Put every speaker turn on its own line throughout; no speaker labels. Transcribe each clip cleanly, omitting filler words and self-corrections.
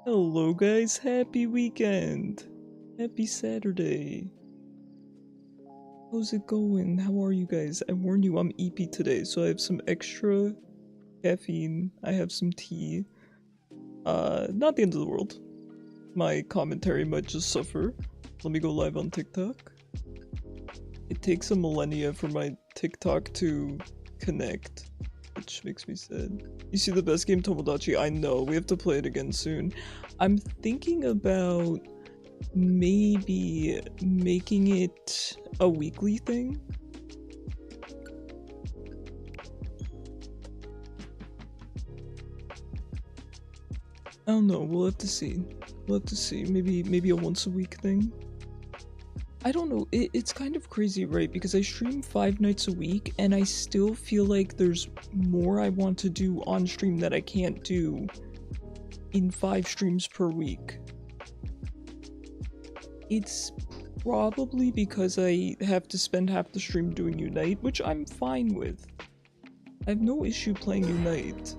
Hello guys, happy weekend! Happy Saturday! How's it going? How are you guys? I warned you I'm EP today, so I have some extra caffeine, I have some tea. Not the end of the world. My commentary might just suffer. Let me go live on TikTok. It takes a millennia for my TikTok to connect, which makes me sad. You see the best game, Tomodachi? I know, we have to play it again soon. I'm thinking about maybe making it a weekly thing. I don't know, we'll have to see. We'll have to see. Maybe a once a week thing. I don't know, it's kind of crazy, right? Because I stream 5 nights a week and I still feel like there's more I want to do on stream that I can't do in 5 streams per week. It's probably because I have to spend half the stream doing Unite, which I'm fine with. I have no issue playing Unite.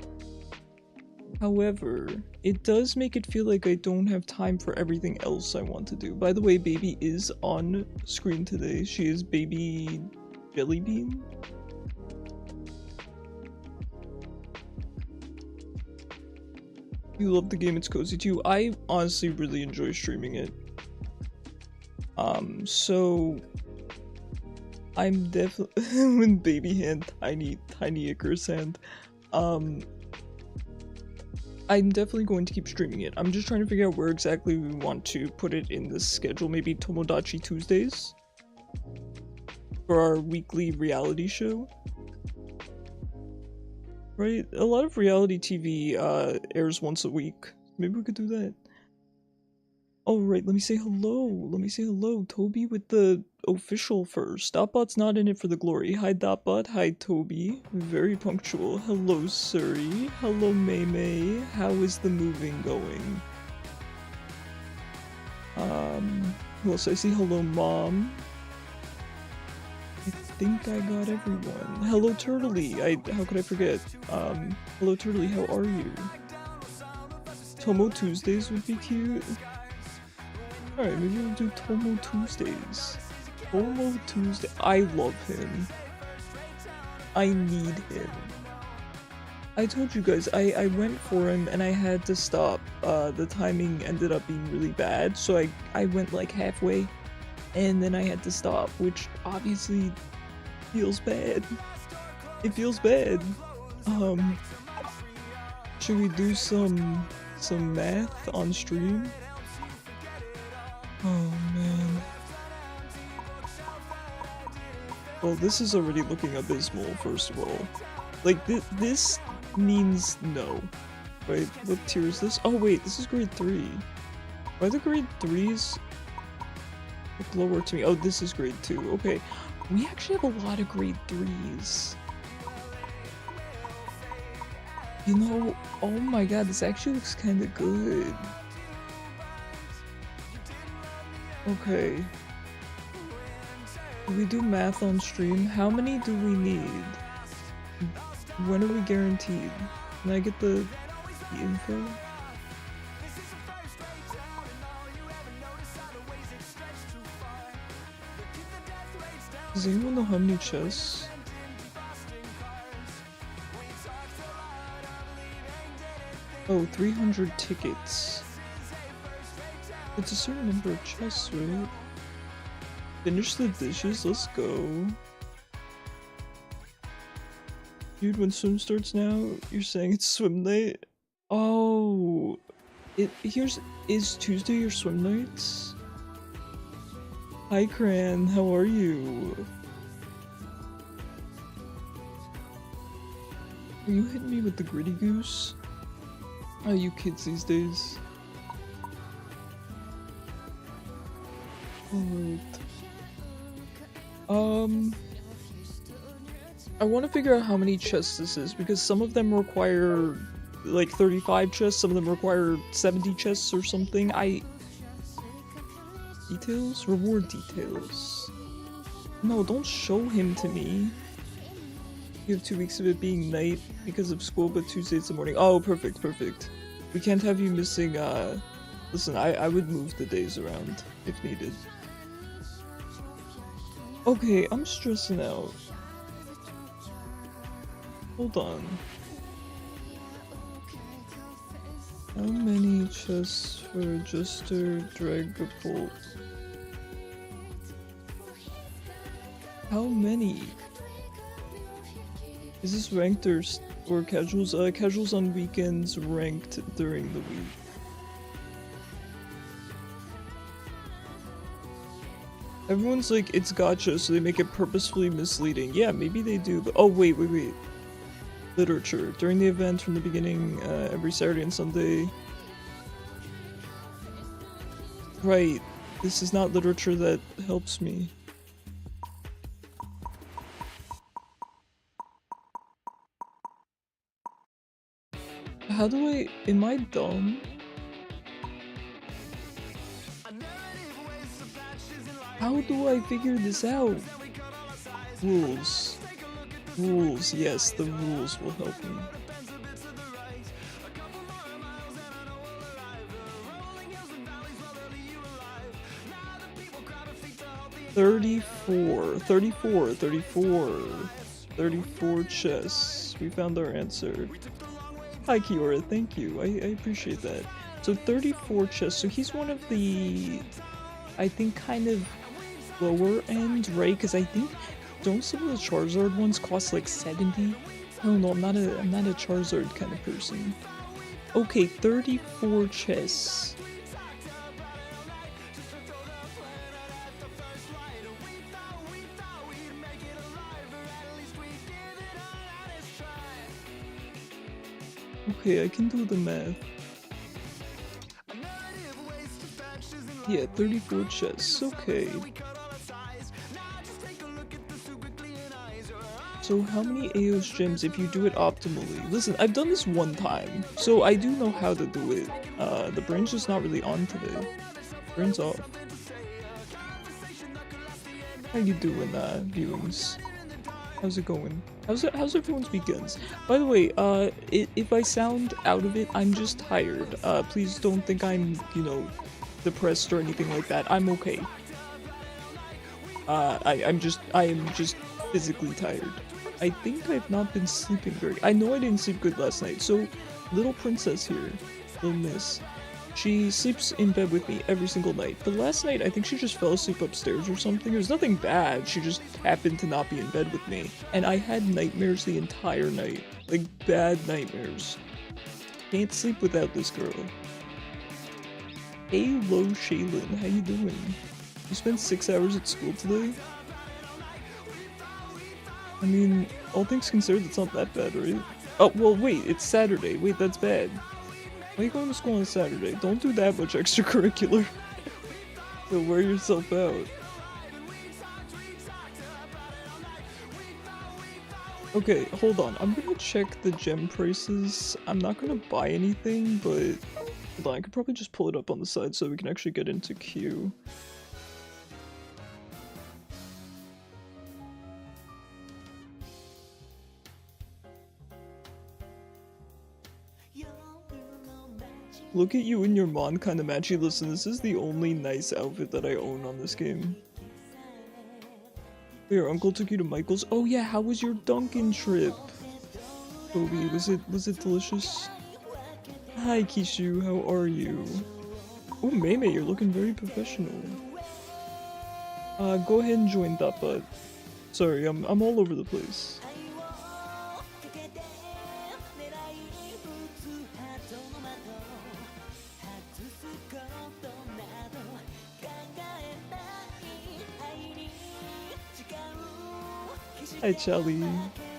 However, it does make it feel like I don't have time for everything else I want to do. By the way, Baby is on screen today. She is Baby Jellybean. You love the game, it's cozy too. I honestly really enjoy streaming it. So I'm definitely when Baby hand, tiny Icarus hand. I'm definitely going to keep streaming it. I'm just trying to figure out where exactly we want to put it in the schedule. Maybe Tomodachi Tuesdays for our weekly reality show. Right? A lot of reality TV airs once a week. Maybe we could do that. Oh right, let me say hello. Let me say hello. Toby with the official first. Dotbot's not in it for the glory. Hi Dotbot. Hi Toby. Very punctual. Hello Suri. Hello May May. How is the moving going? Who else? I see hello Mom. I think I got everyone. Hello Turtley. How could I forget? Hello Turtley, how are you? Tomo Tuesdays would be cute. Alright, maybe we'll do Tomo Tuesdays. Tomo Tuesday. I love him. I need him. I told you guys, I went for him and I had to stop. The timing ended up being really bad, so I went like halfway and then I had to stop, which obviously feels bad. It feels bad. Should we do some math on stream? Oh man. Well, this is already looking abysmal, first of all. Like, this means no. Right, what tier is this? Oh wait, this is grade 3. Why are the grade 3s look lower to me? Oh, this is grade 2. Okay, we actually have a lot of grade 3s. You know, oh my god, this actually looks kind of good. Okay. Do we do math on stream? How many do we need? When are we guaranteed? Can I get the info? Does anyone know how many chests? Oh, 300 tickets. It's a certain number of chests, right? Finish the dishes, let's go. Dude, when swim starts now, you're saying it's swim night? Oh, is Tuesday your swim nights? Hi Cran, how are you? Are you hitting me with the gritty goose? Oh, you kids these days. Alright. I want to figure out how many chests this is, because some of them require like 35 chests, some of them require 70 chests or something. Details? Reward details. No, don't show him to me. You have 2 weeks of it being night because of school, but Tuesday's the morning. Oh, perfect, perfect. We can't have you missing, listen, I would move the days around if needed. Okay, I'm stressing out. Hold on. How many chests for Adjuster Dragapult? How many? Is this ranked or casuals? Casuals on weekends, ranked during the week. Everyone's like, it's gotcha, so they make it purposefully misleading. Yeah, maybe they do, but- oh, wait. Literature. During the event from the beginning, every Saturday and Sunday. Right. This is not literature that helps me. How do I- am I dumb? How do I figure this out? Rules. Rules, yes, the rules will help me. $34 chests. We found our answer. Hi Kiora, thank you. I appreciate that. So 34 chests. So he's one of the, I think, kind of lower end, right? Because I think, don't some of the Charizard ones cost like 70? I don't know, I'm not a Charizard kind of person. Okay, 34 chests. Okay, I can do the math. Yeah, 34 chests, okay. So how many AOS gems if you do it optimally? Listen, I've done this one time, so I do know how to do it. The brain's just not really on today. Brain's off. How you doing, viewings? How's it going? How's everyone's weekends? By the way, if I sound out of it, I'm just tired. Please don't think I'm, you know, depressed or anything like that. I'm okay. I am just physically tired. I think I've not been sleeping very- I know I didn't sleep good last night, so little princess here, little miss, she sleeps in bed with me every single night, but last night I think she just fell asleep upstairs or something. There's nothing bad, she just happened to not be in bed with me, and I had nightmares the entire night, like bad nightmares. Can't sleep without this girl. Hey Lo Shaylin, how you doing? You spent 6 hours at school today? I mean, all things considered, it's not that bad, right? Oh, well, wait, it's Saturday. Wait, that's bad. Why are you going to school on Saturday? Don't do that much extracurricular. You'll wear yourself out. Okay, hold on. I'm gonna check the gem prices. I'm not gonna buy anything, but hold on, I could probably just pull it up on the side so we can actually get into queue. Look at you and your Mon kinda matchy. Listen, this is the only nice outfit that I own on this game. Your uncle took you to Michael's? Oh yeah, how was your Dunkin' trip? Toby, was it delicious? Hi Kishu, how are you? Oh Mei, you're looking very professional. Go ahead and join that bot. Sorry, I'm all over the place. Hi Charlie,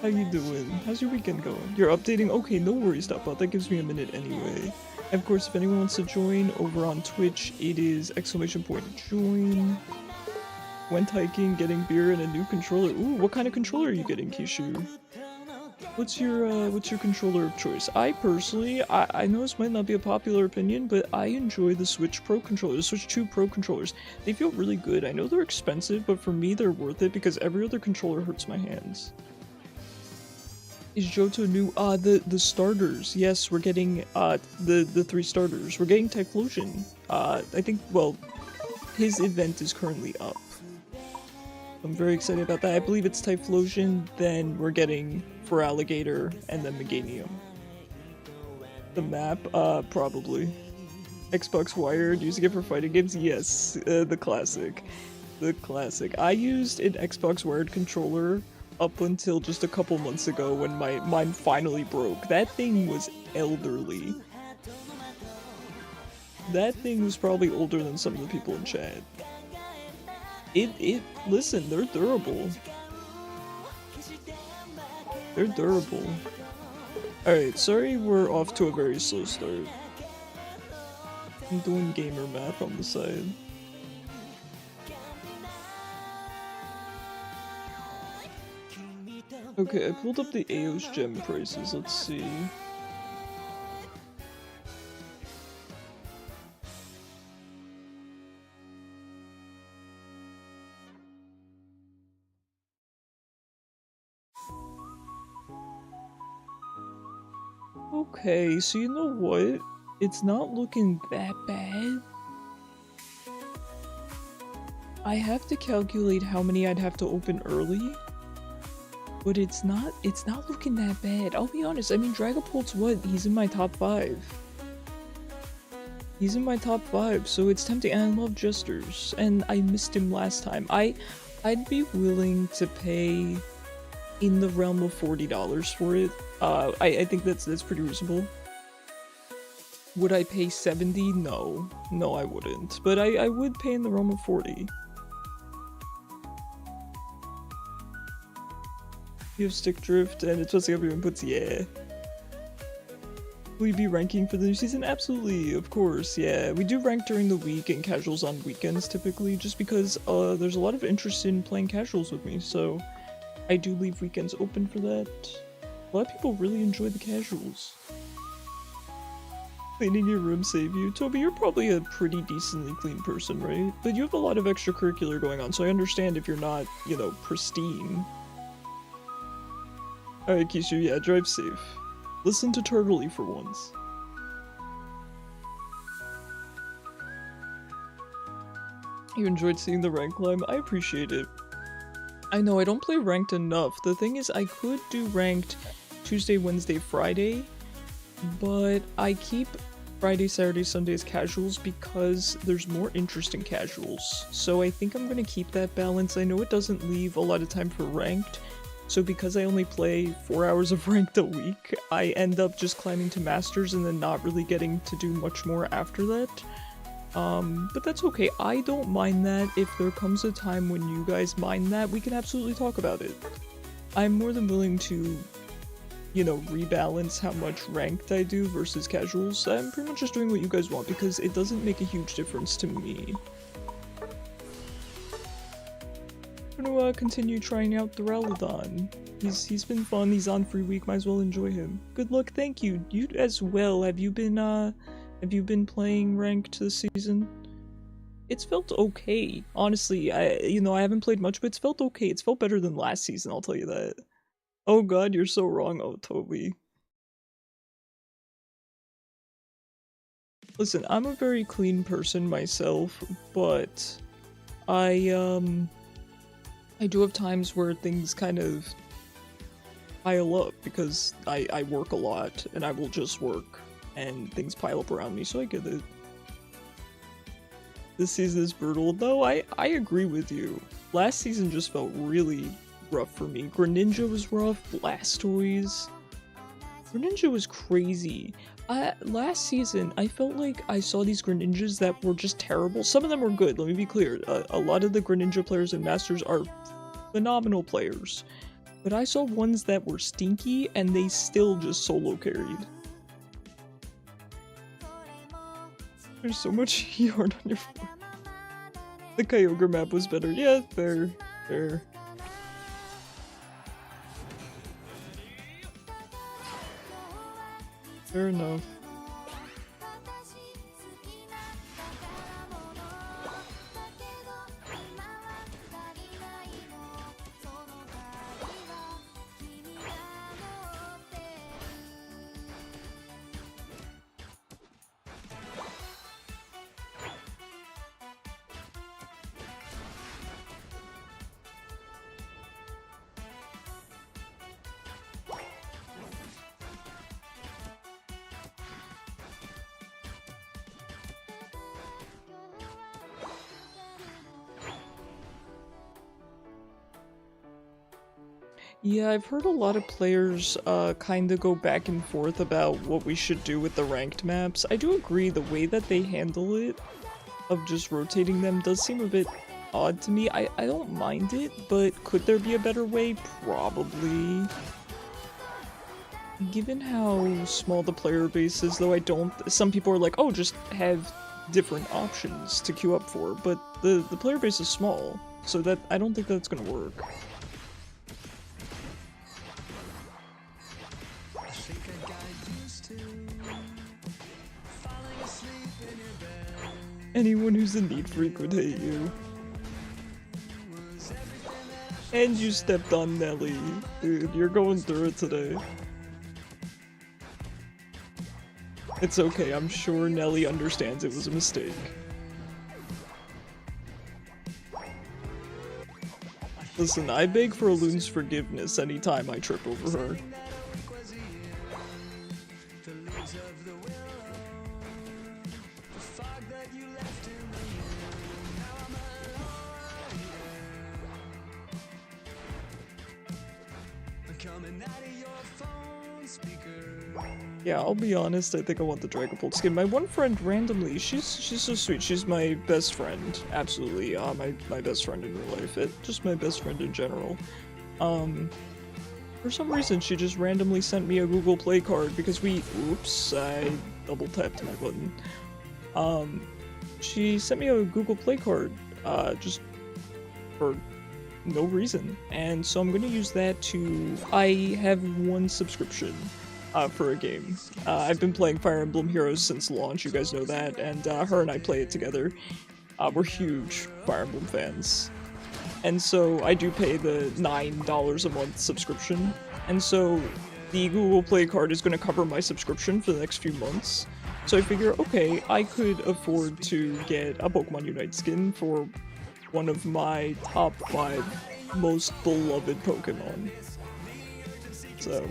how you doing? How's your weekend going? You're updating? Okay, no worries, Dotbot. That gives me a minute anyway. And of course, if anyone wants to join over on Twitch, it is !join. Went hiking, getting beer, and a new controller. Ooh, what kind of controller are you getting, Kishu? What's your controller of choice? I personally, I know this might not be a popular opinion, but I enjoy the Switch Pro controller, the Switch 2 Pro controllers. They feel really good. I know they're expensive, but for me they're worth it because every other controller hurts my hands. Is Johto new? The starters. Yes, we're getting the 3 starters. We're getting Typhlosion. I think, well, his event is currently up. I'm very excited about that. I believe it's Typhlosion, then we're getting for Alligator, and then Meganium. The map? Probably. Xbox Wired, using it for fighting games? Yes, the classic. The classic. I used an Xbox Wired controller up until just a couple months ago when mine finally broke. That thing was elderly. That thing was probably older than some of the people in chat. Listen, they're durable. They're durable. Alright, sorry we're off to a very slow start. I'm doing gamer math on the side. Okay, I pulled up the AOS gem prices, let's see. Okay, so you know what? It's not looking that bad. I have to calculate how many I'd have to open early. But it's not looking that bad. I'll be honest, I mean Dragapult's what? He's in my top 5. He's in my top 5, so it's tempting, and I love Jesters. And I missed him last time. I'd be willing to pay in the realm of $40 for it. I think that's pretty reasonable. Would I pay 70? No. No, I wouldn't. But I would pay in the realm of 40. You have stick drift and it's what's the other inputs? Yeah. Will you be ranking for the new season? Absolutely, of course, yeah. We do rank during the week and casuals on weekends typically, just because there's a lot of interest in playing casuals with me, so I do leave weekends open for that. A lot of people really enjoy the casuals. Cleaning your room save you? Toby, you're probably a pretty decently clean person, right? But you have a lot of extracurricular going on, so I understand if you're not, you know, pristine. Alright, Kishu, yeah, drive safe. Listen to Turtley for once. You enjoyed seeing the rank climb? I appreciate it. I know, I don't play ranked enough. The thing is, I could do ranked Tuesday, Wednesday, Friday, but I keep Friday, Saturday, Sundays casuals because there's more interest in casuals. So I think I'm gonna keep that balance. I know it doesn't leave a lot of time for ranked, so because I only play 4 hours of ranked a week, I end up just climbing to masters and then not really getting to do much more after that. But that's okay. I don't mind that. If there comes a time when you guys mind that, we can absolutely talk about it. I'm more than willing to you know, rebalance how much ranked I do versus casuals. I'm pretty much just doing what you guys want because it doesn't make a huge difference to me. I'm gonna continue trying out the Duraludon. He's been fun, he's on free week, might as well enjoy him. Good luck, thank you. You as well. Have you been playing ranked this season? It's felt okay. Honestly, I haven't played much, but it's felt okay. It's felt better than last season, I'll tell you that. Oh god, you're so wrong, oh Toby. Listen, I'm a very clean person myself, but I do have times where things kind of pile up because I work a lot and I will just work and things pile up around me, so I get it. This season is brutal, though I agree with you. Last season just felt really rough for me. Greninja was rough, Blastoise. Greninja was crazy. Last season, I felt like I saw these Greninjas that were just terrible. Some of them were good, let me be clear. A lot of the Greninja players and Masters are phenomenal players. But I saw ones that were stinky, and they still just solo carried. There's so much yarn on your phone. The Kyogre map was better. Yeah, fair. Fair. Fair enough. Yeah, I've heard a lot of players kinda go back and forth about what we should do with the ranked maps. I do agree the way that they handle it, of just rotating them, does seem a bit odd to me. I don't mind it, but could there be a better way? Probably. Given how small the player base is, though, some people are like, oh, just have different options to queue up for, but the player base is small, so that I don't think that's gonna work. Anyone who's a neat freak would hate you. And you stepped on Nelly. Dude, you're going through it today. It's okay, I'm sure Nelly understands it was a mistake. Listen, I beg for Aloon's forgiveness anytime I trip over her. Yeah, I'll be honest, I think I want the Dragapult skin. My one friend randomly, she's so sweet. She's my best friend, absolutely. My best friend in real life. Just my best friend in general. For some reason, she just randomly sent me a Google Play card because oops, I double tapped my button. She sent me a Google Play card, just for no reason. And so I'm gonna use that I have one subscription. For a game. I've been playing Fire Emblem Heroes since launch, you guys know that, and her and I play it together. We're huge Fire Emblem fans. And so I do pay the $9 a month subscription, and so the Google Play card is going to cover my subscription for the next few months. So I figure, okay, I could afford to get a Pokemon Unite skin for one of my top 5 most beloved Pokemon. So...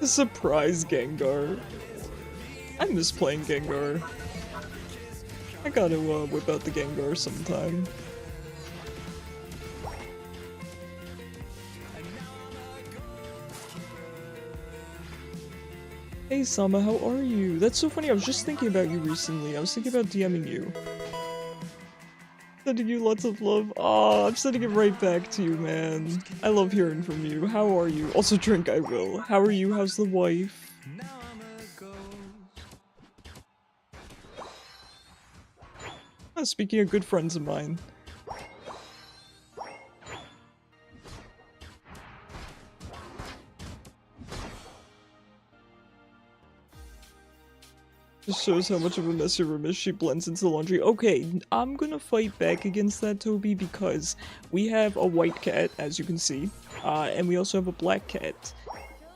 surprise Gengar. I miss playing Gengar. I gotta whip out the Gengar sometime. Hey Sama, how are you? That's so funny, I was just thinking about you recently. I was thinking about DMing you. Sending you lots of love. Aw, I'm sending it right back to you, man. I love hearing from you. How are you? Also drink, I will. How are you? How's the wife? Speaking of good friends of mine. Just shows how much of a mess your room is. She blends into the laundry. Okay, I'm gonna fight back against that, Toby, because we have a white cat, as you can see, and we also have a black cat.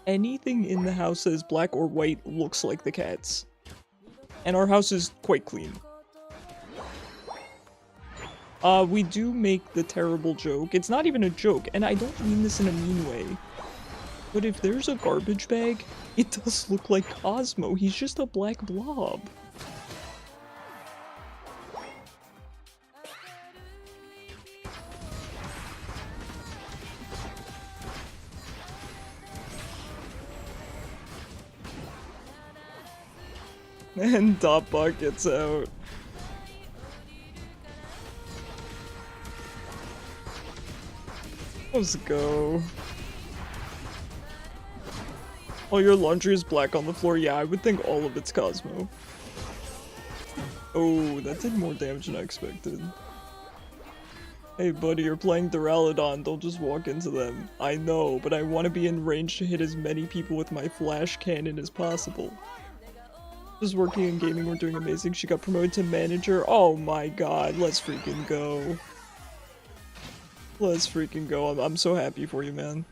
Anything in the house that is black or white looks like the cat's. And our house is quite clean. We do make the terrible joke. It's not even a joke, and I don't mean this in a mean way. But if there's a garbage bag, it does look like Cosmo. He's just a black blob. And Dotbot gets out. Let's go. Oh, your laundry is black on the floor? Yeah, I would think all of it's Cosmo. Oh, that did more damage than I expected. Hey buddy, you're playing Duraludon, don't just walk into them. I know, but I want to be in range to hit as many people with my flash cannon as possible. Just working in gaming, we're doing amazing. She got promoted to manager. Oh my god, let's freaking go. Let's freaking go. I'm so happy for you, man.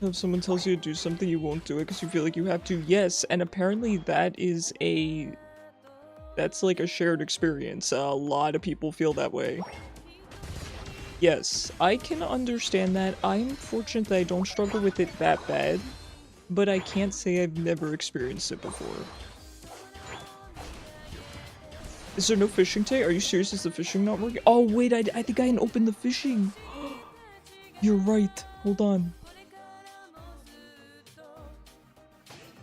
If someone tells you to do something, you won't do it because you feel like you have to. Yes, and apparently that is that's like a shared experience. A lot of people feel that way. Yes, I can understand that. I'm fortunate that I don't struggle with it that bad, but I can't say I've never experienced it before. Is there no fishing today? Are you serious? Is the fishing not working? Oh wait, I think I can open the fishing. You're right. Hold on.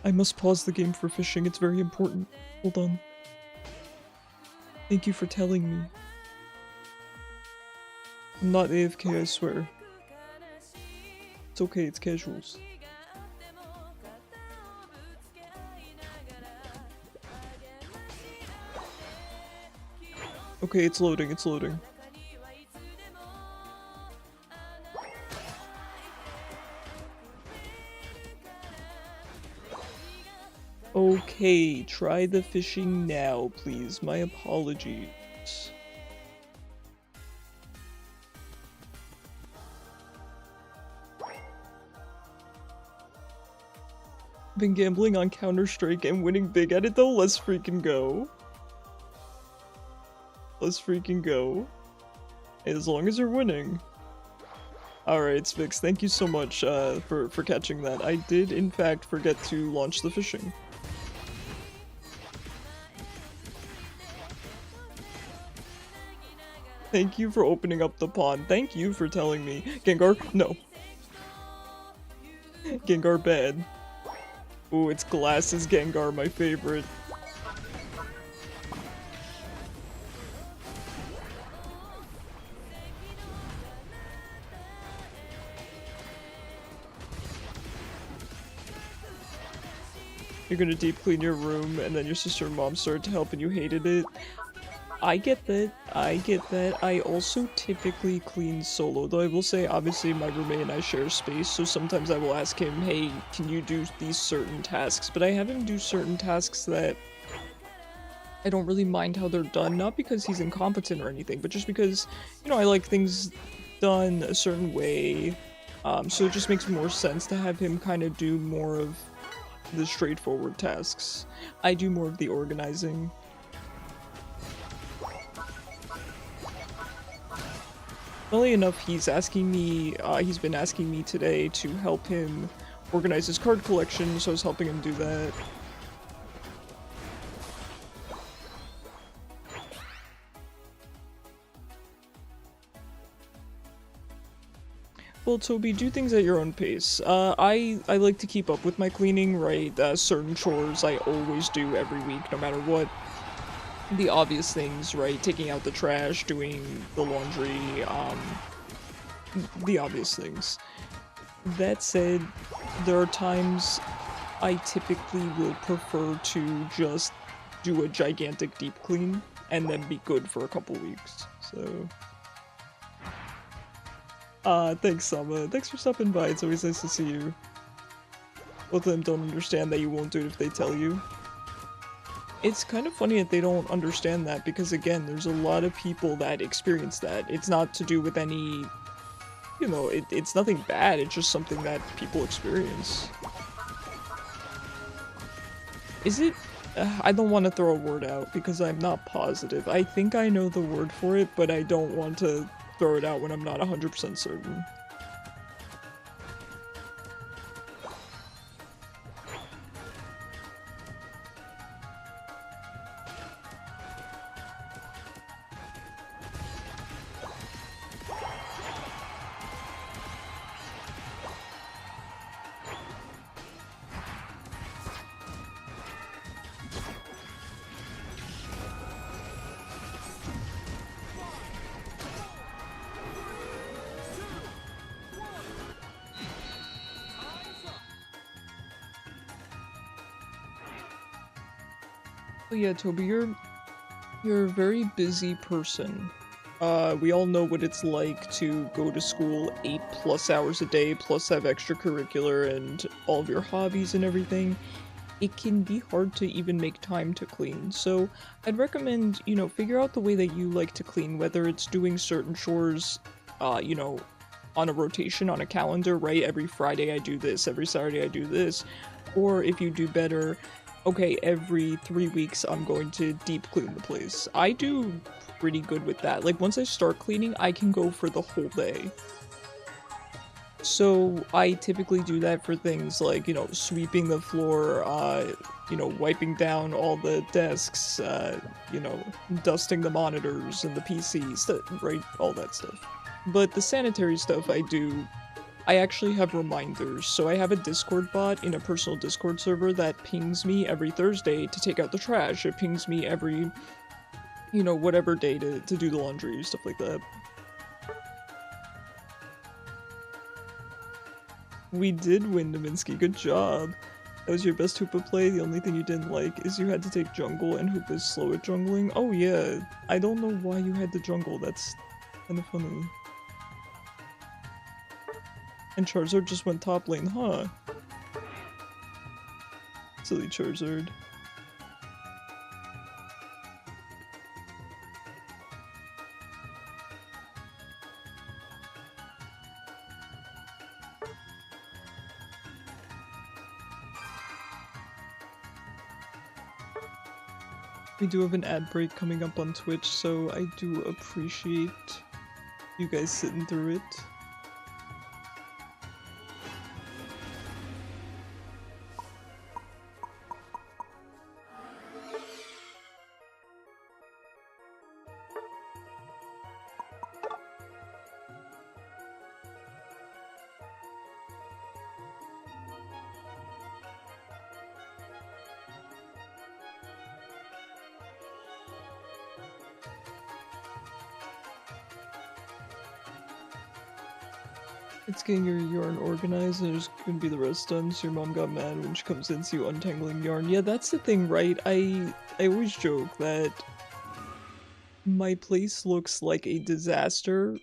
I must pause the game for fishing. It's very important. Hold on. Thank you for telling me. I'm not AFK, I swear. It's okay, it's casuals. Okay, it's loading, it's loading. Okay, try the fishing now, please. My apologies. Been gambling on Counter-Strike and winning big at it though? Let's freaking go. Let's freaking go. As long as you're winning. Alright, Spix, thank you so much for catching that. I did, in fact, forget to launch the fishing. Thank you for opening up the pond. Thank you for telling me. Gengar? No. Gengar bad. Ooh, it's Glasses Gengar, my favorite. You're gonna deep clean your room, and then your sister and mom started to help and you hated it. I get that, I get that. I also typically clean solo, though I will say, obviously my roommate and I share space, so sometimes I will ask him, hey, can you do these certain tasks? But I have him do certain tasks that I don't really mind how they're done, not because he's incompetent or anything, but just because, you know, I like things done a certain way, so it just makes more sense to have him kind of do more of the straightforward tasks. I do more of the organizing. Funnily enough, he's been asking me today to help him organize his card collection, so I was helping him do that. Well, Toby, do things at your own pace. I like to keep up with my cleaning, right? Certain chores I always do every week, no matter what. The obvious things, right? Taking out the trash, doing the laundry, the obvious things. That said, there are times I typically will prefer to just do a gigantic deep clean and then be good for a couple weeks. So, thanks, Sama. Thanks for stopping by. It's always nice to see you. Both of them don't understand that you won't do it if they tell you. It's kind of funny that they don't understand that because, again, there's a lot of people that experience that. It's not to do with any, you know, it's nothing bad. It's just something that people experience. Is it? I don't want to throw a word out because I'm not positive. I think I know the word for it, but I don't want to throw it out when I'm not 100% certain. Oh yeah, Toby, you're a very busy person. We all know what it's like to go to school 8+ hours a day, plus have extracurricular and all of your hobbies and everything. It can be hard to even make time to clean. So I'd recommend, you know, figure out the way that you like to clean, whether it's doing certain chores, you know, on a rotation on a calendar, right? Every Friday I do this, every Saturday I do this. Or if you do better, okay, every 3 weeks I'm going to deep clean the place. I do pretty good with that. Like, once I start cleaning, I can go for the whole day. So I typically do that for things like, you know, sweeping the floor, you know, wiping down all the desks, you know, dusting the monitors and the PCs, right, all that stuff. But the sanitary stuff I actually have reminders. So I have a Discord bot in a personal Discord server that pings me every Thursday to take out the trash. It pings me every, you know, whatever day to do the laundry, stuff like that. We did win, Naminsky. Good job. That was your best Hoopa play. The only thing you didn't like is you had to take jungle and Hoopa is slow at jungling. Oh yeah. I don't know why you had to jungle. That's kind of funny. And Charizard just went top lane, huh? Silly Charizard. We do have an ad break coming up on Twitch, so I do appreciate you guys sitting through it. It's getting your yarn organized and there's gonna be the rest done, so your mom got mad when she comes in, see you untangling yarn. Yeah, that's the thing, right? I always joke that my place looks like a disaster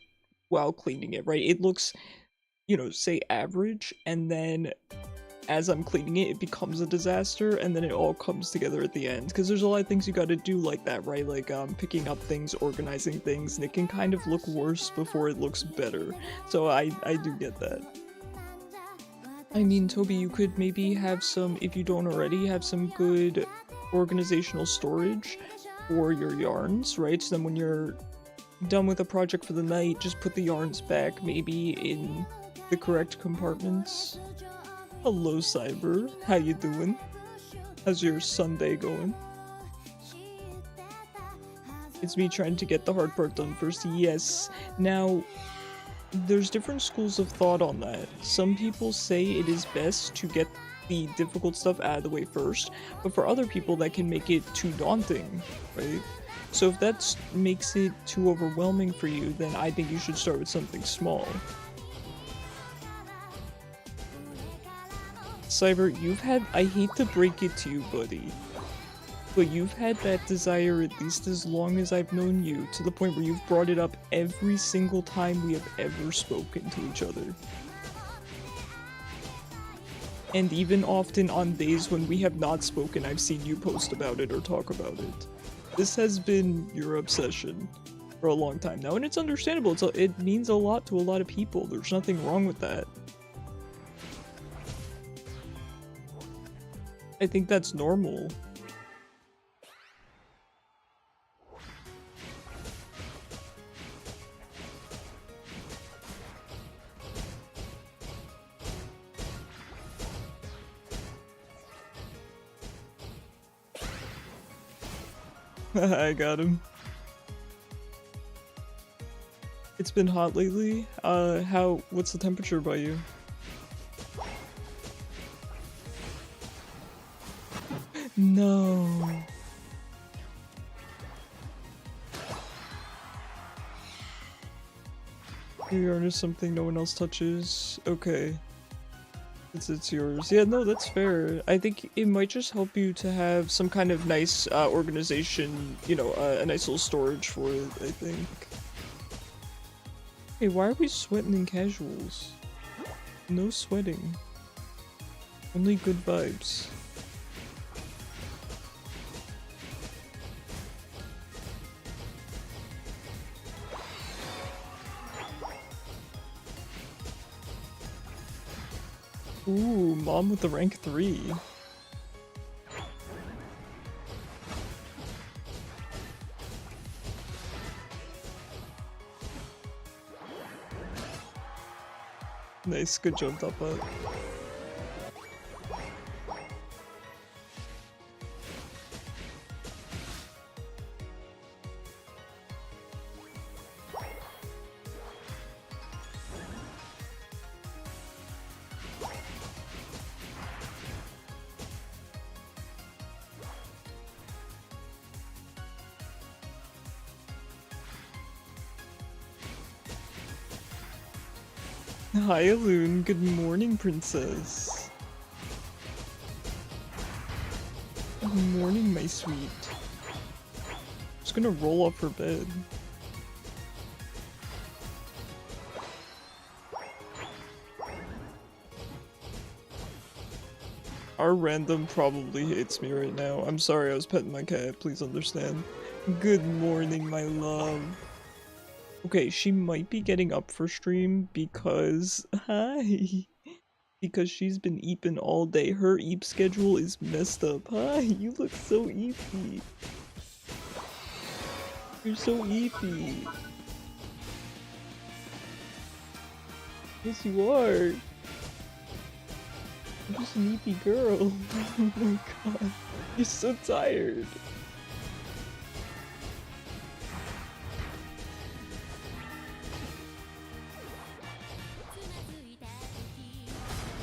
while cleaning it, right? It looks, you know, say average, and then as I'm cleaning it, it becomes a disaster, and then it all comes together at the end. Because there's a lot of things you gotta do like that, right? Like, picking up things, organizing things, and it can kind of look worse before it looks better. So I do get that. I mean, Toby, you could maybe have some, if you don't already, have some good organizational storage for your yarns, right? So then when you're done with a project for the night, just put the yarns back, maybe in the correct compartments. Hello, Cyber. How you doing? How's your Sunday going? It's me trying to get the hard part done first. Yes. Now, There's different schools of thought on that. Some people say it is best to get the difficult stuff out of the way first, but for other people that can make it too daunting, right? So if that makes it too overwhelming for you, then I think you should start with something small. Cyber, I hate to break it to you, buddy, but you've had that desire at least as long as I've known you, to the point where you've brought it up every single time we have ever spoken to each other. And even often on days when we have not spoken, I've seen you post about it or talk about it. This has been your obsession for a long time now, and it's understandable. It means a lot to a lot of people. There's nothing wrong with that. I think that's normal. I got him. It's been hot lately. What's the temperature by you? No. Your yarn is something no one else touches. Okay. It's yours. Yeah, no, that's fair. I think it might just help you to have some kind of nice organization, you know, a nice little storage for it, I think. Hey, why are we sweating in casuals? No sweating. Only good vibes. Ooh, mom with the rank 3. Nice, good job, top up. Hi, Alun. Good morning, princess. Good morning, my sweet. Just gonna roll off her bed. Our random probably hates me right now. I'm sorry, I was petting my cat. Please understand. Good morning, my love. Okay, she might be getting up for stream because... Hi! Because she's been eeping all day. Her eep schedule is messed up. Hi, you look so eepy. You're so eepy. Yes, you are. You're just an eepy girl. Oh my god. You're so tired.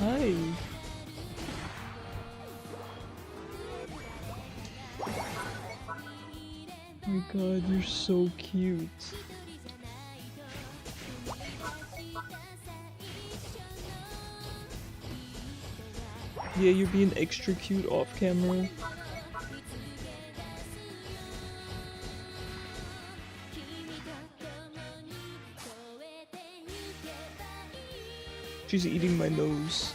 Hi. Oh my god, you're so cute. Yeah, you're being extra cute off camera. She's eating my nose.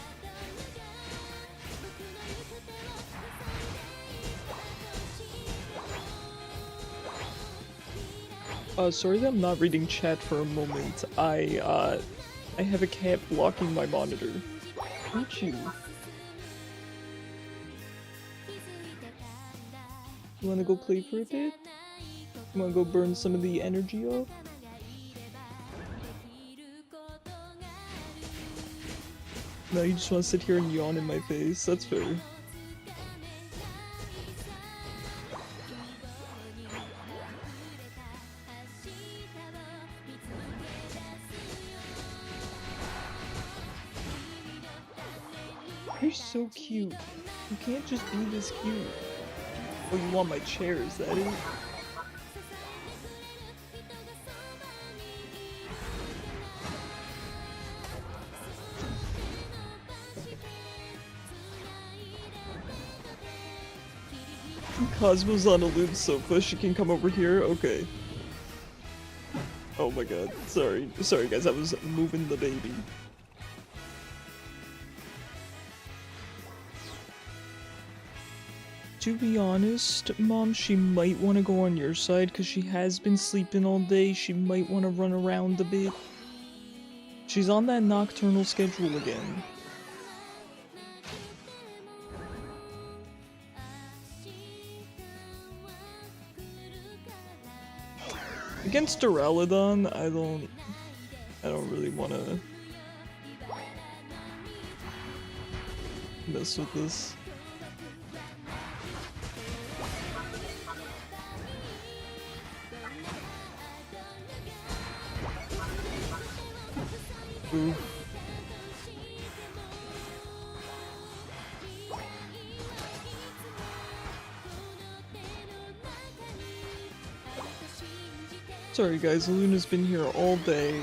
Sorry that I'm not reading chat for a moment. I have a cat blocking my monitor. Aren't you? You wanna go play for a bit? You wanna go burn some of the energy off? No, you just wanna sit here and yawn in my face. That's fair. so cute. You can't just be this cute. Oh, you want my chair, is that it? Cosmo's on a loop sofa, she can come over here? Okay. Oh my god, sorry. Sorry guys, I was moving the baby. To be honest, Mom, she might want to go on your side because she has been sleeping all day. She might want to run around a bit. She's on that nocturnal schedule again. Against Duraludon, I don't really want to mess with this. Ooh. Sorry guys, Luna's been here all day,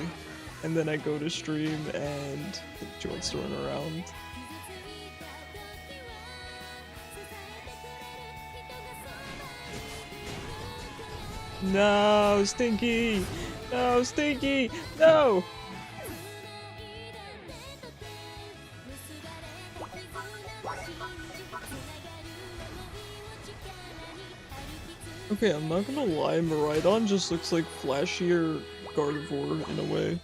and then I go to stream and she wants to run around. No, Stinky! No, Stinky! No! Okay, I'm not gonna lie, Miraidon just looks like flashier Gardevoir in a way.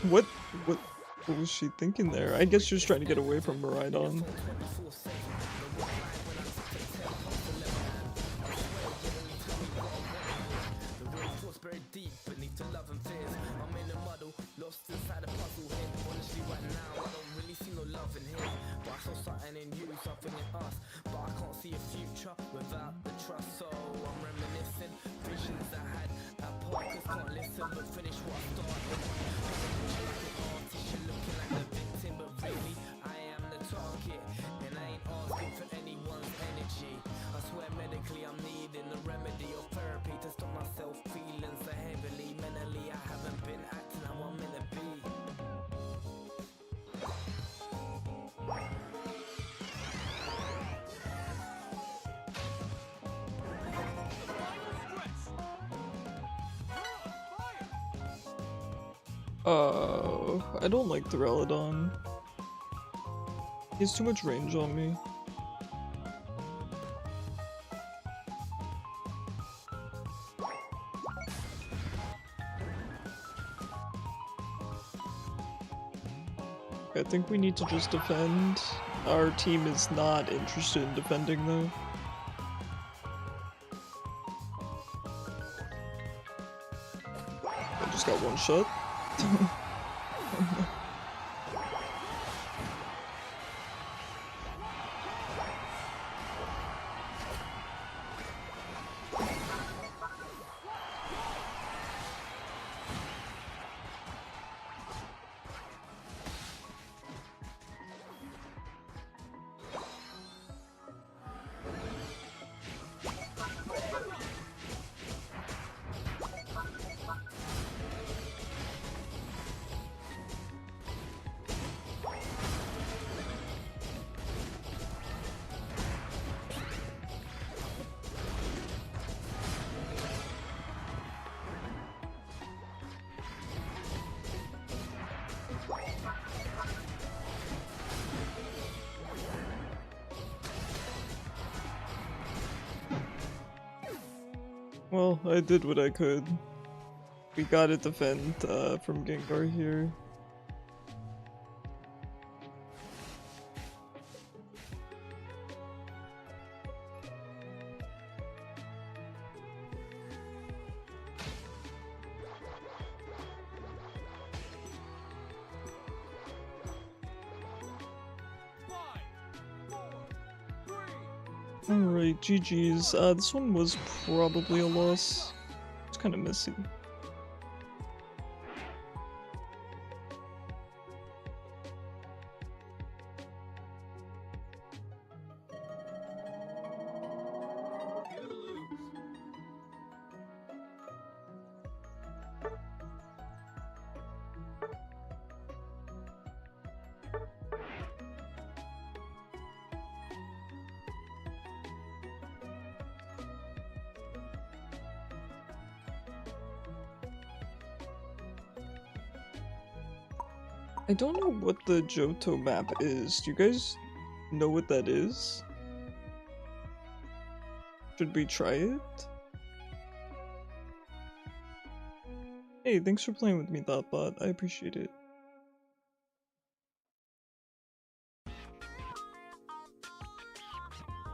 What was she thinking there? I guess she was trying to get away from Miraidon. I don't like Duraludon. He has too much range on me. I think we need to just defend. Our team is not interested in defending though. I just got one shot. Well, I did what I could. We gotta defend from Gengar here. Alright, GG's. This one was probably a loss. It's kind of messy. I don't know what the Johto map is. Do you guys know what that is? Should we try it? Hey, thanks for playing with me, ThoughtBot. I appreciate it.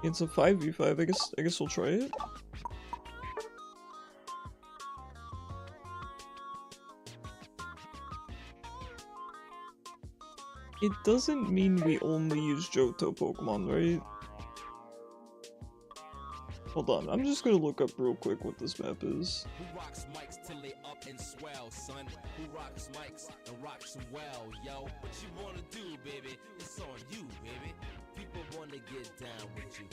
It's a 5v5. I guess we'll try it. It doesn't mean we only use Johto Pokemon, right? Hold on, I'm just gonna look up real quick what this map is.
Who rocks mics till they up and swell, son? Who rocks mics and rocks them well, yo? What you wanna do, baby? It's on you, baby. People wanna get down with you.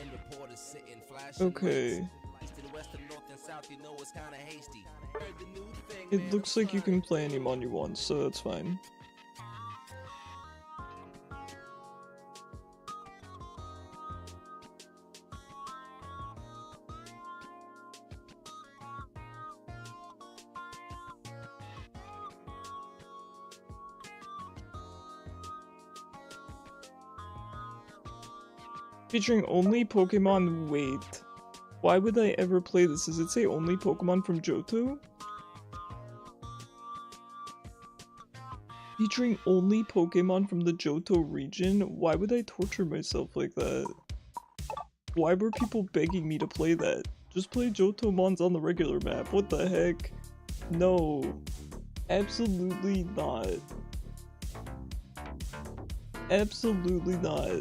And reporters sitting flashing.
Okay.
To the west and north and south, you know it's kinda hasty. Heard the new thing,
It looks like you can play any mon you want, so that's fine. Featuring only Pokemon. Wait, why would I ever play this? Does it say only Pokemon from Johto? Featuring only Pokemon from the Johto region? Why would I torture myself like that? Why were people begging me to play that? Just play Johto mons on the regular map. What the heck? No. Absolutely not. Absolutely not.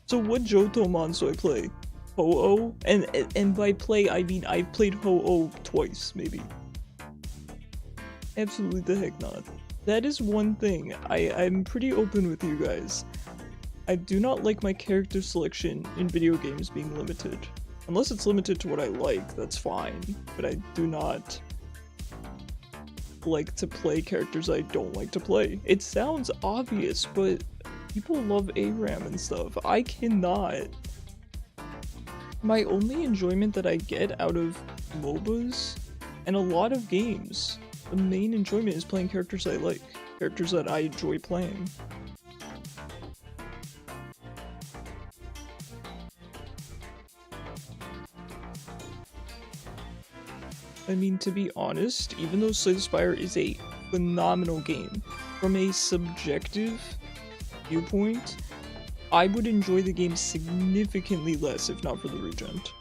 So what Johto mons do I play? Ho-Oh? And by play, I mean I've played Ho-Oh twice, maybe. Absolutely the heck not. That is one thing. I'm pretty open with you guys. I do not like my character selection in video games being limited. Unless it's limited to what I like, that's fine. But I do not like to play characters I don't like to play. It sounds obvious, but people love ARAM and stuff. I cannot. My only enjoyment that I get out of MOBAs and a lot of games, the main enjoyment is playing characters I like. Characters that I enjoy playing. I mean, to be honest, even though Spire is a phenomenal game, from a subjective viewpoint, I would enjoy the game significantly less if not for the regent.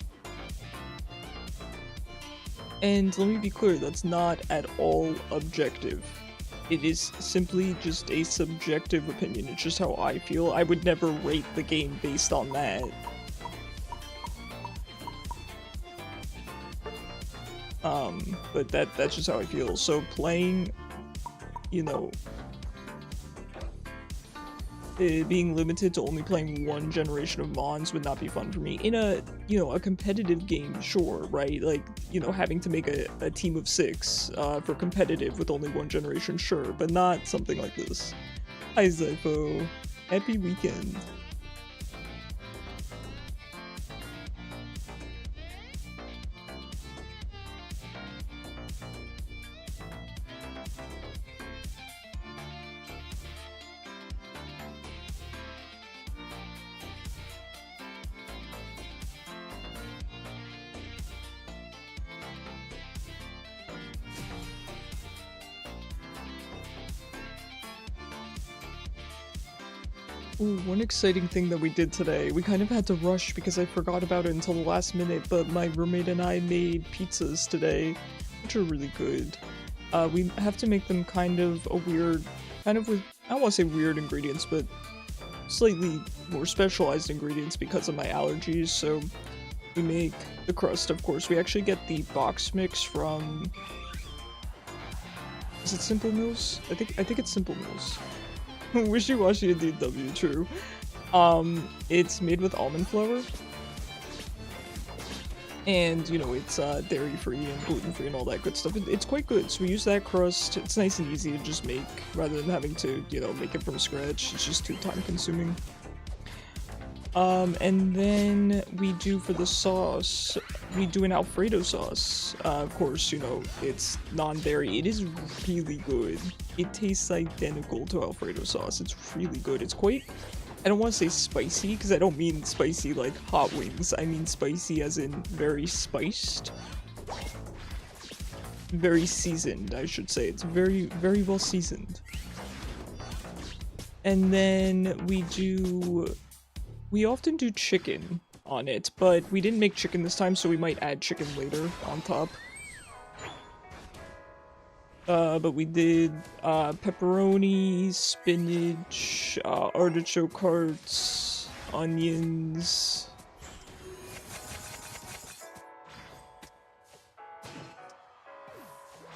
And let me be clear, that's not at all objective. It is simply just a subjective opinion. It's just how I feel. I would never rate the game based on that. But that's just how I feel. So playing, you know, being limited to only playing one generation of mons would not be fun for me. In a, you know, a competitive game, sure, right? Like, you know, having to make a team of 6 for competitive with only one generation, sure, but not something like this. Hi Zypho, happy weekend. Ooh, one exciting thing that we did today, we kind of had to rush because I forgot about it until the last minute, but my roommate and I made pizzas today, which are really good. We have to make them kind of with, I don't want to say weird ingredients, but slightly more specialized ingredients because of my allergies, so we make the crust, of course. We actually get the box mix from... Is it Simple Mills? I think it's Simple Mills. Wishy-washy indeed, W, true. It's made with almond flour. And, you know, it's dairy-free and gluten-free and all that good stuff. It's quite good, so we use that crust. It's nice and easy to just make, rather than having to, you know, make it from scratch. It's just too time-consuming. And then we do, for the sauce, we do an Alfredo sauce. Of course, you know, it's non-dairy. It is really good. It tastes identical to Alfredo sauce. It's really good. It's quite... I don't want to say spicy, because I don't mean spicy like hot wings. I mean spicy as in very spiced. Very seasoned, I should say. It's very, very well seasoned. And then we often do chicken on it, but we didn't make chicken this time, so we might add chicken later on top. But we did pepperoni, spinach, artichoke hearts, onions.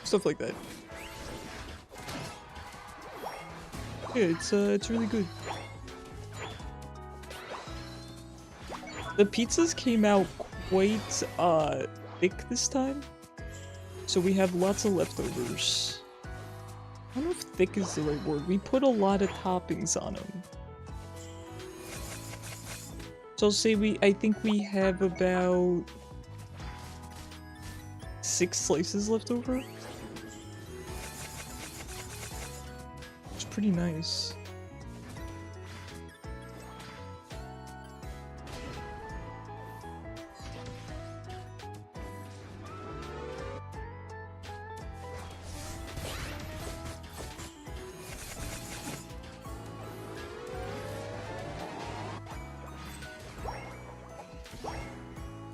Stuff like that. Yeah, it's really good. The pizzas came out quite thick this time. So we have lots of leftovers. I don't know if thick is the right word. We put a lot of toppings on them. So I'll say I think we have about 6 slices left over. It's pretty nice.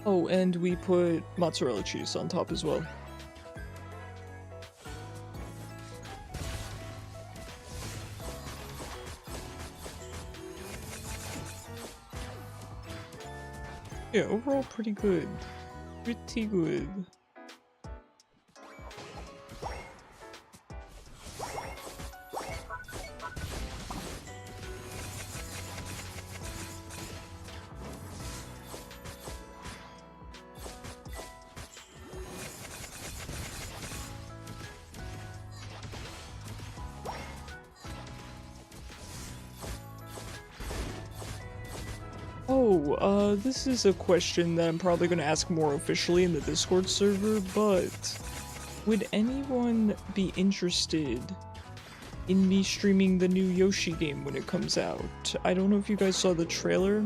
Oh, and we put mozzarella cheese on top as well. Yeah, overall pretty good. Pretty good. This is a question that I'm probably going to ask more officially in the Discord server, but would anyone be interested in me streaming the new Yoshi game when it comes out? I don't know if you guys saw the trailer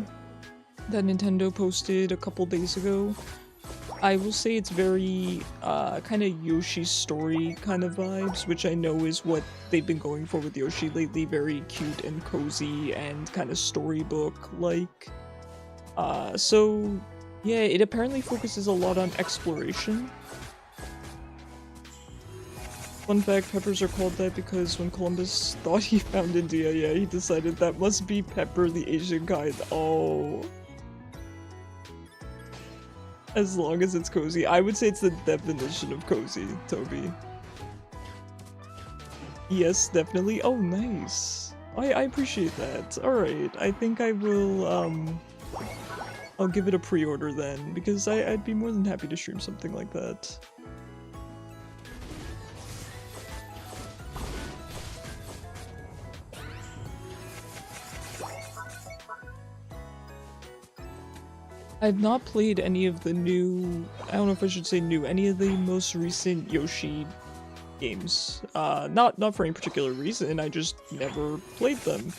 that Nintendo posted a couple days ago. I will say it's very, kind of Yoshi story kind of vibes, which I know is what they've been going for with Yoshi lately, very cute and cozy and kind of storybook-like. So, yeah, it apparently focuses a lot on exploration. Fun fact, peppers are called that because when Columbus thought he found India, yeah, he decided that must be Pepper, the Asian kind. Oh. As long as it's cozy. I would say it's the definition of cozy, Toby. Yes, definitely. Oh, nice. I appreciate that. Alright, I think I will, I'll give it a pre-order then, because I'd be more than happy to stream something like that. I've not played any of the new, I don't know if I should say new, any of the most recent Yoshi games. Not for any particular reason, I just never played them.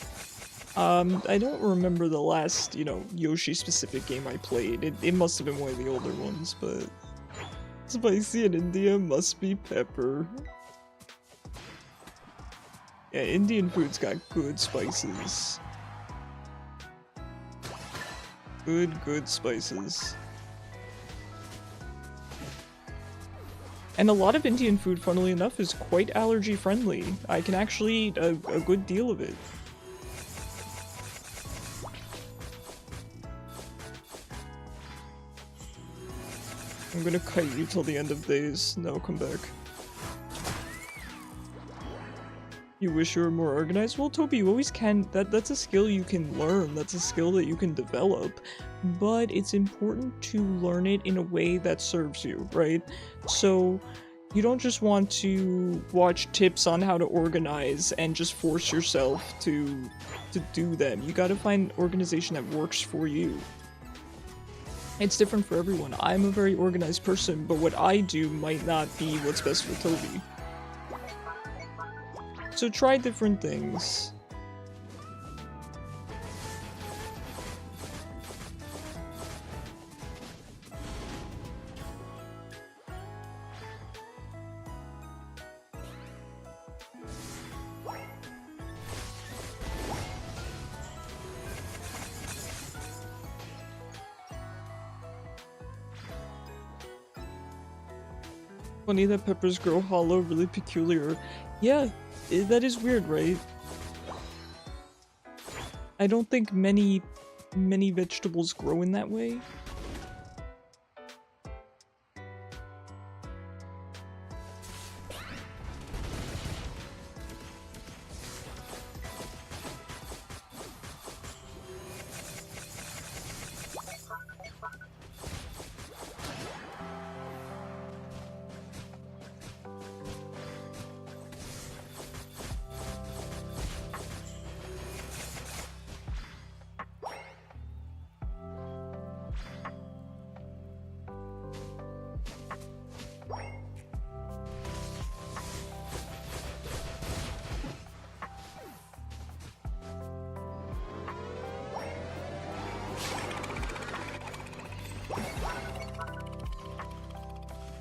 I don't remember the last, you know, Yoshi-specific game I played. It must have been one of the older ones, but... Spicy in India must be pepper. Yeah, Indian food's got good spices. Good spices. And a lot of Indian food, funnily enough, is quite allergy-friendly. I can actually eat a good deal of it. I'm gonna kite you till the end of days. No, come back. You wish you were more organized? Well, Toby, you always can. That's a skill you can learn. That's a skill that you can develop. But it's important to learn it in a way that serves you, right? So you don't just want to watch tips on how to organize and just force yourself to do them. You gotta find organization that works for you. It's different for everyone. I'm a very organized person, but what I do might not be what's best for Toby. So try different things. Funny that peppers grow hollow, really peculiar. Yeah, that is weird, right? I don't think many vegetables grow in that way.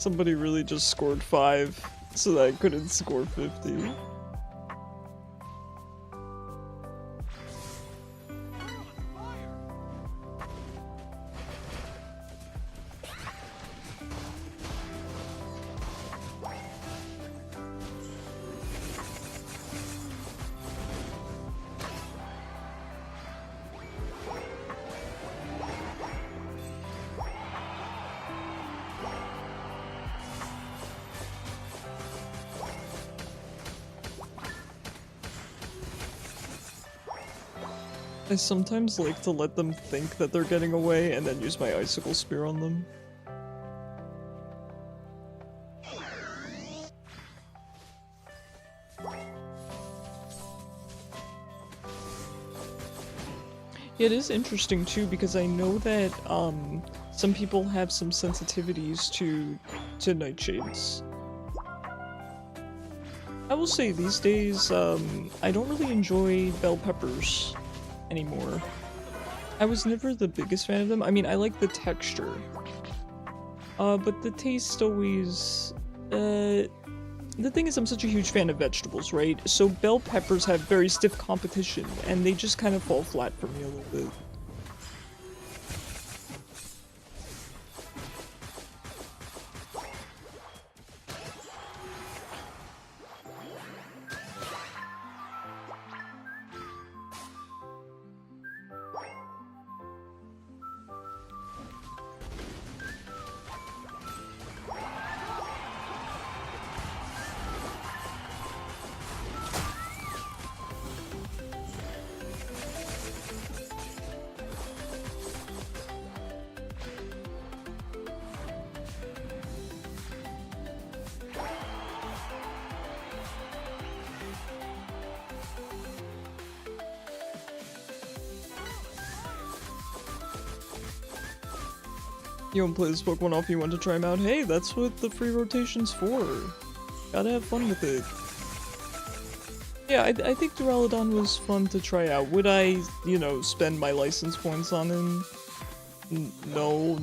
Somebody really just scored 5 so that I couldn't score 50. I sometimes like to let them think that they're getting away and then use my icicle spear on them. Yeah, it is interesting too because I know that some people have some sensitivities to nightshades. I will say these days I don't really enjoy bell peppers anymore. I was never the biggest fan of them. I mean, I like the texture. But the taste always... the thing is, I'm such a huge fan of vegetables, right? So bell peppers have very stiff competition, and they just kind of fall flat for me a little bit. You don't play this Pokemon off, you want to try them out? Hey, that's what the free rotation's for. Gotta have fun with it. Yeah, I think Duraludon was fun to try out. Would I, you know, spend my license points on him? No,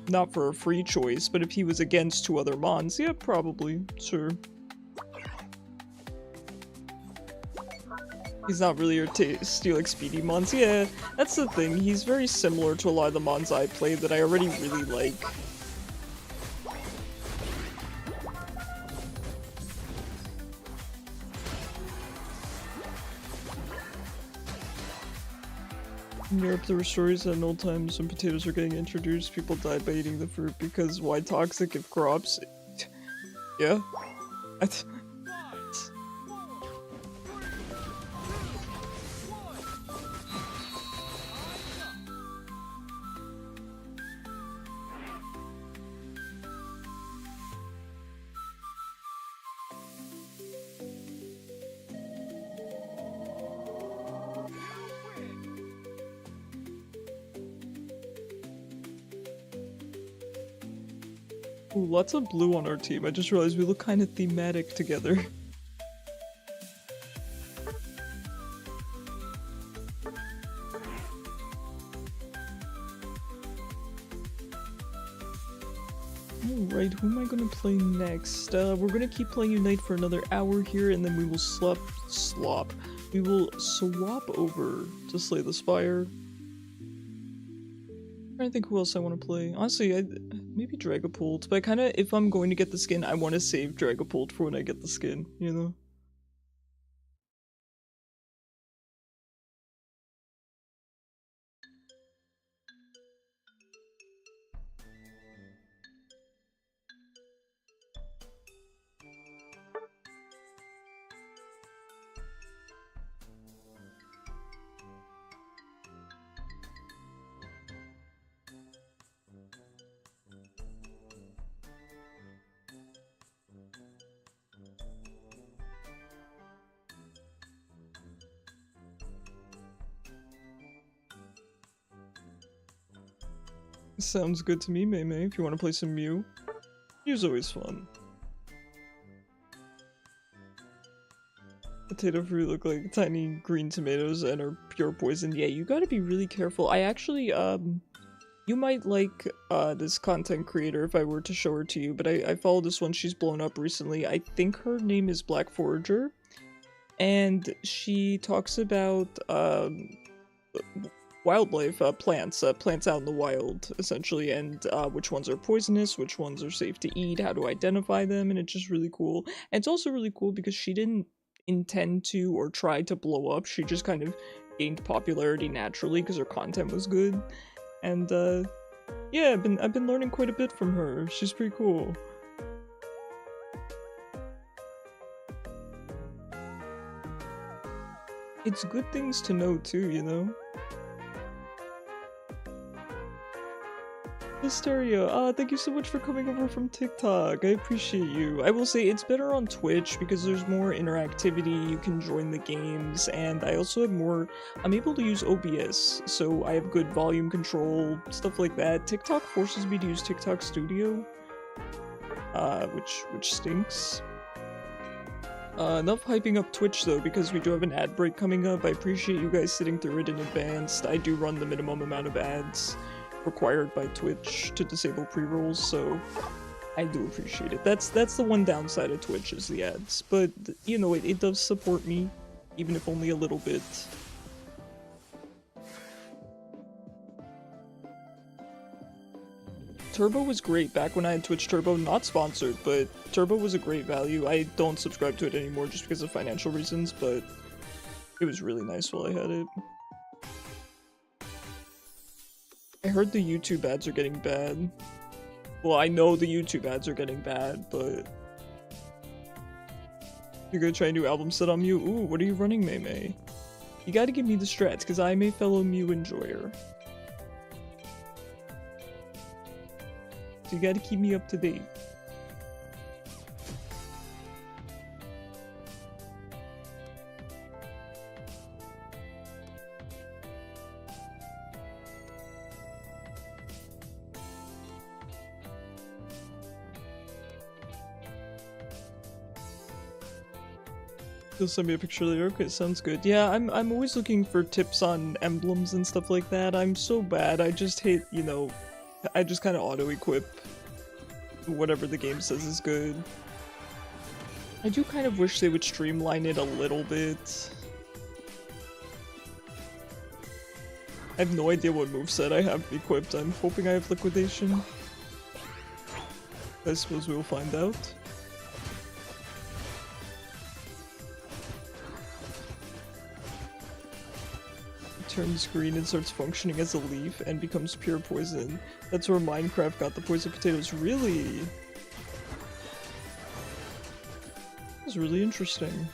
not for a free choice, but if he was against 2 other Mons, yeah, probably, sure. He's not really your Steelix Speedy Mons. Yeah, that's the thing. He's very similar to a lot of the Mons I play that I already really like. In Europe, there were stories that in old times when potatoes were getting introduced, people died by eating the fruit because why toxic if crops? Yeah. Ooh, lots of blue on our team. I just realized we look kind of thematic together. Alright, who am I gonna play next? We're gonna keep playing Unite for another hour here, and then we will we will swap over to Slay the Spire. I'm trying to think who else I want to play. Honestly, maybe Dragapult, but if I'm going to get the skin, I want to save Dragapult for when I get the skin, you know? Sounds good to me, Maymay, if you want to play some Mew. Mew's always fun. Potato fruit look like tiny green tomatoes and are pure poison. Yeah, you gotta be really careful. I actually, you might like, this content creator if I were to show her to you, but I follow this one, she's blown up recently. I think her name is Black Forager, and she talks about, wildlife, plants out in the wild, essentially, and which ones are poisonous, which ones are safe to eat, how to identify them, and it's just really cool. And it's also really cool because she didn't intend to or try to blow up, she just kind of gained popularity naturally because her content was good. And yeah, I've been learning quite a bit from her. She's pretty cool. It's good things to know too, you know? Hysteria, thank you so much for coming over from TikTok. I appreciate you. I will say it's better on Twitch because there's more interactivity, you can join the games, and I also have I'm able to use OBS, so I have good volume control, stuff like that. TikTok forces me to use TikTok Studio, which stinks. Enough hyping up Twitch though, because we do have an ad break coming up. I appreciate you guys sitting through it in advance. I do run the minimum amount of ads required by Twitch to disable pre-rolls, so I do appreciate it. That's the one downside of Twitch is the ads, but you know, it does support me, even if only a little bit. Turbo was great back when I had Twitch Turbo, not sponsored, but Turbo was a great value. I don't subscribe to it anymore just because of financial reasons, but it was really nice while I had it. I heard the YouTube ads are getting bad. Well, I know the YouTube ads are getting bad, but... You're gonna try a new album set on Mew? Ooh, what are you running, Maymay? You gotta give me the strats, because I'm a fellow Mew enjoyer. So you gotta keep me up to date. You'll send me a picture later? Okay, sounds good. Yeah, I'm always looking for tips on emblems and stuff like that. I'm so bad. I just hit, you know, I just kind of auto-equip whatever the game says is good. I do kind of wish they would streamline it a little bit. I have no idea what moveset I have equipped. I'm hoping I have liquidation. I suppose we'll find out. turns green and starts functioning as a leaf and becomes pure poison. That's where Minecraft got the poison potatoes. Really? That's really interesting.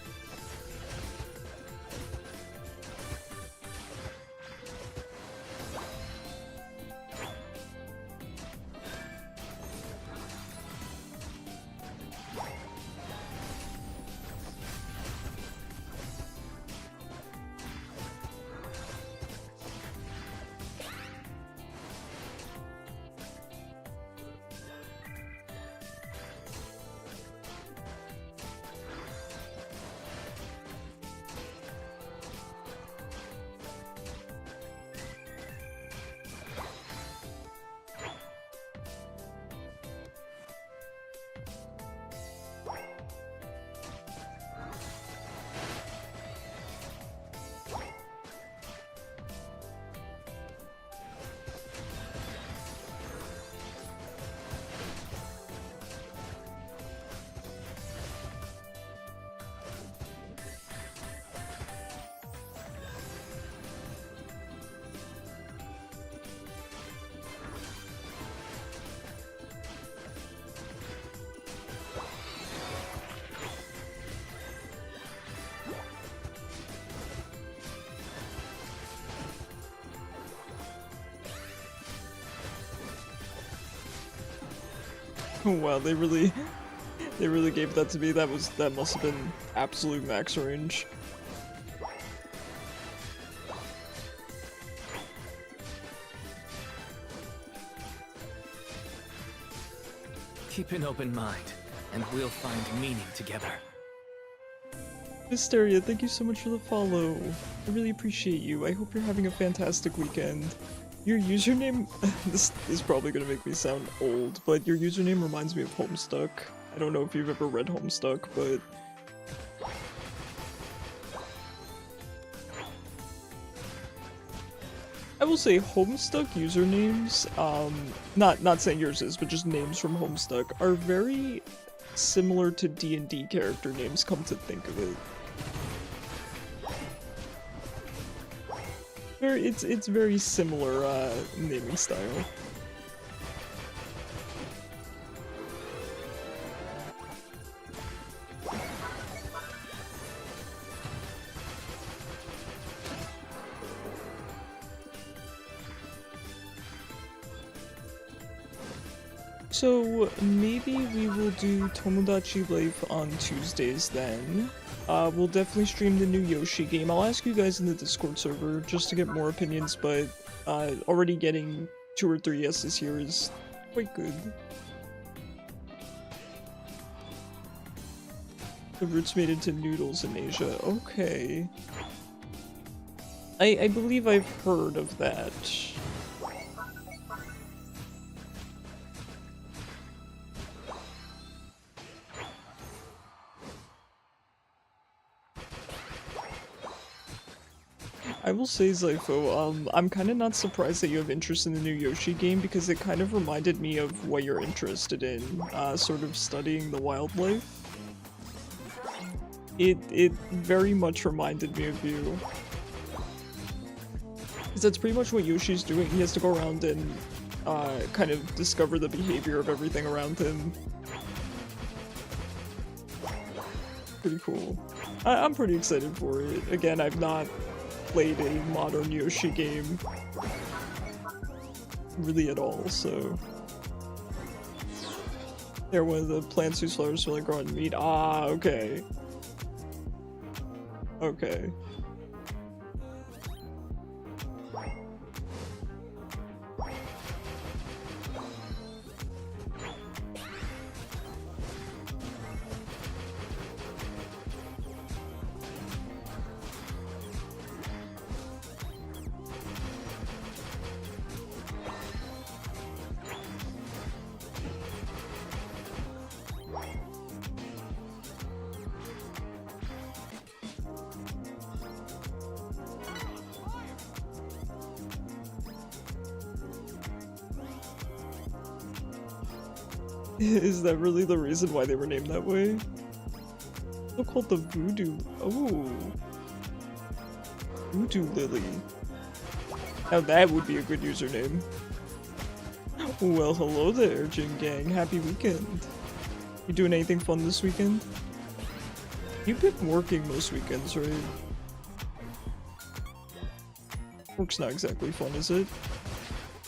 Wow, they really gave that to me. That must have been absolute max range.
Keep an open mind, and we'll find meaning together.
Hysteria, thank you so much for the follow. I really appreciate you. I hope you're having a fantastic weekend. Your username, this is probably gonna make me sound old, but your username reminds me of Homestuck. I don't know if you've ever read Homestuck, but... I will say Homestuck usernames, not saying yours is, but just names from Homestuck, are very similar to D&D character names, come to think of it. It's very similar naming style. So maybe we will do Tomodachi Life on Tuesdays then. We'll definitely stream the new Yoshi game. I'll ask you guys in the Discord server just to get more opinions, but already getting 2 or 3 yeses here is quite good. The roots made into noodles in Asia. Okay. I believe I've heard of that. I will say, Zypho, I'm kind of not surprised that you have interest in the new Yoshi game because it kind of reminded me of what you're interested in, sort of studying the wildlife. It very much reminded me of you. Because that's pretty much what Yoshi's doing. He has to go around and kind of discover the behavior of everything around him. Pretty cool. I'm pretty excited for it. Again, I've not played a modern Yoshi game really at all, so... They're one of the plants whose flowers really grow on meat. Ah, okay. Okay. Is that really the reason why they were named that way? They're called the Voodoo. Oh. Voodoo Lily. Now that would be a good username. Well, hello there, Jin Gang. Happy weekend. You doing anything fun this weekend? You've been working most weekends, right? Work's not exactly fun, is it?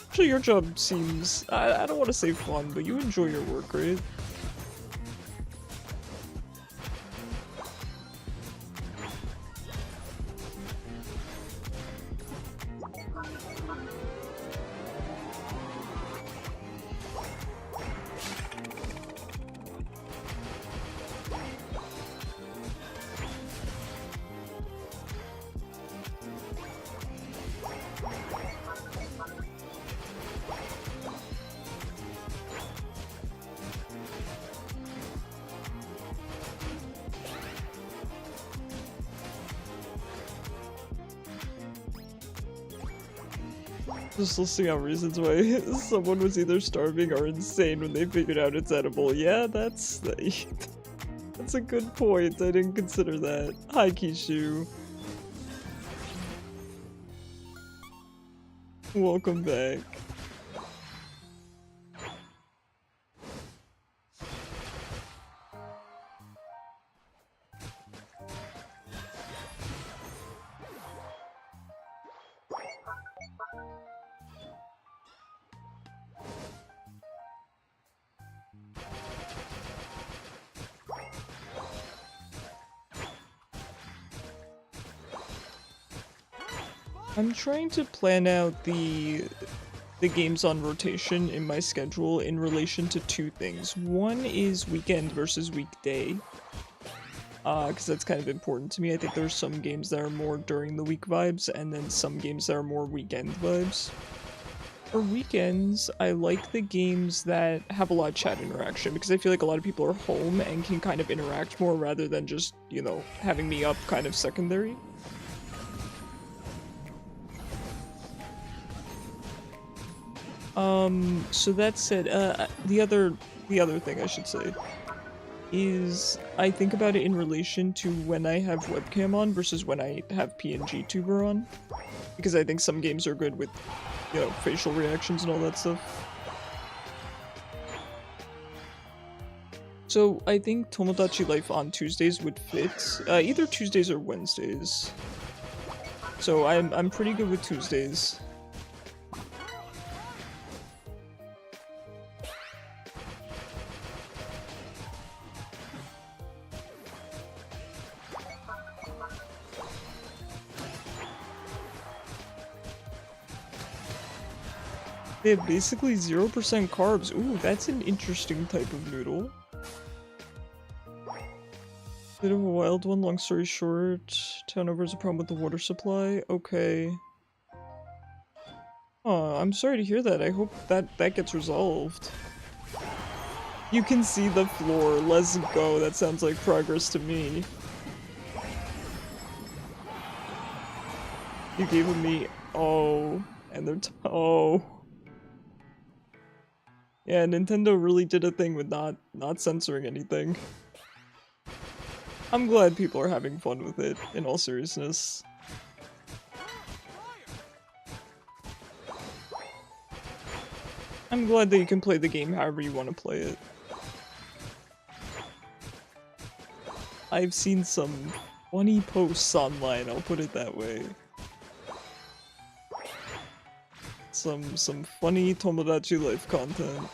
Actually, your job seems... I don't want to say fun, but you enjoy your work, right? Just listing out reasons why someone was either starving or insane when they figured out it's edible. Yeah, that's that's a good point. I didn't consider that. Hi, Kishu. Welcome back. I'm trying to plan out the games on rotation in my schedule in relation to two things. One is weekend versus weekday, because that's kind of important to me. I think there's some games that are more during the week vibes, and then some games that are more weekend vibes. For weekends, I like the games that have a lot of chat interaction, because I feel like a lot of people are home and can kind of interact more rather than just, you know, having me up kind of secondary. So that said, the other thing I should say is I think about it in relation to when I have webcam on versus when I have PNG tuber on, because I think some games are good with, you know, facial reactions and all that stuff. So I think Tomodachi Life on Tuesdays would fit, either Tuesdays or Wednesdays. So I'm pretty good with Tuesdays. They have basically 0% carbs. Ooh, that's an interesting type of noodle. Bit of a wild one, long story short. Town over is a problem with the water supply. Okay. Oh, I'm sorry to hear that. I hope that gets resolved. You can see the floor. Let's go. That sounds like progress to me. You gave me... Oh. And they're... Oh. Yeah, Nintendo really did a thing with not censoring anything. I'm glad people are having fun with it, in all seriousness. I'm glad that you can play the game however you want to play it. I've seen some funny posts online, I'll put it that way. Some funny Tomodachi Life content.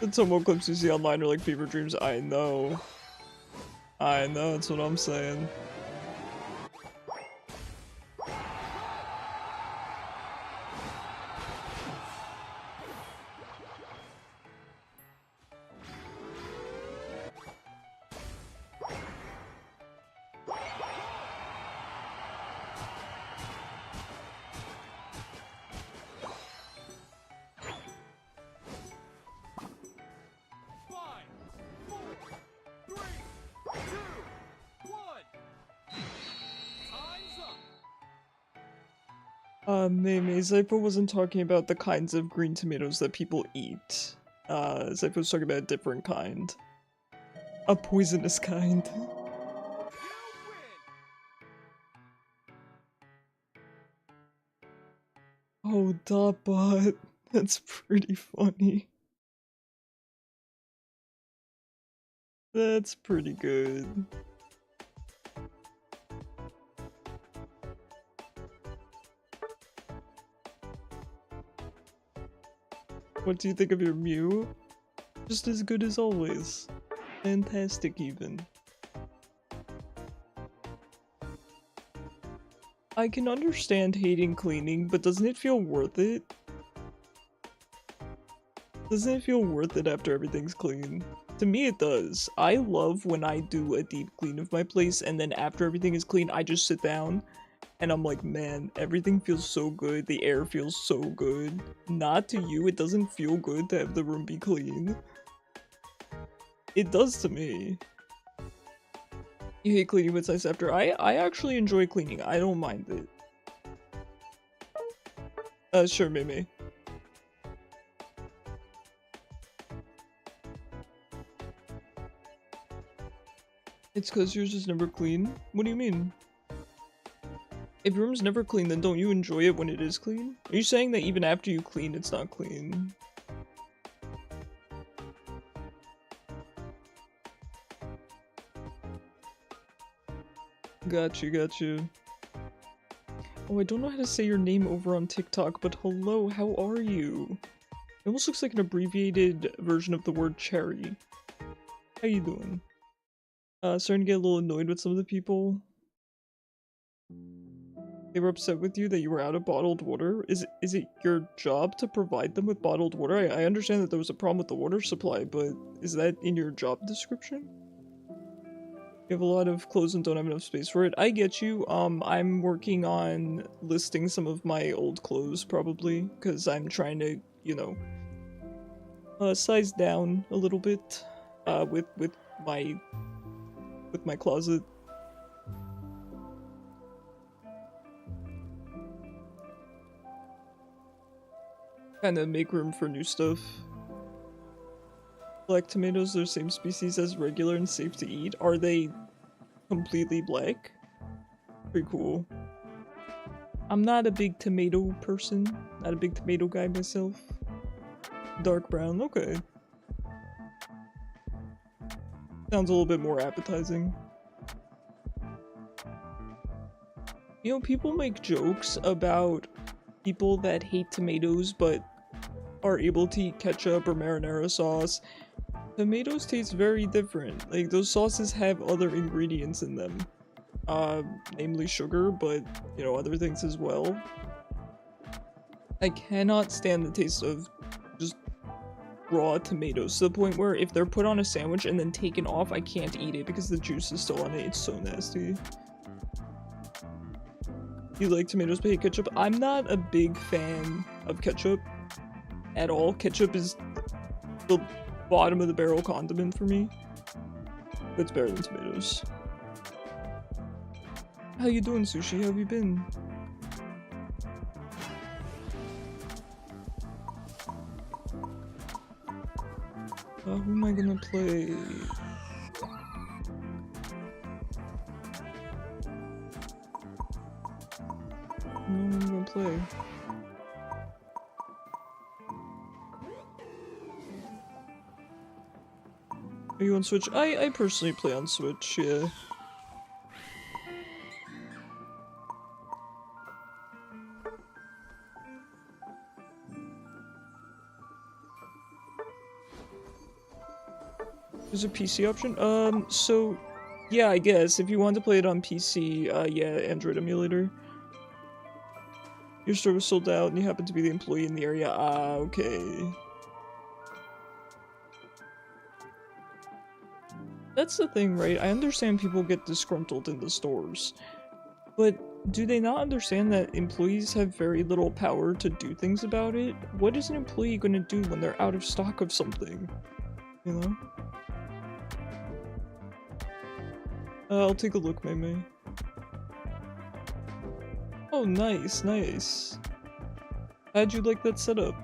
The Tomo clips you see online are like fever dreams. I know, that's what I'm saying. Maybe Zypho wasn't talking about the kinds of green tomatoes that people eat. Zypho was talking about a different kind. A poisonous kind. Oh, Dotbot. That's pretty funny. That's pretty good. What do you think of your Mew? Just as good as always. Fantastic even. I can understand hating cleaning, but doesn't it feel worth it? Doesn't it feel worth it after everything's clean? To me it does. I love when I do a deep clean of my place and then after everything is clean I just sit down and I'm like, man, everything feels so good, the air feels so good. Not to you, it doesn't feel good to have the room be clean. It does to me. You hate cleaning what's nice after. I actually enjoy cleaning. I don't mind it. Sure, Mimi. It's cause yours is never clean? What do you mean? If your room's never clean, then don't you enjoy it when it is clean? Are you saying that even after you clean, it's not clean? Got you. Oh, I don't know how to say your name over on TikTok, but hello, how are you? It almost looks like an abbreviated version of the word cherry. How you doing? Starting to get a little annoyed with some of the people. They were upset with you that you were out of bottled water. Is it your job to provide them with bottled water? I understand that there was a problem with the water supply, but is that in your job description? You have a lot of clothes and don't have enough space for it. I get you. I'm working on listing some of my old clothes, probably, because I'm trying to, you know, size down a little bit, with my closet. Kind of make room for new stuff. Black tomatoes, they're same species as regular and safe to eat. Are they completely black? Pretty cool. I'm not a big tomato person. Not a big tomato guy myself. Dark brown, okay. Sounds a little bit more appetizing. You know, people make jokes about people that hate tomatoes but are able to eat ketchup or marinara sauce. Tomatoes taste very different. Like, those sauces have other ingredients in them. Namely sugar, but, you know, other things as well. I cannot stand the taste of just raw tomatoes, to the point where if they're put on a sandwich and then taken off, I can't eat it because the juice is still on it. It's so nasty. You like tomatoes but hate ketchup? I'm not a big fan of ketchup at all. Ketchup is the bottom of the barrel condiment for me. It's better than tomatoes. How you doing, Sushi? How have you been? Who am I gonna play? Who am I gonna play? Are you on Switch? I personally play on Switch, yeah. There's a PC option? So, yeah, I guess, if you want to play it on PC, yeah, Android emulator. Your store was sold out and you happen to be the employee in the area. Ah, okay. That's the thing, right? I understand people get disgruntled in the stores, but do they not understand that employees have very little power to do things about it? What is an employee gonna do when they're out of stock of something? You know? I'll take a look, Mei. Oh, nice, nice. How'd you like that setup?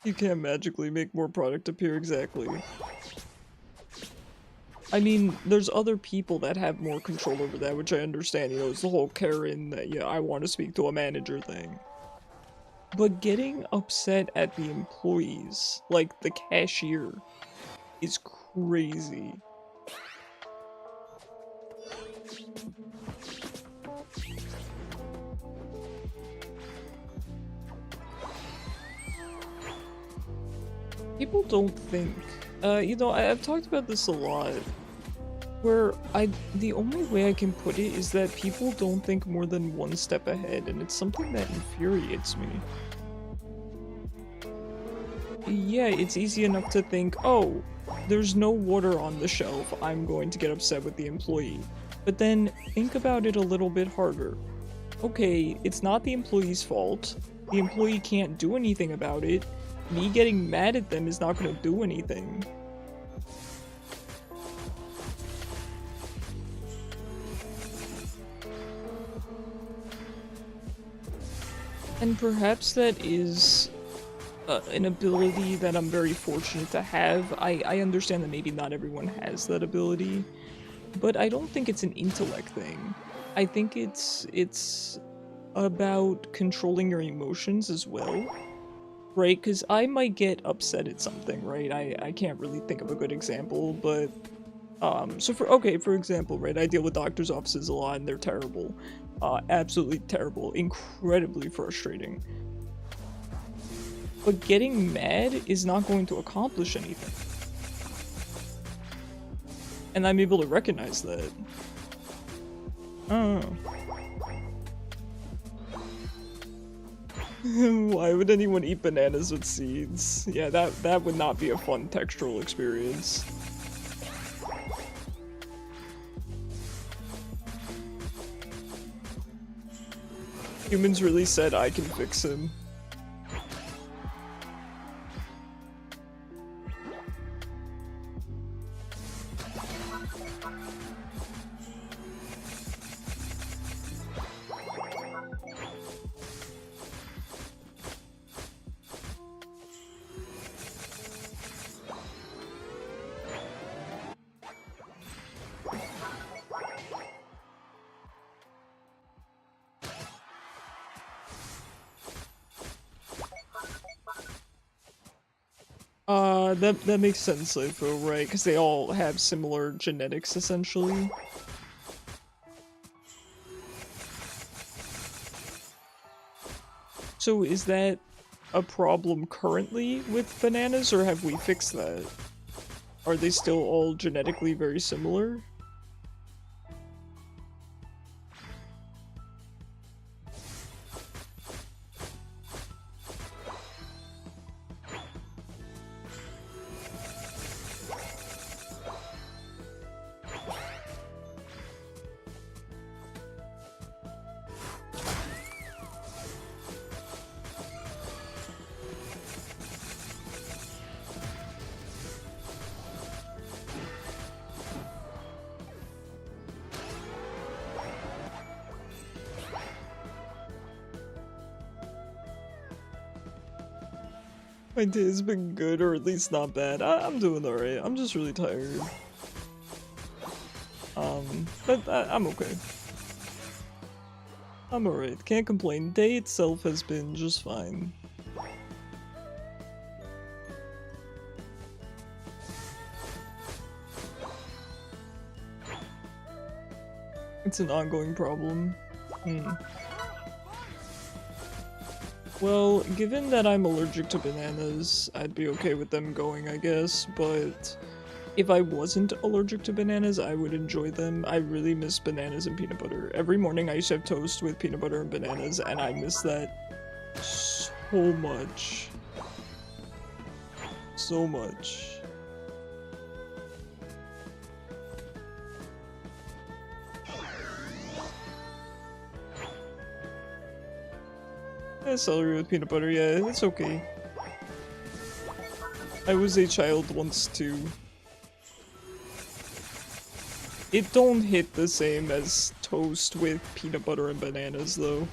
You can't magically make more product appear exactly. I mean, there's other people that have more control over that, which I understand, you know, it's the whole Karen that, yeah, I want to speak to a manager thing. But getting upset at the employees, like the cashier, is crazy. People don't think, you know, I've talked about this a lot, where the only way I can put it is that people don't think more than one step ahead, and it's something that infuriates me. Yeah, it's easy enough to think, oh, there's no water on the shelf, I'm going to get upset with the employee. But then, think about it a little bit harder. Okay, it's not the employee's fault, the employee can't do anything about it, me getting mad at them is not gonna do anything. And perhaps that is an ability that I'm very fortunate to have. I understand that maybe not everyone has that ability, but I don't think it's an intellect thing. I think it's about controlling your emotions as well, right? Because I might get upset at something, right? I can't really think of a good example, but so for example, right, I deal with doctors' offices a lot and they're terrible. Absolutely terrible, incredibly frustrating. But getting mad is not going to accomplish anything. And I'm able to recognize that. Oh. Why would anyone eat bananas with seeds? Yeah, that would not be a fun textural experience. Humans really said I can fix him. That makes sense, Leifo, right? Because they all have similar genetics, essentially. So is that a problem currently with bananas, or have we fixed that? Are they still all genetically very similar? My day's been good, or at least not bad. I'm doing alright. I'm just really tired. But I'm okay. I'm alright. Can't complain. Day itself has been just fine. It's an ongoing problem. Well, given that I'm allergic to bananas, I'd be okay with them going, I guess, but if I wasn't allergic to bananas, I would enjoy them. I really miss bananas and peanut butter. Every morning I used to have toast with peanut butter and bananas, and I miss that so much. So much. Celery with peanut butter, yeah, it's okay. I was a child once too. It don't hit the same as toast with peanut butter and bananas though.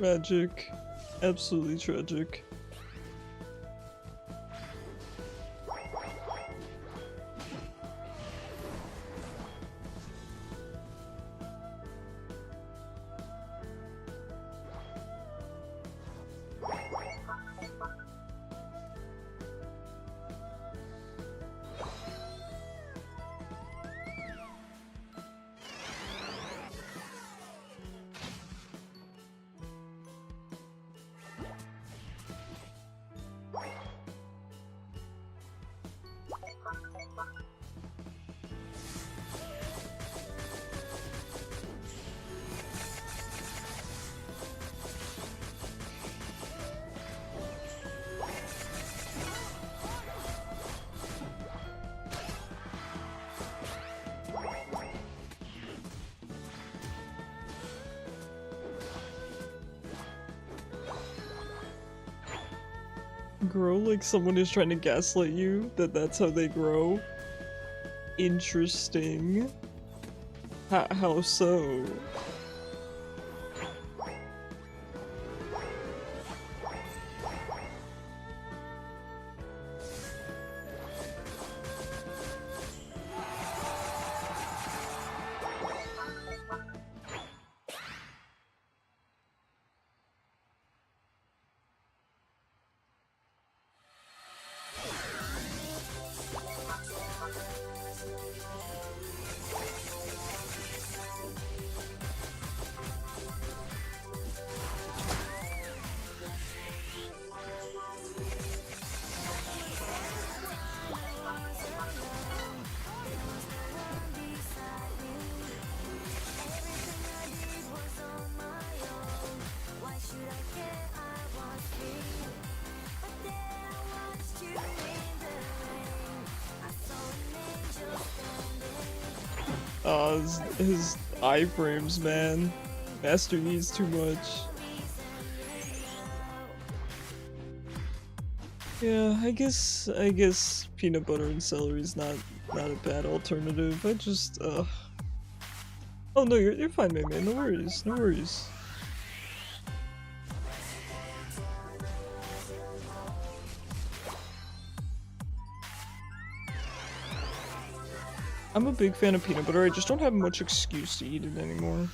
Tragic. Absolutely tragic. Grow like someone is trying to gaslight you that that's how they grow. Interesting. How so? His iframes, man. Master needs too much. Yeah, I guess peanut butter and celery is not a bad alternative. I just Oh no, you're fine, man. No worries, no worries. I'm a big fan of peanut butter, I just don't have much excuse to eat it anymore.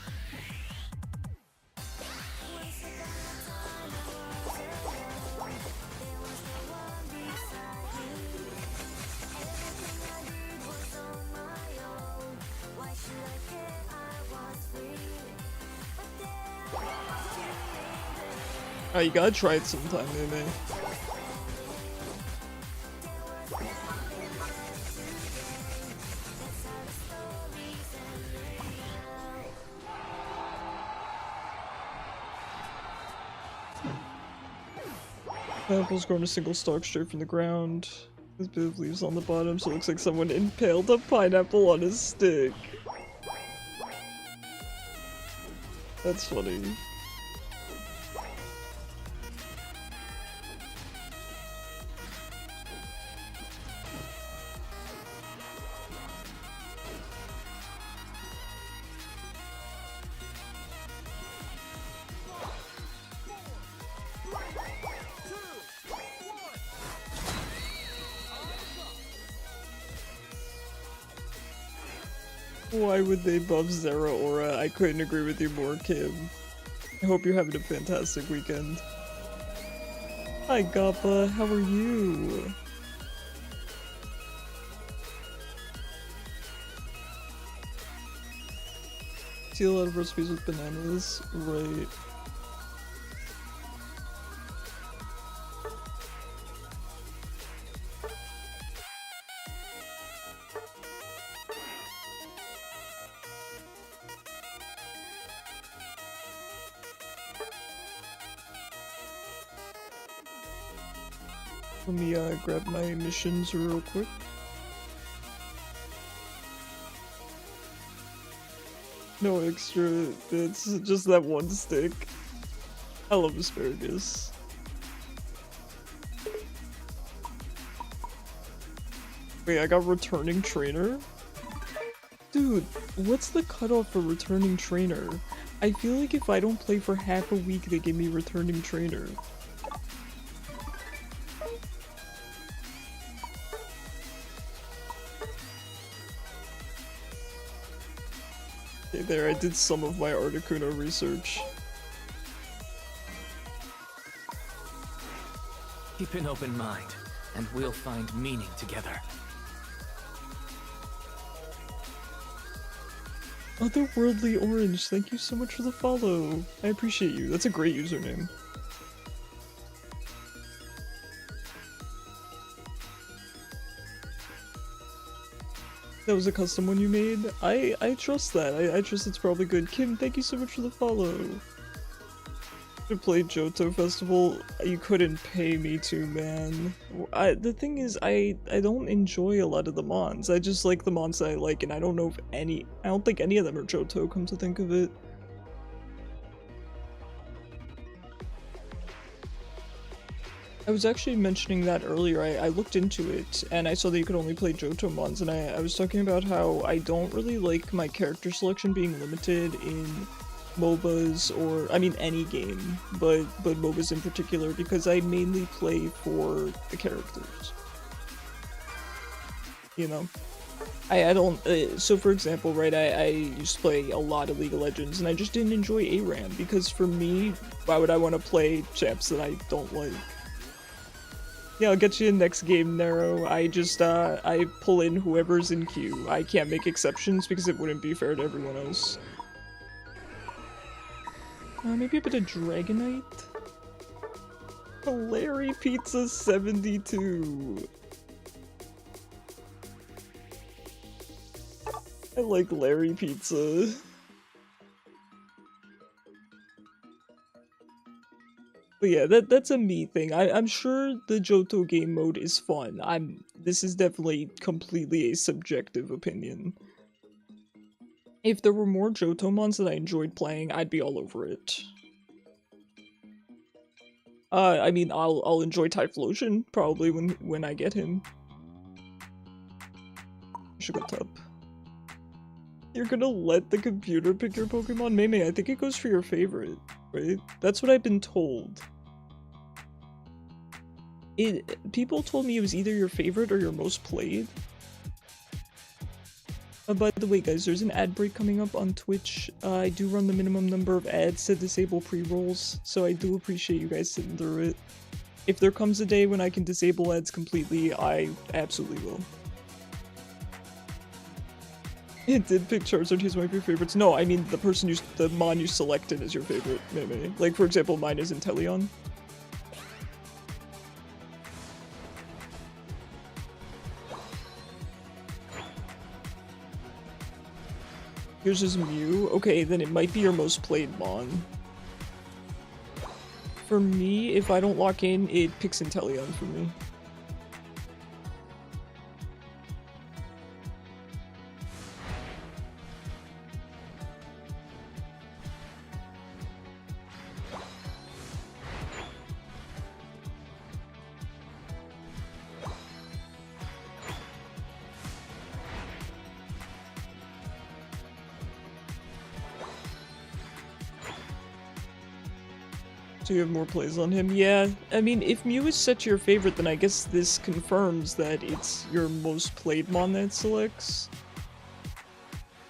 Oh, you gotta try it sometime, man. Apple's grown a single stalk straight from the ground. There's a bit of leaves on the bottom, so it looks like someone impaled a pineapple on his stick. That's funny. Why would they buff Zera Aura? I couldn't agree with you more, Kim. I hope you're having a fantastic weekend. Hi, Gappa. How are you? See a lot of recipes with bananas, right? Let me grab my missions real quick. No extra, it's just that one stick. I love asparagus. Wait, I got returning trainer? Dude, what's the cutoff for returning trainer? I feel like if I don't play for half a week, they give me returning trainer. Okay, there, I did some of my Articuno research.
Keep an open mind, and we'll find meaning together.
Otherworldly Orange, thank you so much for the follow. I appreciate you. That's a great username. That was a custom one you made? I trust that. I trust it's probably good. Kim, thank you so much for the follow. To play Johto Festival, you couldn't pay me to, man. The thing is, I don't enjoy a lot of the mons. I just like the mons that I like, and I don't know if I don't think any of them are Johto, come to think of it. I was actually mentioning that earlier. I looked into it, and I saw that you could only play Johto mons, and I was talking about how I don't really like my character selection being limited in MOBAs, or I mean any game, but MOBAs in particular, because I mainly play for the characters. You know? I don't, so for example, right, I used to play a lot of League of Legends, and I just didn't enjoy ARAM, because for me, why would I want to play champs that I don't like? Yeah, I'll get you in next game, Nero. I just, I pull in whoever's in queue. I can't make exceptions because it wouldn't be fair to everyone else. Maybe a bit of Dragonite? Larry Pizza 72. I like Larry Pizza. But yeah, that's a me thing. I'm sure the Johto game mode is fun. This is definitely completely a subjective opinion. If there were more Johto mons that I enjoyed playing, I'd be all over it. I mean, I'll enjoy Typhlosion probably when I get him. Sugartup. You're gonna let the computer pick your Pokemon? Mei, I think it goes for your favorite, right? That's what I've been told. People told me it was either your favorite or your most played. By the way, guys, there's an ad break coming up on Twitch. I do run the minimum number of ads to disable pre-rolls, so I do appreciate you guys sitting through it. If there comes a day when I can disable ads completely, I absolutely will. It did pick Charizard, he's one of your favorites. No, I mean the mon you selected is your favorite, maybe. Like, for example, mine is Inteleon. Yours is Mew? Okay, then it might be your most played mon. For me, if I don't lock in, it picks Inteleon for me. So you have more plays on him? Yeah, I mean, if Mew is set to your favorite, then I guess this confirms that it's your most played mon that it selects.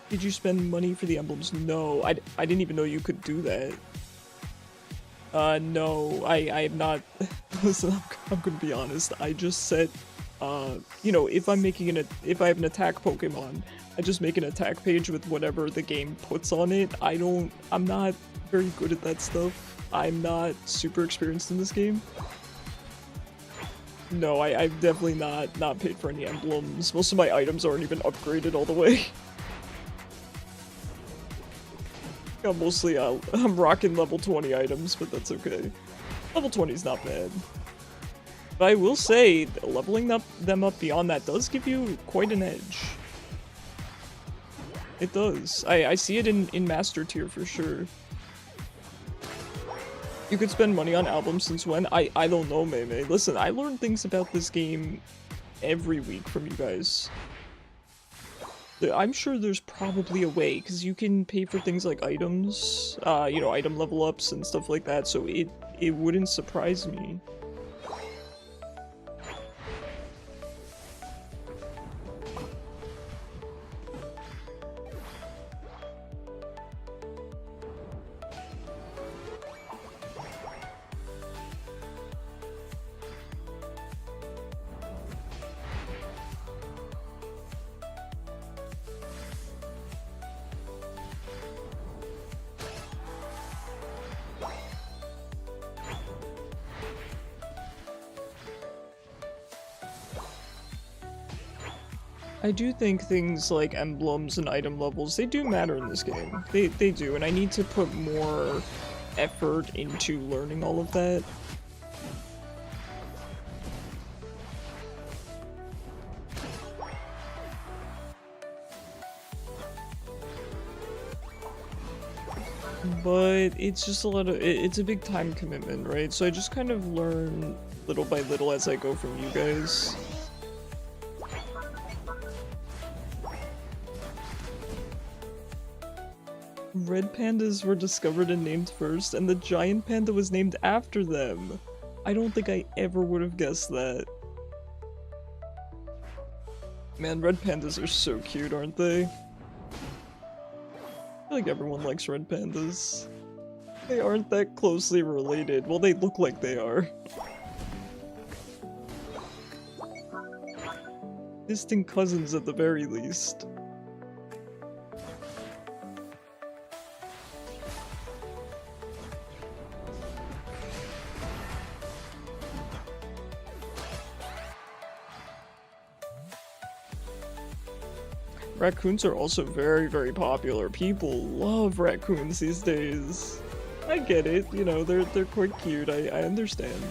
Did you spend money for the emblems? No, I didn't even know you could do that. No, I am not. Listen, I'm gonna be honest. I just set, you know, if I have an attack Pokemon, I just make an attack page with whatever the game puts on it. I'm not very good at that stuff. I'm not super experienced in this game. No, I've definitely not paid for any emblems. Most of my items aren't even upgraded all the way. I'm mostly, I'm rocking level 20 items, but that's okay. Level 20 is not bad. But I will say, leveling them up beyond that does give you quite an edge. It does. I see it in Master Tier for sure. You could spend money on albums since when? I don't know, Mei. Listen, I learn things about this game every week from you guys. I'm sure there's probably a way, because you can pay for things like items, you know, item level ups and stuff like that, so it wouldn't surprise me. I do think things like emblems and item levels, they do matter in this game. They do, and I need to put more effort into learning all of that. But it's just a lot of, it's a big time commitment, right? So I just kind of learn little by little as I go from you guys. Red pandas were discovered and named first, and the giant panda was named after them. I don't think I ever would have guessed that. Man, red pandas are so cute, aren't they? I feel like everyone likes red pandas. They aren't that closely related. Well, they look like they are. Distant cousins at the very least. Raccoons are also very, very popular. People love raccoons these days. I get it, you know, they're quite cute, I understand.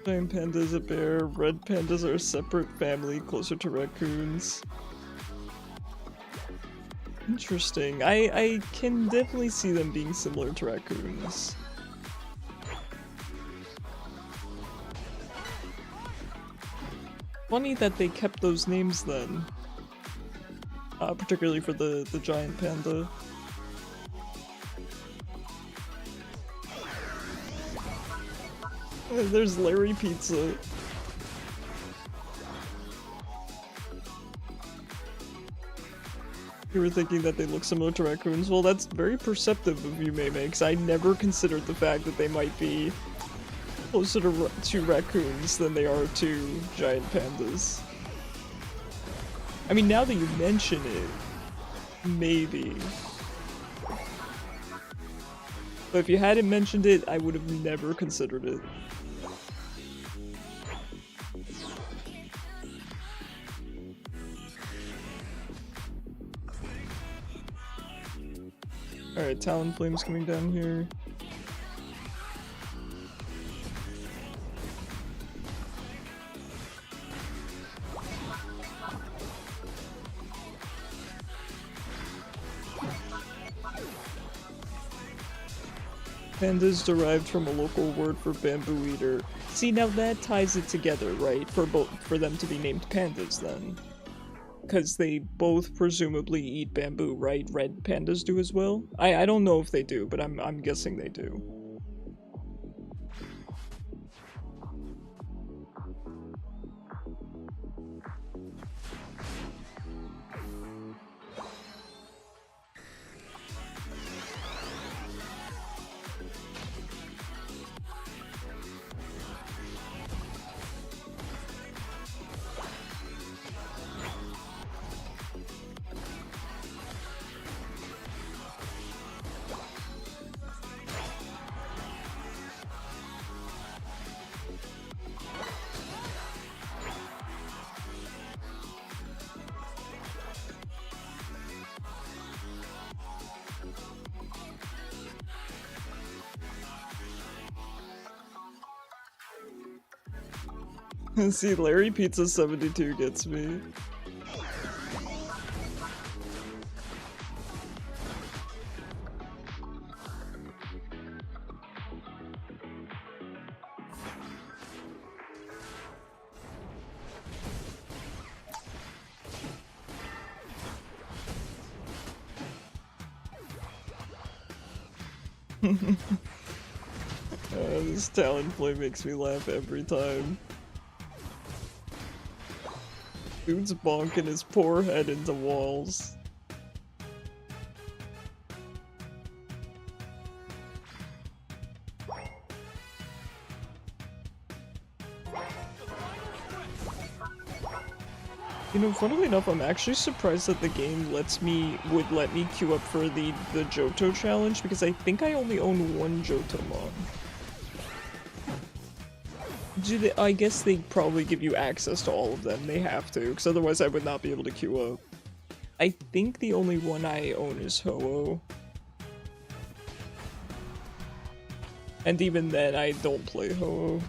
Giant panda is a bear, red pandas are a separate family closer to raccoons. Interesting. I can definitely see them being similar to raccoons. Funny that they kept those names then. Particularly for the giant panda. There's Larry Pizza. You were thinking that they look similar to raccoons? Well, that's very perceptive of you, Mei, because I never considered the fact that they might be closer to raccoons than they are to giant pandas. I mean, now that you mention it, maybe. But if you hadn't mentioned it, I would have never considered it. Alright, Talonflame's coming down here. Pandas derived from a local word for bamboo eater. See, now that ties it together, right? For them to be named pandas, then. Because they both presumably eat bamboo, right? Red pandas do as well? I don't know if they do, but I'm guessing they do. See, Larry Pizza 72 gets me. This Talonflame makes me laugh every time. Dude's bonking his poor head into walls. You know, funnily enough, I'm actually surprised that the game would let me queue up for the Johto challenge, because I think I only own one Johtomon. I guess they probably give you access to all of them. They have to, because otherwise I would not be able to queue up. I think the only one I own is Ho-Oh. And even then, I don't play Ho-Oh.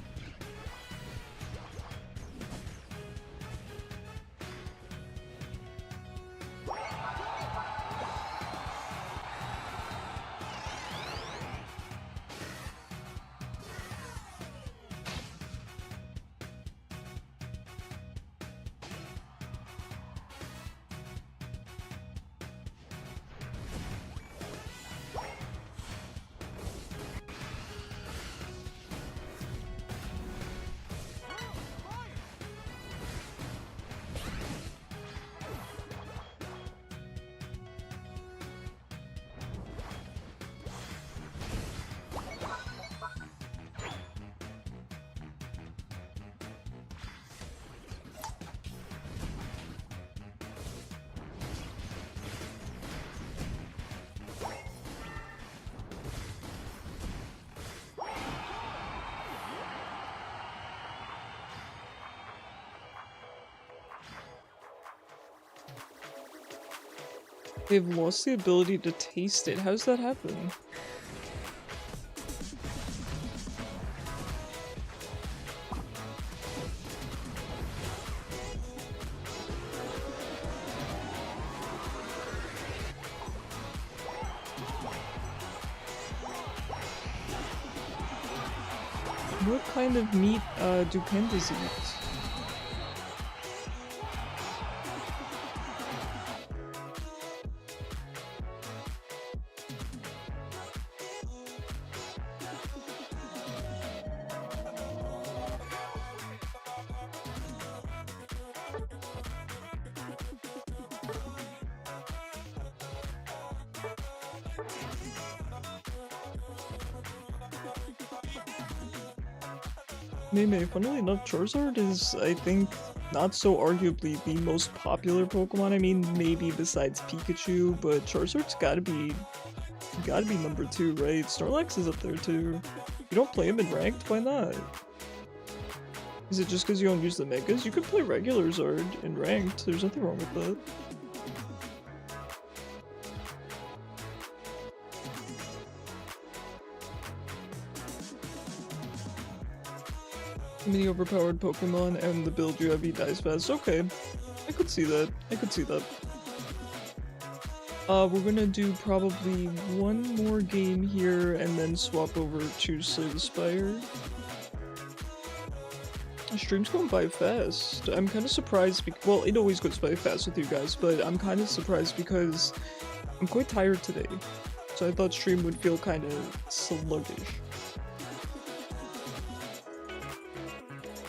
They've lost the ability to taste it. How's that happen? What kind of meat do pandas eat? Meme, funnily enough, Charizard is, I think, not so arguably the most popular Pokemon. I mean, maybe besides Pikachu, but Charizard's gotta be number 2, right? Snorlax is up there too. You don't play him in ranked? Why not? Is it just because you don't use the Megas? You could play regular Zard in ranked. There's nothing wrong with that. Many overpowered Pokemon and the build you have he dies fast. Okay, I could see that. I could see that. We're gonna do probably one more game here and then swap over to Slay the Spire. The stream's going by fast. I'm kind of surprised well, it always goes by fast with you guys, but I'm kind of surprised because I'm quite tired today. So I thought stream would feel kind of sluggish.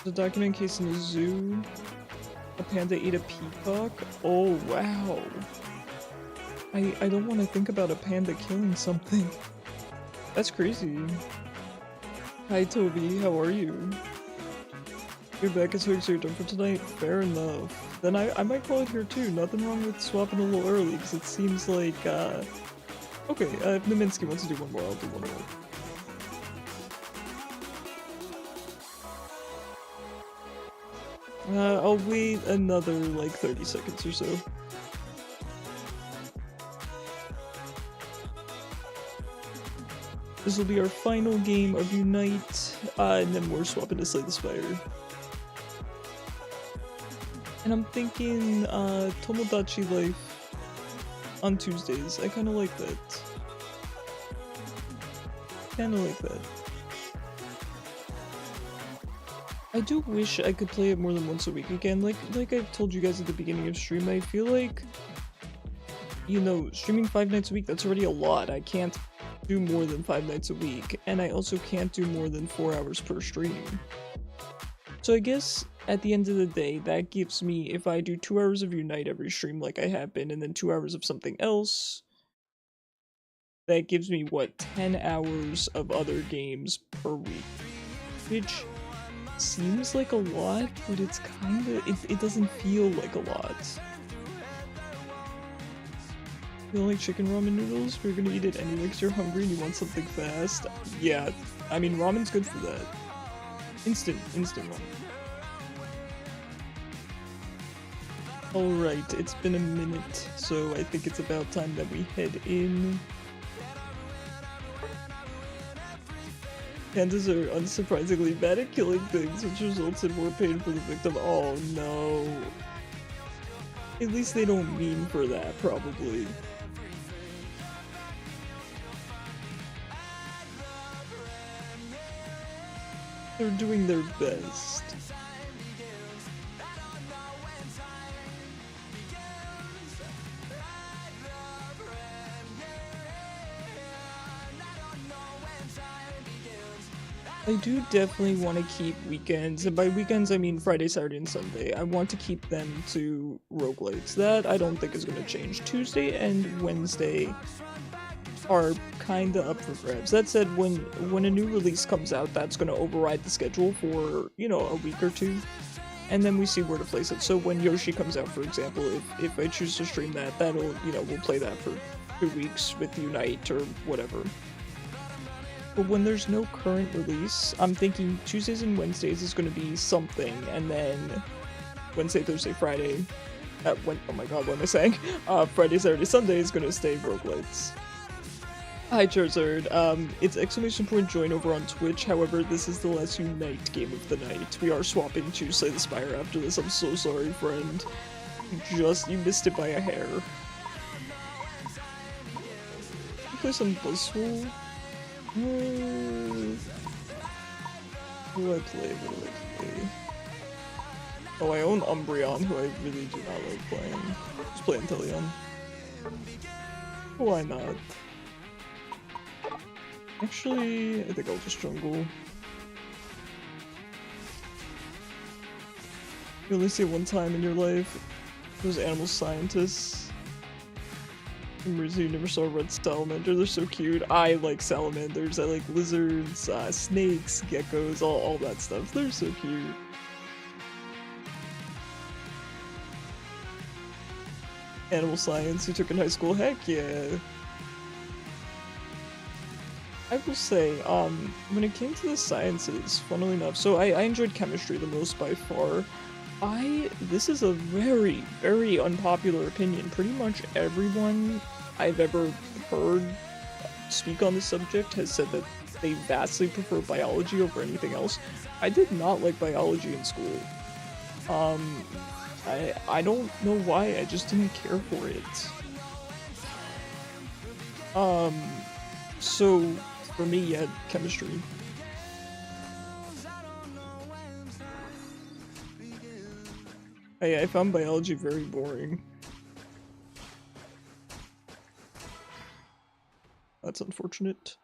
The document case in a zoo. A panda ate a peacock? Oh wow. I don't want to think about a panda killing something. That's crazy. Hi Toby, how are you? You're back as so you're done for tonight? Fair enough. Then I might call it here too. Nothing wrong with swapping a little early, because it seems like, okay, if Naminsky wants to do one more, I'll do one more. I'll wait another, like, 30 seconds or so. This will be our final game of Unite, and then we're swapping to Slay the Spire. And I'm thinking, Tomodachi Life on Tuesdays. I kinda like that. Kinda like that. I do wish I could play it more than once a week again. Like I told you guys at the beginning of stream, I feel like, you know, streaming 5 nights a week, that's already a lot. I can't do more than 5 nights a week, and I also can't do more than 4 hours per stream. So I guess at the end of the day, that gives me, if I do 2 hours of Unite every stream like I have been, and then 2 hours of something else, that gives me, what, 10 hours of other games per week. Which seems like a lot, but it's kinda, it doesn't feel like a lot. You don't like chicken ramen noodles? We're gonna eat it anyway because you're hungry and you want something fast. Yeah, I mean, ramen's good for that. Instant ramen. Alright, it's been a minute, so I think it's about time that we head in. Pandas are unsurprisingly bad at killing things, which results in more pain for the victim. Oh no. At least they don't mean for that, probably. They're doing their best. I do definitely want to keep weekends, and by weekends I mean Friday, Saturday, and Sunday. I want to keep them to roguelites. That I don't think is going to change. Tuesday and Wednesday are kinda up for grabs. That said, when a new release comes out, that's going to override the schedule for, you know, a week or two. And then we see where to place it. So when Yoshi comes out, for example, if I choose to stream that, that'll, you know, we'll play that for 2 weeks with Unite or whatever. But when there's no current release, I'm thinking Tuesdays and Wednesdays is going to be something, and then Wednesday, Thursday, Friday, oh my god, what am I saying? Friday, Saturday, Sunday is going to stay roguelites. Hi Charizard, it's exclamation point join over on Twitch, however this is the last Unite game of the night. We are swapping to Slay the Spire after this, I'm so sorry friend. You missed it by a hair. Play some Blissful? What do I play? Oh, I own Umbreon, who I really do not like playing. Just play Inteleon. Why not? Actually, I think I'll just jungle. You only see it one time in your life. Those animal scientists. For some reason you never saw a red salamander, they're so cute. I like salamanders, I like lizards, snakes, geckos, all that stuff. They're so cute. Animal science you took in high school? Heck yeah. I will say, when it came to the sciences, funnily enough, so I enjoyed chemistry the most by far. This is a very, very unpopular opinion. Pretty much everyone I've ever heard speak on this subject has said that they vastly prefer biology over anything else. I did not like biology in school. I don't know why, I just didn't care for it. So, for me, yeah, chemistry. I found biology very boring. That's unfortunate.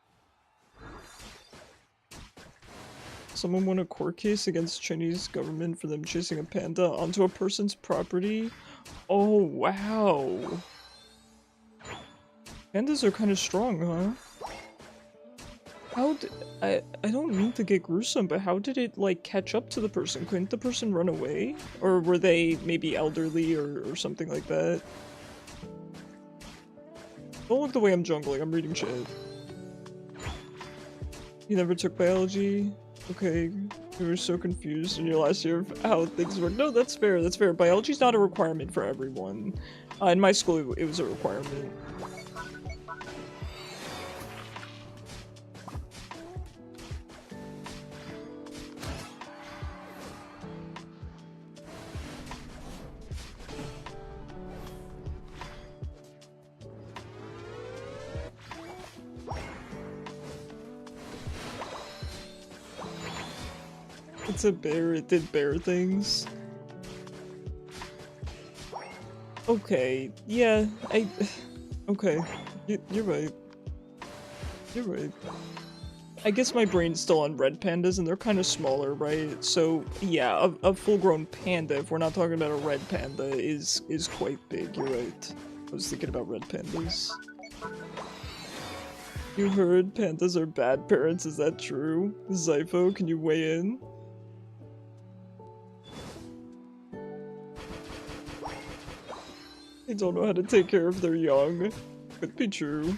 Someone won a court case against Chinese government for them chasing a panda onto a person's property. Oh, wow. Pandas are kind of strong, huh? How did I don't mean to get gruesome, but how did it, like, catch up to the person? Couldn't the person run away? Or were they maybe elderly or something like that? Don't look the way I'm jungling, I'm reading chat. You never took biology? Okay, you were so confused in your last year of how things work. No, that's fair, that's fair. Biology's not a requirement for everyone. In my school, it was a requirement. It's a bear, it did bear things. Okay, yeah, okay, you're right. You're right. I guess my brain's still on red pandas, and they're kind of smaller, right? So, yeah, a full-grown panda, if we're not talking about a red panda, is quite big, you're right. I was thinking about red pandas. You heard pandas are bad parents, is that true? Zypho, can you weigh in? They don't know how to take care of their young. Could be true.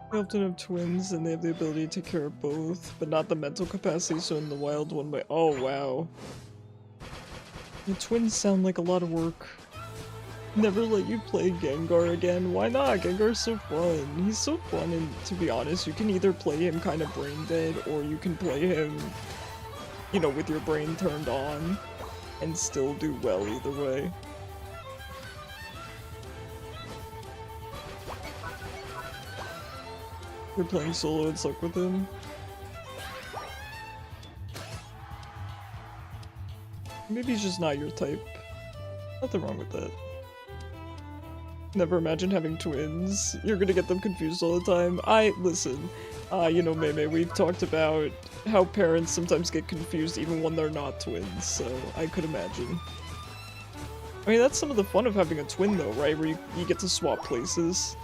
They often have twins, and they have the ability to take care of both, but not the mental capacity, so in the wild one might- oh wow. The twins sound like a lot of work. Never let you play Gengar again. Why not? Gengar's so fun. He's so fun, and to be honest, you can either play him kind of brain dead, or you can play him, you know, with your brain turned on, and still do well either way. You're playing solo and suck with him. Maybe he's just not your type. Nothing wrong with that. Never imagine having twins. You're gonna get them confused all the time. Listen, you know, Meme, we've talked about how parents sometimes get confused even when they're not twins, so I could imagine. I mean, that's some of the fun of having a twin though, right? Where you get to swap places.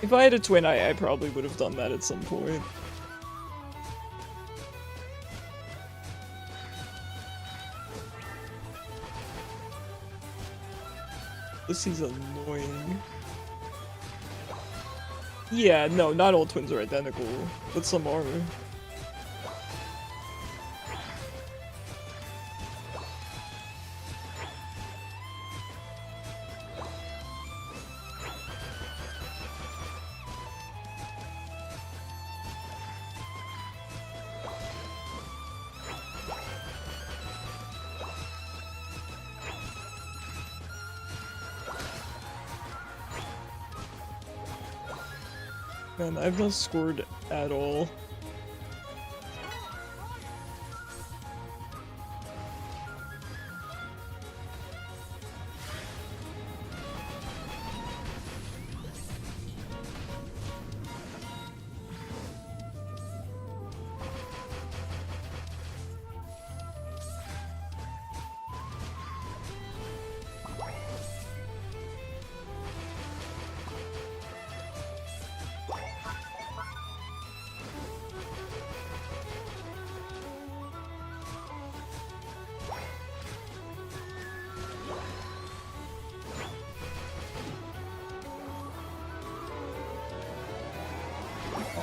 If I had a twin, I probably would have done that at some point. This is annoying. Yeah, no, not all twins are identical, but some are. Man, I've not scored at all.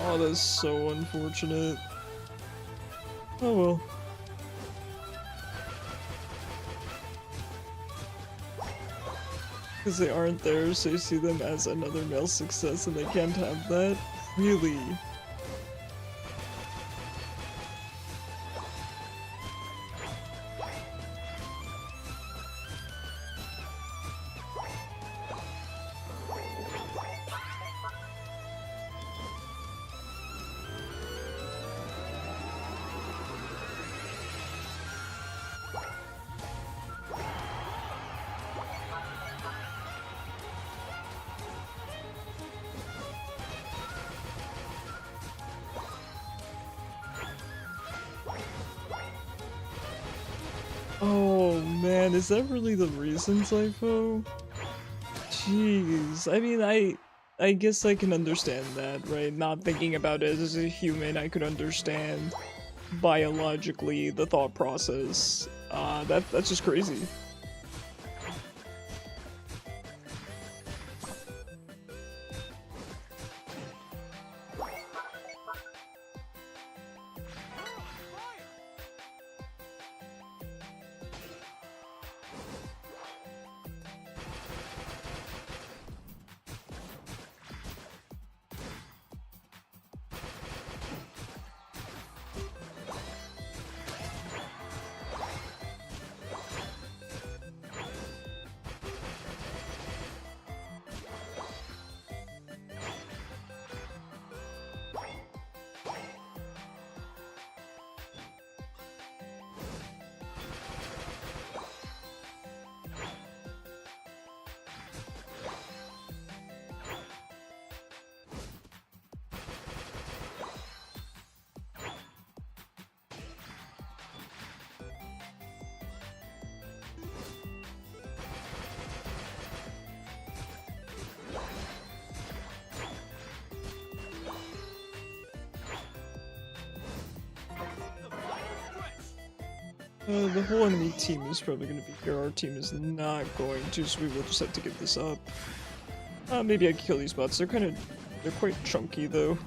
Oh, that's so unfortunate. Oh well. Because they aren't there, so you see them as another male success and they can't have that? Really? man, is that really the reason, Typho? Jeez, I mean, I guess I can understand that, right? Not thinking about it as a human, I could understand biologically the thought process. That's just crazy. The whole enemy team is probably going to be here. Our team is not going to, so we will just have to give this up. Maybe I can kill these bots. They're quite chunky though.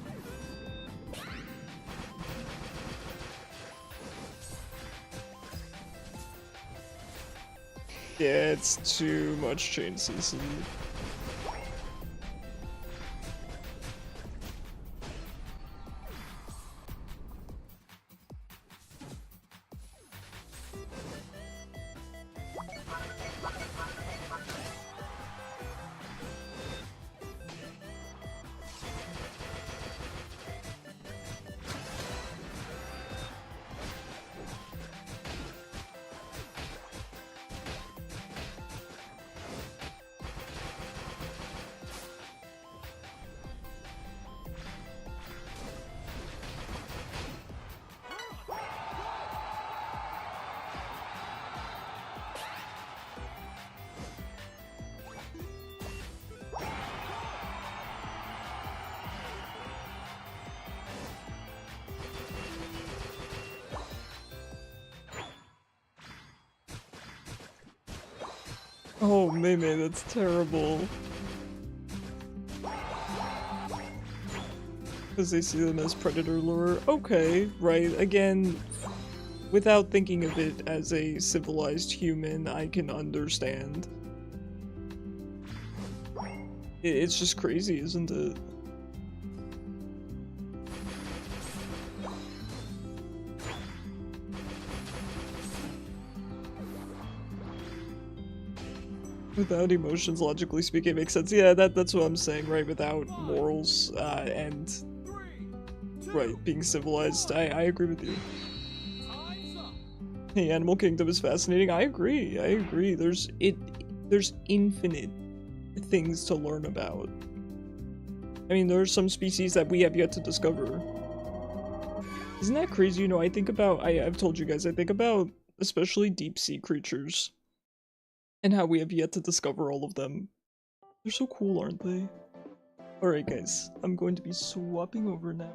Yeah, it's too much chain CC. Oh, Mei, that's terrible. Because they see them as predator lure. Okay, right. Again, without thinking of it as a civilized human, I can understand. It's just crazy, isn't it? Without emotions, logically speaking, it makes sense. Yeah, that's what I'm saying, right? Without morals, and right, being civilized. I agree with you. Hey, Animal Kingdom is fascinating. I agree. There's infinite things to learn about. I mean, there are some species that we have yet to discover. Isn't that crazy? You know, I think about, I've told you guys, I think about especially deep sea creatures. And how we have yet to discover all of them. They're so cool, aren't they? Alright guys, I'm going to be swapping over now.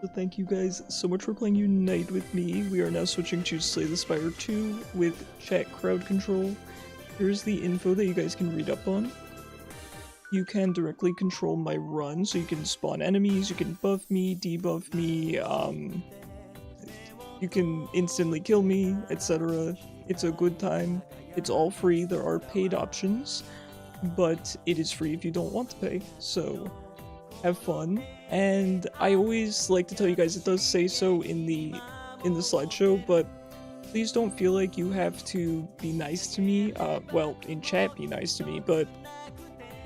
So thank you guys so much for playing Unite with me. We are now switching to Slay the Spire 2 with chat crowd control. Here's the info that you guys can read up on. You can directly control my run, so you can spawn enemies, you can buff me, debuff me, you can instantly kill me, etc. It's a good time. It's all free. There are paid options, but it is free if you don't want to pay. So have fun. And I always like to tell you guys, it does say so in the slideshow, but please don't feel like you have to be nice to me. Well, in chat, be nice to me, but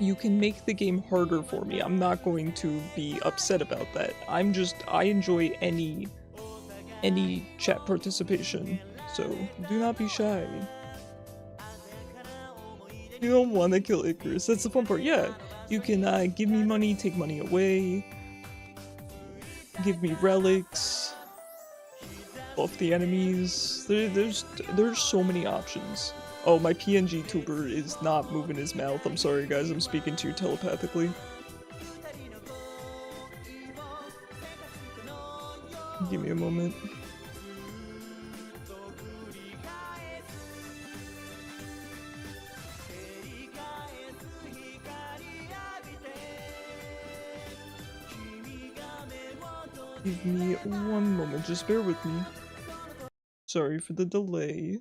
you can make the game harder for me. I'm not going to be upset about that. I enjoy any chat participation. So, do not be shy. You don't want to kill Icarus. That's the fun part. Yeah, you can give me money, take money away, give me relics. buff the enemies. There's so many options. Oh, my PNG tuber is not moving his mouth. I'm sorry, guys. I'm speaking to you telepathically. Give me a moment. Give me one moment, just bear with me. Sorry for the delay.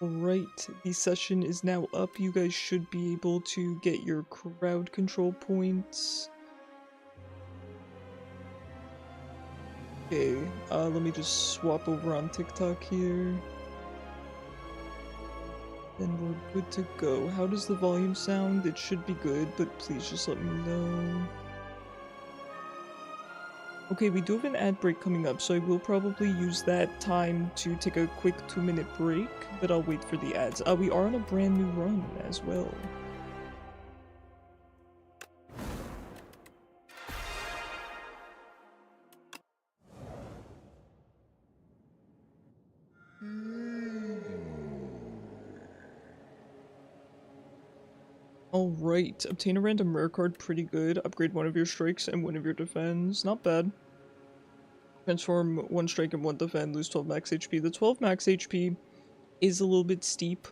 Alright, the session is now up. You guys should be able to get your crowd control points. Okay, let me just swap over on TikTok here. Then we're good to go. How does the volume sound? It should be good, but please just let me know. Okay, we do have an ad break coming up, so I will probably use that time to take a quick 2-minute break, but I'll wait for the ads. We are on a brand new run as well. Alright, obtain a random rare card, pretty good. Upgrade one of your strikes and one of your defense, not bad. Transform 1 strike and 1 defend, lose 12 max HP. The 12 max HP is a little bit steep.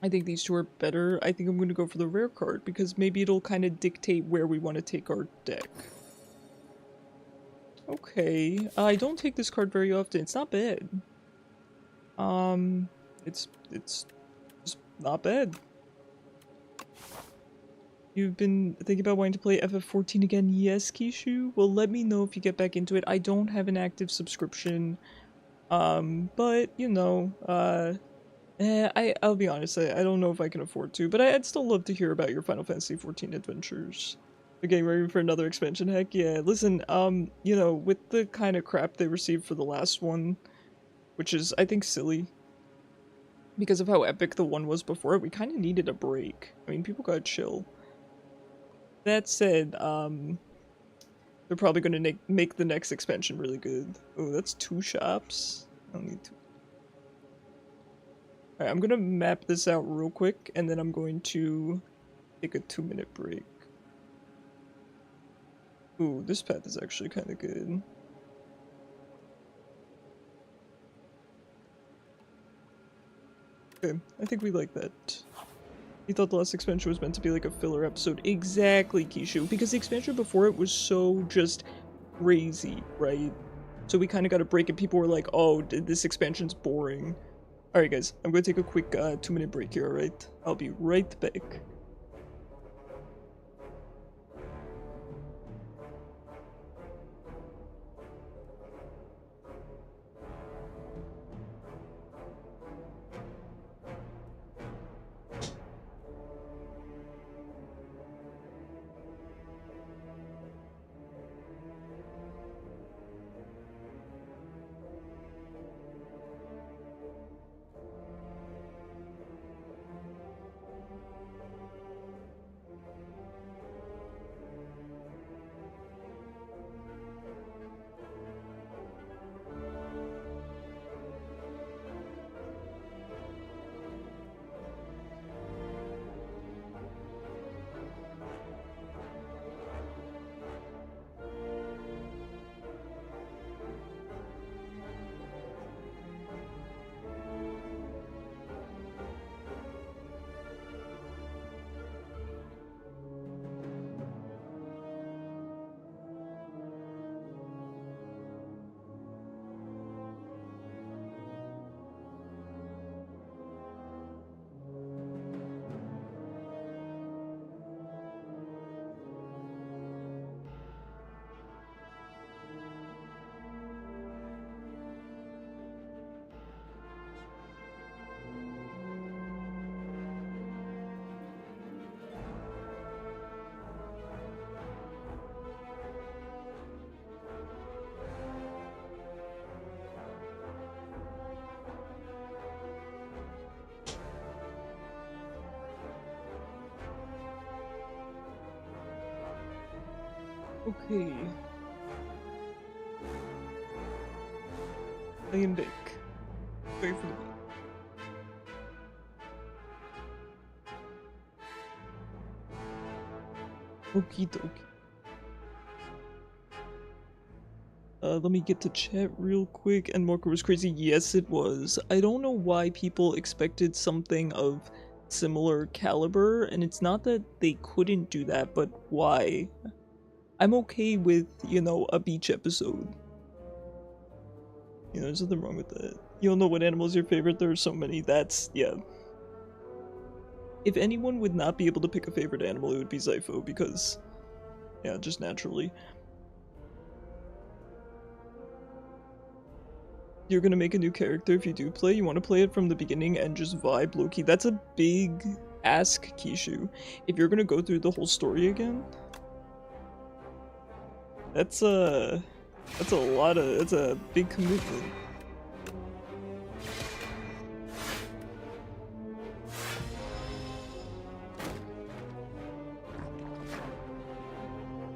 I think these two are better. I think I'm going to go for the rare card because maybe it'll kind of dictate where we want to take our deck. Okay, I don't take this card very often. It's not bad. It's just not bad. You've been thinking about wanting to play FF14 again? Yes, Kishu? Well, let me know if you get back into it. I don't have an active subscription. But, you know, I'll be honest, I don't know if I can afford to, but I'd still love to hear about your Final Fantasy XIV adventures. We're getting ready for another expansion, heck yeah. Listen, you know, with the kind of crap they received for the last one, which is, I think, silly, because of how epic the one was before, we kind of needed a break. I mean, people gotta chill. That said, they're probably gonna make the next expansion really good. Oh, that's 2 shops? I don't need 2. Alright, I'm gonna map this out real quick, and then I'm going to take a 2-minute break. Ooh, this path is actually kind of good. Okay, I think we like that. You thought the last expansion was meant to be like a filler episode. Exactly, Kishu, because the expansion before it was so just crazy, right? So we kind of got a break and people were like, oh, this expansion's boring. Alright guys, I'm gonna take a quick 2-minute break here, alright? I'll be right back. Okay. Lay and bake. Wait for the beat. Okie dokie. Let me get to chat real quick. And Marco was crazy. Yes, it was. I don't know why people expected something of similar caliber, and it's not that they couldn't do that, but why? I'm okay with, you know, a beach episode. You know, there's nothing wrong with that. You don't know what animal is your favorite? There are so many. That's, yeah. If anyone would not be able to pick a favorite animal, it would be Zypho, because, yeah, just naturally. You're gonna make a new character if you do play? You want to play it from the beginning and just vibe Loki? That's a big ask, Kishu. If you're gonna go through the whole story again, that's a big commitment.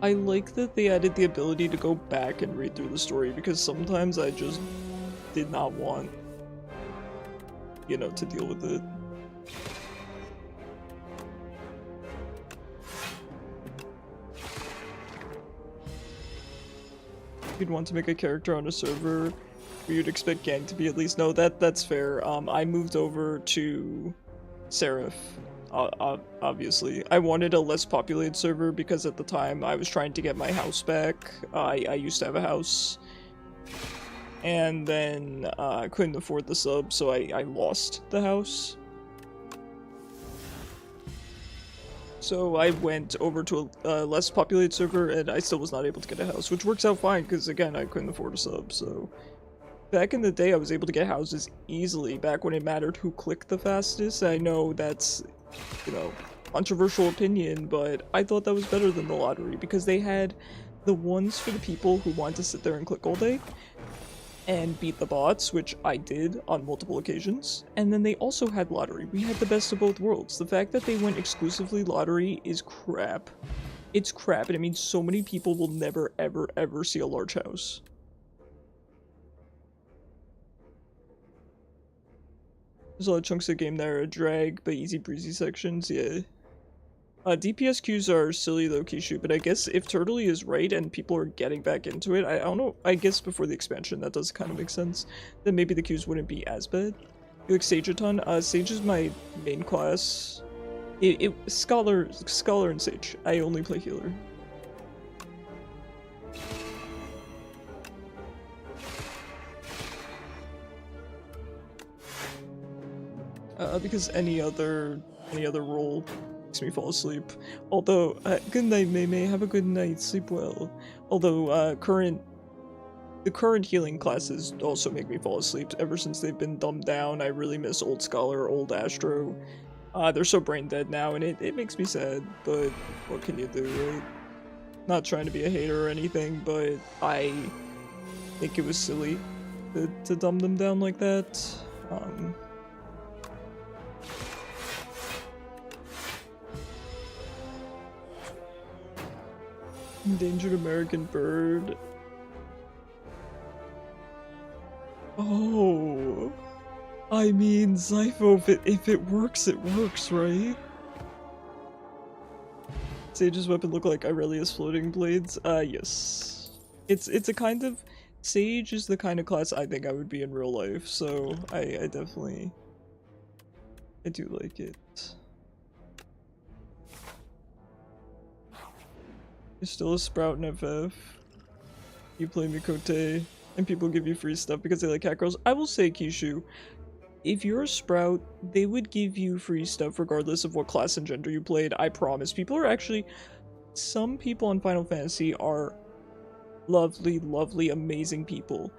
I like that they added the ability to go back and read through the story, because sometimes I just did not want, you know, to deal with it. You'd want to make a character on a server where you'd expect gang to be at least. No, that's fair. I moved over to Seraph. Obviously. I wanted a less populated server because at the time I was trying to get my house back. I used to have a house. And then I couldn't afford the sub, so I lost the house. So I went over to a less populated server, and I still was not able to get a house, which works out fine, because again, I couldn't afford a sub, so... Back in the day, I was able to get houses easily, back when it mattered who clicked the fastest. I know that's, you know, controversial opinion, but I thought that was better than the lottery, because they had the ones for the people who wanted to sit there and click all day, and beat the bots, which I did on multiple occasions, and then they also had lottery. We had the best of both worlds. The fact that they went exclusively lottery is crap. It's crap, and it means so many people will never, ever, ever see a large house. There's a lot of chunks of game that are a drag, but easy breezy sections, yeah. DPS queues are silly though, Kishu, but I guess if Turtley is right and people are getting back into it, I don't know, I guess before the expansion that does kind of make sense, then maybe the queues wouldn't be as bad. You like Sage a ton? Sage is my main class. Scholar and Sage. I only play healer. Because any other role makes me fall asleep. Although, good night, May. Have a good night. Sleep well. Although, the current healing classes also make me fall asleep. Ever since they've been dumbed down, I really miss Old Scholar, Old Astro. They're so brain dead now, and it makes me sad, but what can you do, right? Not trying to be a hater or anything, but I think it was silly to dumb them down like that. Endangered American bird. Oh, I mean, Zypho, if it works, right? Sage's weapon look like Aurelia's floating blades? Yes. It's a kind of... Sage is the kind of class I think I would be in real life, so I definitely... I do like it. You're still a Sprout in FF. You play Mikote, and people give you free stuff because they like cat girls. I will say, Kishu, if you're a Sprout, they would give you free stuff regardless of what class and gender you played. I promise. People are actually... Some people on Final Fantasy are lovely, lovely, amazing people.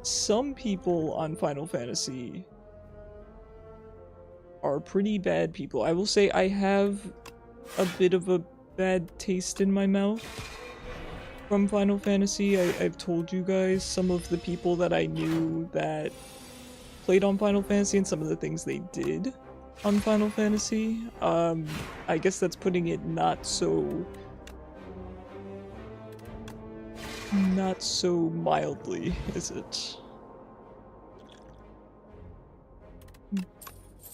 Some people on Final Fantasy are pretty bad people. I will say I have a bit of a bad taste in my mouth from Final Fantasy. I've told you guys some of the people that I knew that played on Final Fantasy and some of the things they did on Final Fantasy. I guess that's putting it not so not so mildly, is it?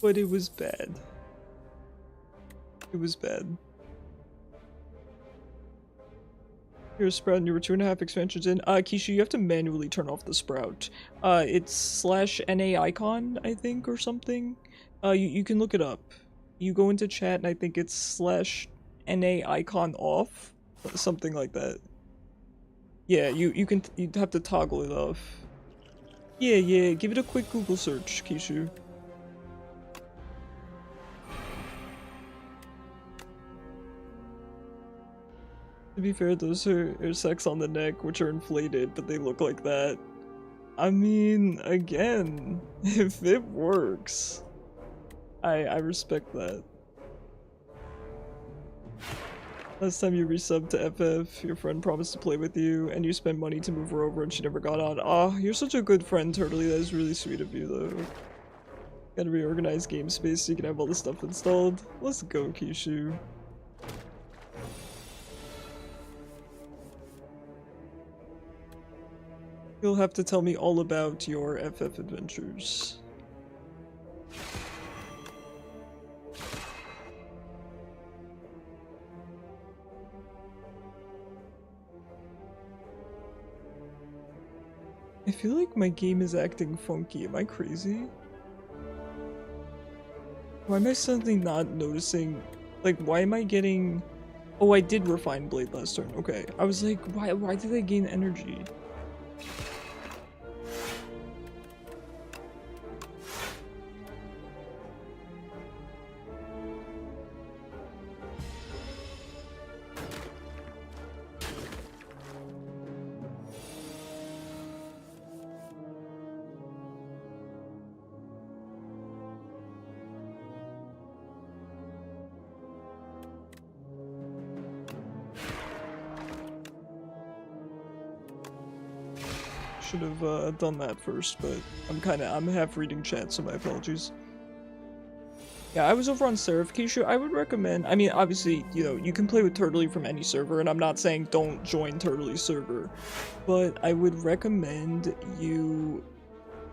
But it was bad. It was bad. Here's Sprout, and you were 2.5 expansions in. Keisha, you have to manually turn off the Sprout. It's /NA icon, I think, or something. You can look it up. You go into chat, and I think it's /NA icon off. Something like that. Yeah, you'd have to toggle it off. Yeah, give it a quick Google search, Kishu. To be fair, those are sex on the neck, which are inflated, but they look like that. I mean, again, if it works, I respect that. Last time you resubbed to FF, your friend promised to play with you, and you spent money to move her over and she never got on. Aw, you're such a good friend, Turtley. That is really sweet of you, though. Gotta reorganize game space so you can have all the stuff installed. Let's go, Kishu. You'll have to tell me all about your FF adventures. I feel like my game is acting funky. Am I crazy? Why am I suddenly not noticing? Like, why am I getting... Oh, I did refine Blade last turn. Okay. I was like, why did I gain energy? Should have done that first, but I'm half reading chat, so my apologies. Yeah, I was over on Seraph. Keisha, I would recommend, I mean, obviously, you know, you can play with Turtley from any server, and I'm not saying don't join Turtley's server, but I would recommend you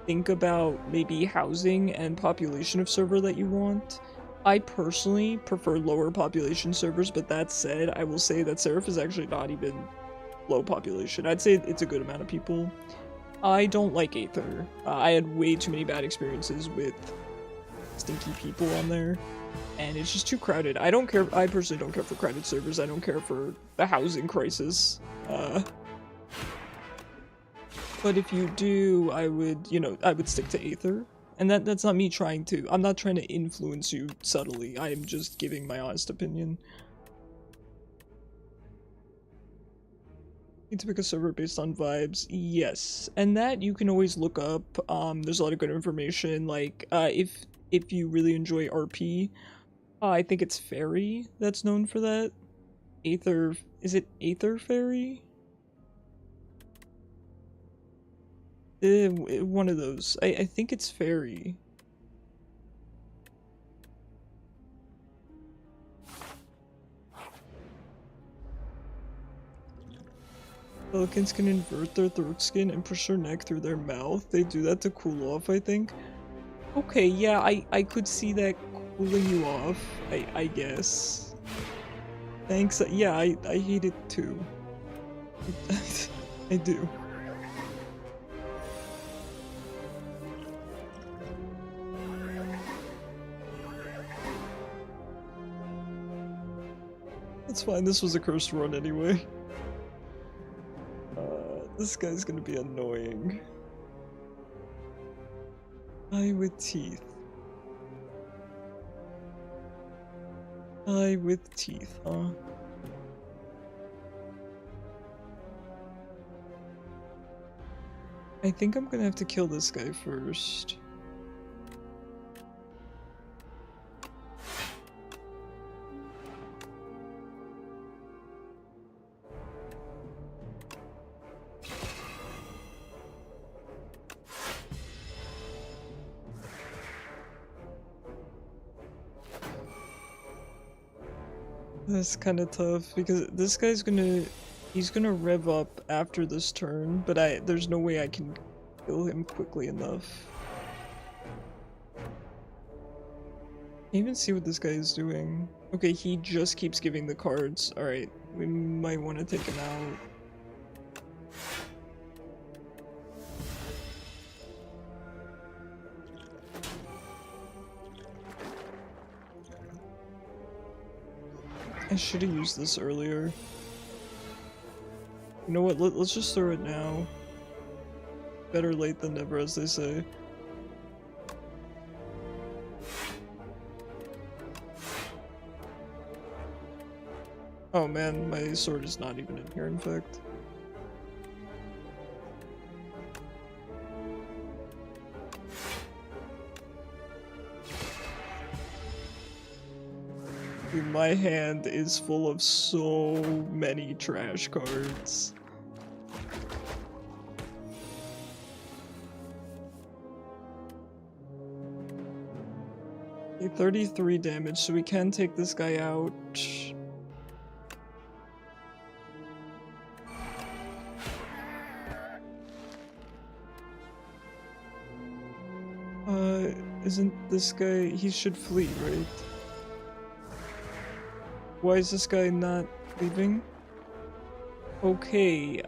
think about maybe housing and population of server that you want. I personally prefer lower population servers, but that said, I will say that Seraph is actually not even low population. I'd say it's a good amount of people. I don't like Aether. I had way too many bad experiences with stinky people on there, and it's just too crowded. I don't care. I personally don't care for crowded servers. I don't care for the housing crisis. But if you do, I would, you know, I would stick to Aether. And that's not me trying to, I'm not trying to influence you subtly. I am just giving my honest opinion. Need to pick a server based on vibes. Yes, and that you can always look up. There's a lot of good information. Like if you really enjoy RP, I think it's Fairy that's known for that. Aether, is it Aether Fairy? One of those. I think it's Fairy. Pelicans can invert their throat skin and push their neck through their mouth. They do that to cool off, I think. Okay, yeah, I could see that cooling you off, I guess. Thanks, yeah, I hate it too. I do. That's fine, this was a cursed run anyway. This guy's gonna be annoying. Eye with teeth. Eye with teeth, huh? I think I'm gonna have to kill this guy first. That's kind of tough because this guy's gonna He's gonna rev up after this turn, but there's no way I can kill him quickly enough. Can't even see what this guy is doing. Okay, he just keeps giving the cards. Alright, we might want to take him out. I should have used this earlier. You know what, let's just throw it now. Better late than never, as they say. Oh man, my sword is not even in here, in fact. Dude, my hand is full of so many trash cards. Okay, 33 damage, so we can take this guy out. Isn't this guy— he should flee, right? Why is this guy not leaving? Okay,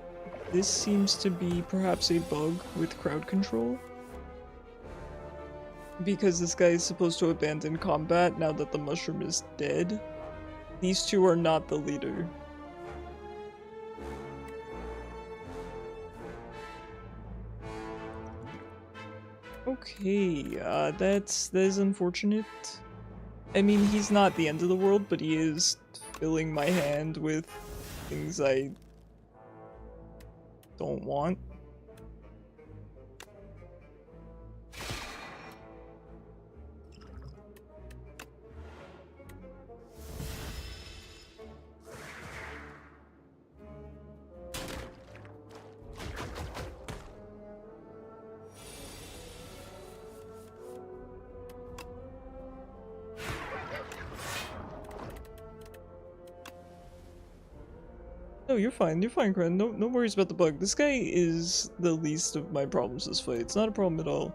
this seems to be perhaps a bug with crowd control. Because this guy is supposed to abandon combat now that the mushroom is dead. These two are not the leader. Okay, that is unfortunate. I mean, he's not the end of the world, but he is filling my hand with things I don't want. No, you're fine, Kren. No worries about the bug. This guy is the least of my problems this fight. It's not a problem at all.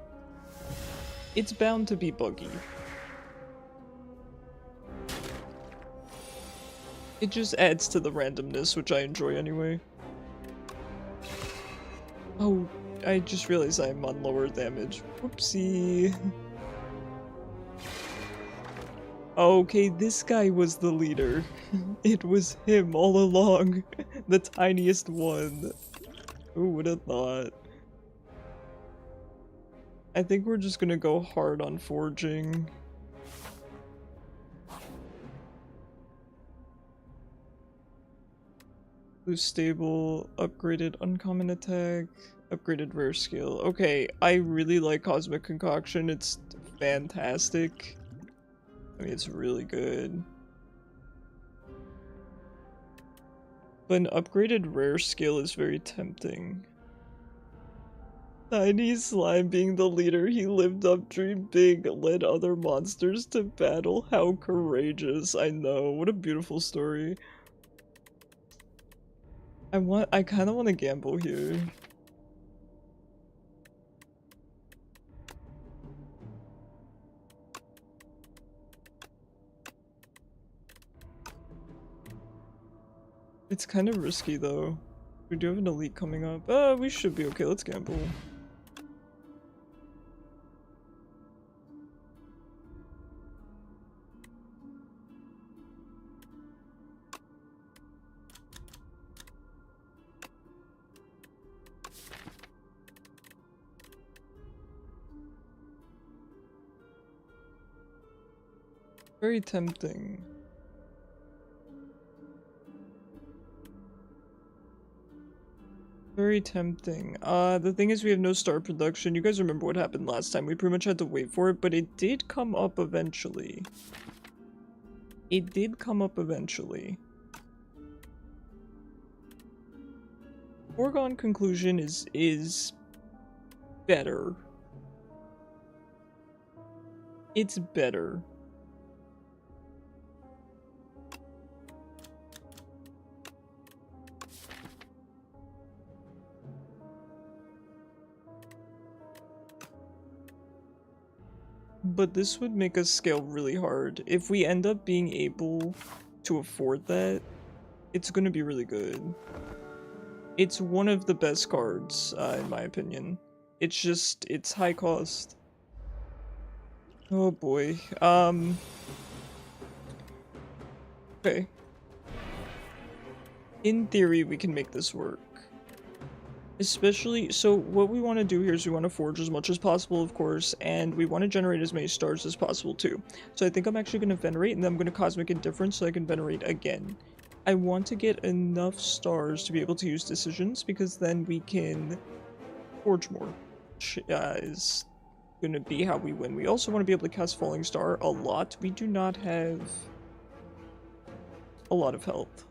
It's bound to be buggy. It just adds to the randomness, which I enjoy anyway. Oh, I just realized I'm on lower damage. Whoopsie. Okay, this guy was the leader. It was him all along. The tiniest one. Who would have thought? I think we're just gonna go hard on forging. Blue stable, upgraded uncommon attack, upgraded rare skill. Okay, I really like Cosmic Concoction. It's fantastic. I mean, it's really good. But an upgraded rare skill is very tempting. Tiny Slime being the leader, he lived up, dreamed big, led other monsters to battle. How courageous. I know. What a beautiful story. I kind of want to gamble here. It's kind of risky though. We do have an elite coming up. We should be okay. Let's gamble. Very tempting. Very tempting. The thing is we have no star production. You guys remember what happened last time. We pretty much had to wait for it, but it did come up eventually. It did come up eventually. Foregone conclusion is better. It's better. But this would make us scale really hard. If we end up being able to afford that, it's gonna be really good. It's one of the best cards, in my opinion. It's just, it's high cost. Oh boy. Okay. In theory, we can make this work. Especially, so what we want to do here is we want to forge as much as possible, of course, and we want to generate as many stars as possible too. So I think I'm actually going to venerate, and then I'm going to cosmic indifference so I can venerate again. I want to get enough stars to be able to use decisions, because then we can forge more, which is going to be how we win. We also want to be able to cast Falling Star a lot. We do not have a lot of health.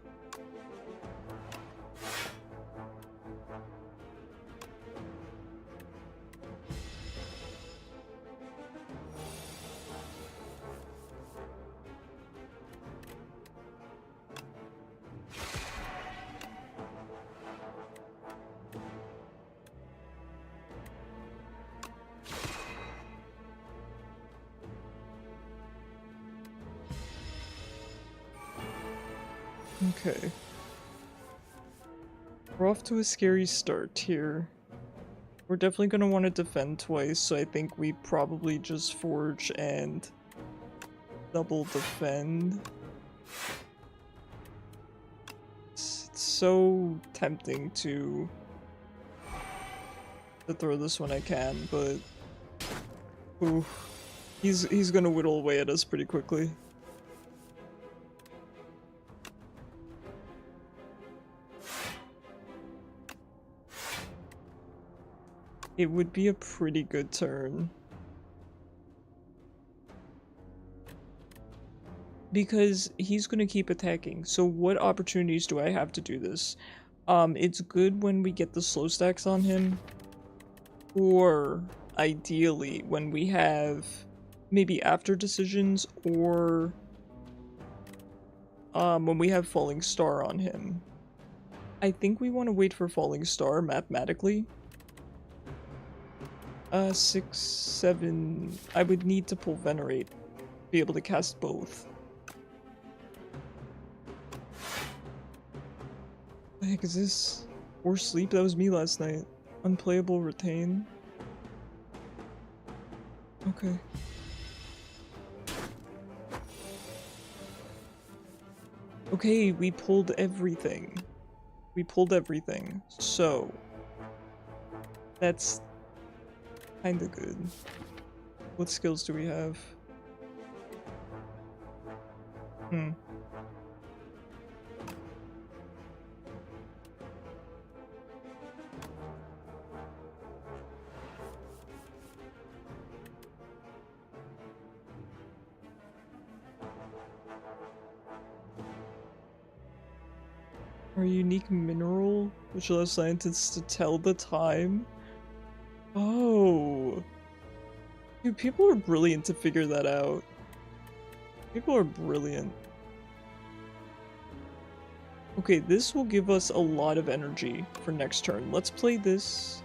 Okay. We're off to a scary start here. We're definitely going to want to defend twice, so I think we probably just forge and double defend. It's so tempting to throw this when I can, but ooh, he's going to whittle away at us pretty quickly. It would be a pretty good turn. Because he's going to keep attacking. So what opportunities do I have to do this? It's good when we get the slow stacks on him. Or, ideally, when we have maybe after decisions, or when we have Falling Star on him. I think we want to wait for Falling Star mathematically. 6, 7... I would need to pull Venerate to be able to cast both. What the heck is this? Or Sleep? That was me last night. Unplayable Retain. Okay. Okay, we pulled everything. We pulled everything. So... that's... kinda good. What skills do we have? Our unique mineral, which allows scientists to tell the time. Oh. Dude, people are brilliant to figure that out. People are brilliant. Okay, this will give us a lot of energy for next turn. Let's play this.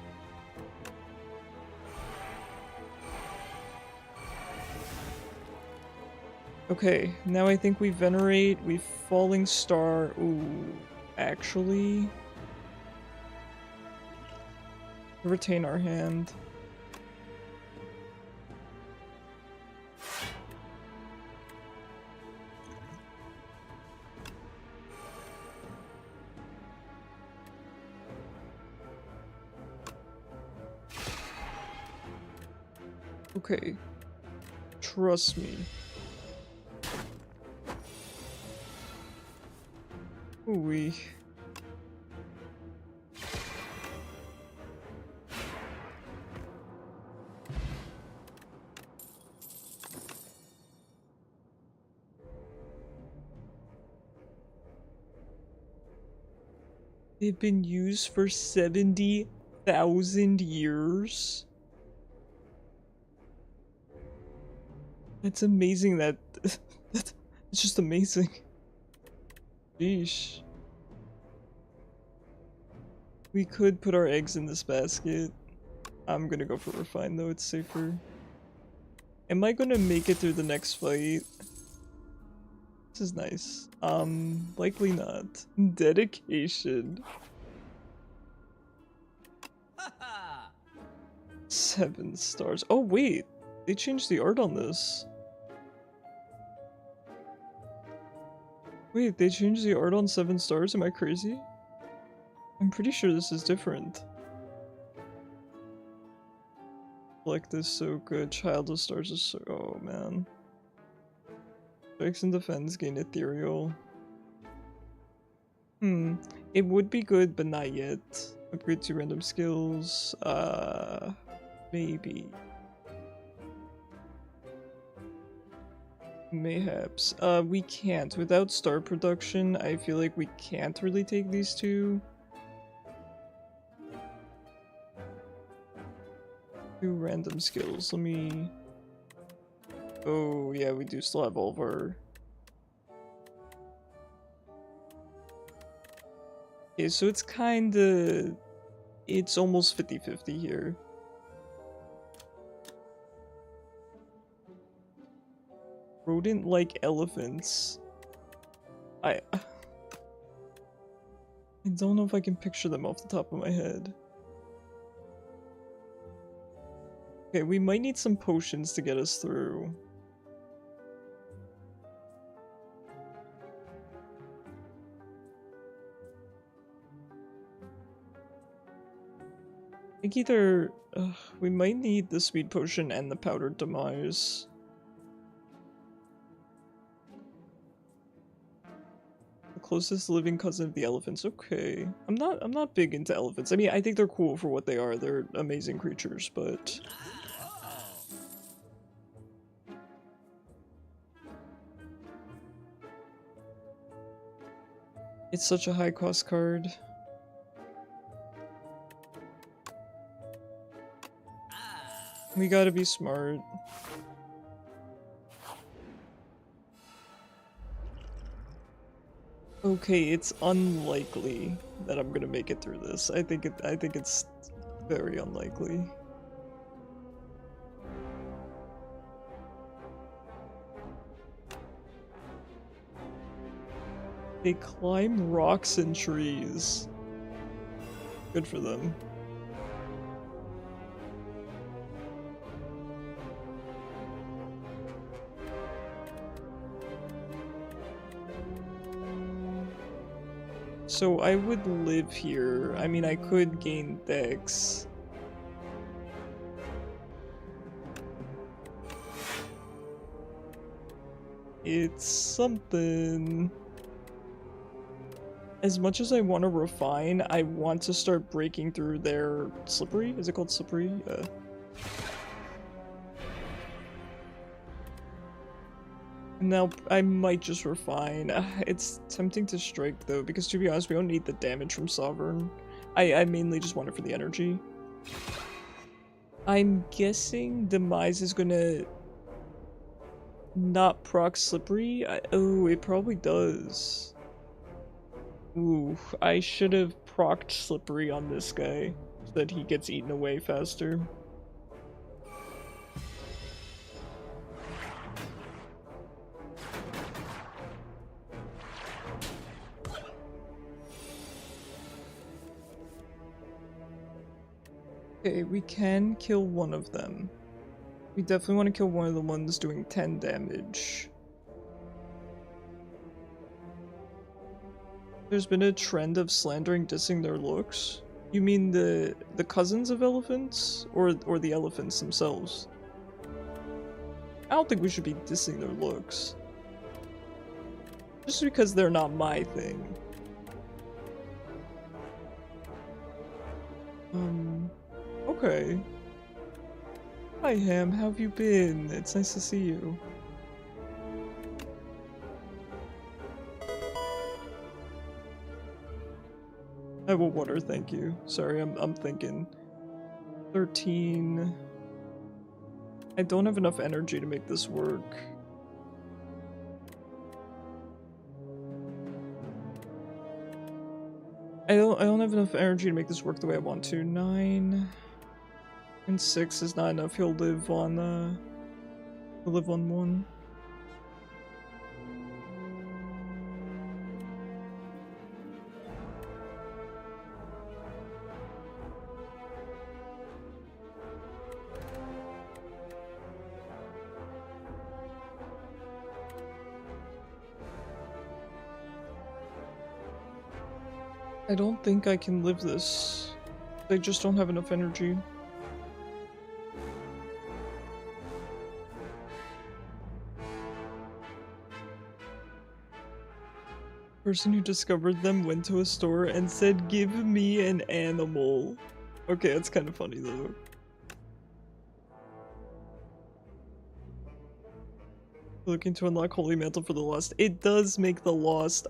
Okay, now I think we Venerate, we Falling Star. Ooh, actually... retain our hand. Okay. Trust me. Ooh-wee. They've been used for 70,000 years? It's amazing that... it's just amazing. Sheesh. We could put our eggs in this basket. I'm gonna go for Refine though, it's safer. Am I gonna make it through the next fight? This is nice. Likely not. Dedication. 7 stars. Oh wait, they changed the art on this. Wait, they changed the art on 7 stars? Am I crazy? I'm pretty sure this is different. Like this so good. Child of Stars is so— oh man. Strikes and defense gain ethereal. It would be good, but not yet. Upgrade 2 random skills. Maybe. Mayhaps. We can't. Without star production, I feel like we can't really take these two. 2 random skills. Let me... oh, yeah, we do still have all of our... okay, so it's kinda... it's almost 50-50 here. Rodent like elephants. I don't know if I can picture them off the top of my head. Okay, we might need some potions to get us through. I think either we might need the speed potion and the powdered demise. The closest living cousin of the elephants. Okay. I'm not big into elephants. I mean, I think they're cool for what they are. They're amazing creatures, but it's such a high cost card. We gotta be smart. Okay, it's unlikely that I'm gonna make it through this. I think it's very unlikely. They climb rocks and trees. Good for them. So I would live here. I mean, I could gain Dex. It's something. As much as I want to refine, I want to start breaking through their slippery. Is it called slippery? Yeah. Now, I might just refine. It's tempting to strike, though, because to be honest, we don't need the damage from Sovereign. I mainly just want it for the energy. I'm guessing Demise is gonna not proc Slippery. Oh, it probably does. Ooh, I should have procced Slippery on this guy so that he gets eaten away faster. Okay, we can kill one of them. We definitely want to kill one of the ones doing 10 damage. There's been a trend of slandering dissing their looks. You mean the cousins of elephants? Or the elephants themselves? I don't think we should be dissing their looks. Just because they're not my thing. Okay. Hi Ham, how have you been? It's nice to see you. I will water, thank you. Sorry, I'm thinking. 13. I don't have enough energy to make this work. I don't have enough energy to make this work the way I want to. 9 and 6 is not enough. He'll live on I live on one. I don't think I can live this. I just don't have enough energy. Person who discovered them went to a store and said, "Give me an animal." Okay, that's kind of funny though. Looking to unlock Holy Mantle for the Lost. It does make the Lost,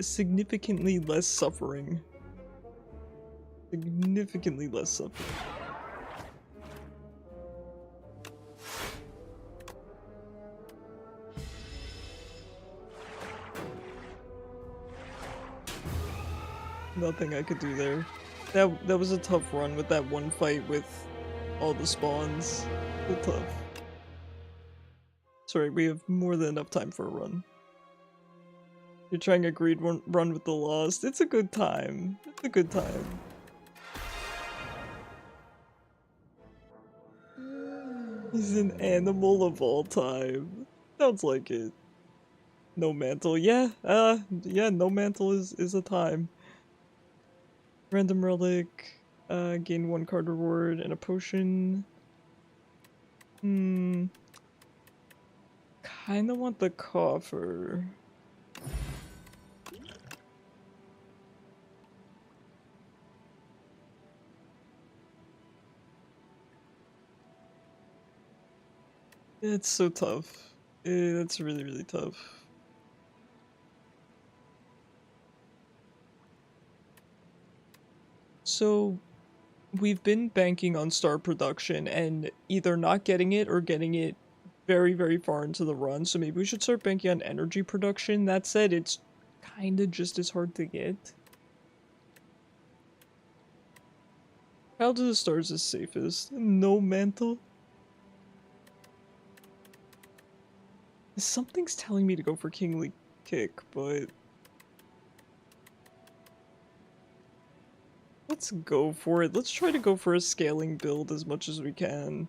significantly less suffering. Significantly less suffering. Nothing I could do there. That was a tough run with that one fight with all the spawns. So tough. Sorry, we have more than enough time for a run. You're trying a greed run with the Lost. It's a good time. It's a good time. He's an animal of all time. Sounds like it. No mantle. Yeah, yeah, no mantle is a time. Random relic, gain 1 card reward and a potion. Kinda want the coffer. It's so tough. It's really, really tough. So, we've been banking on star production and either not getting it or getting it very, very far into the run, so maybe we should start banking on energy production. That said, it's kinda just as hard to get. How do the stars is safest? No mantle? Something's telling me to go for Kingly Kick, but... let's go for it. Let's try to go for a scaling build as much as we can.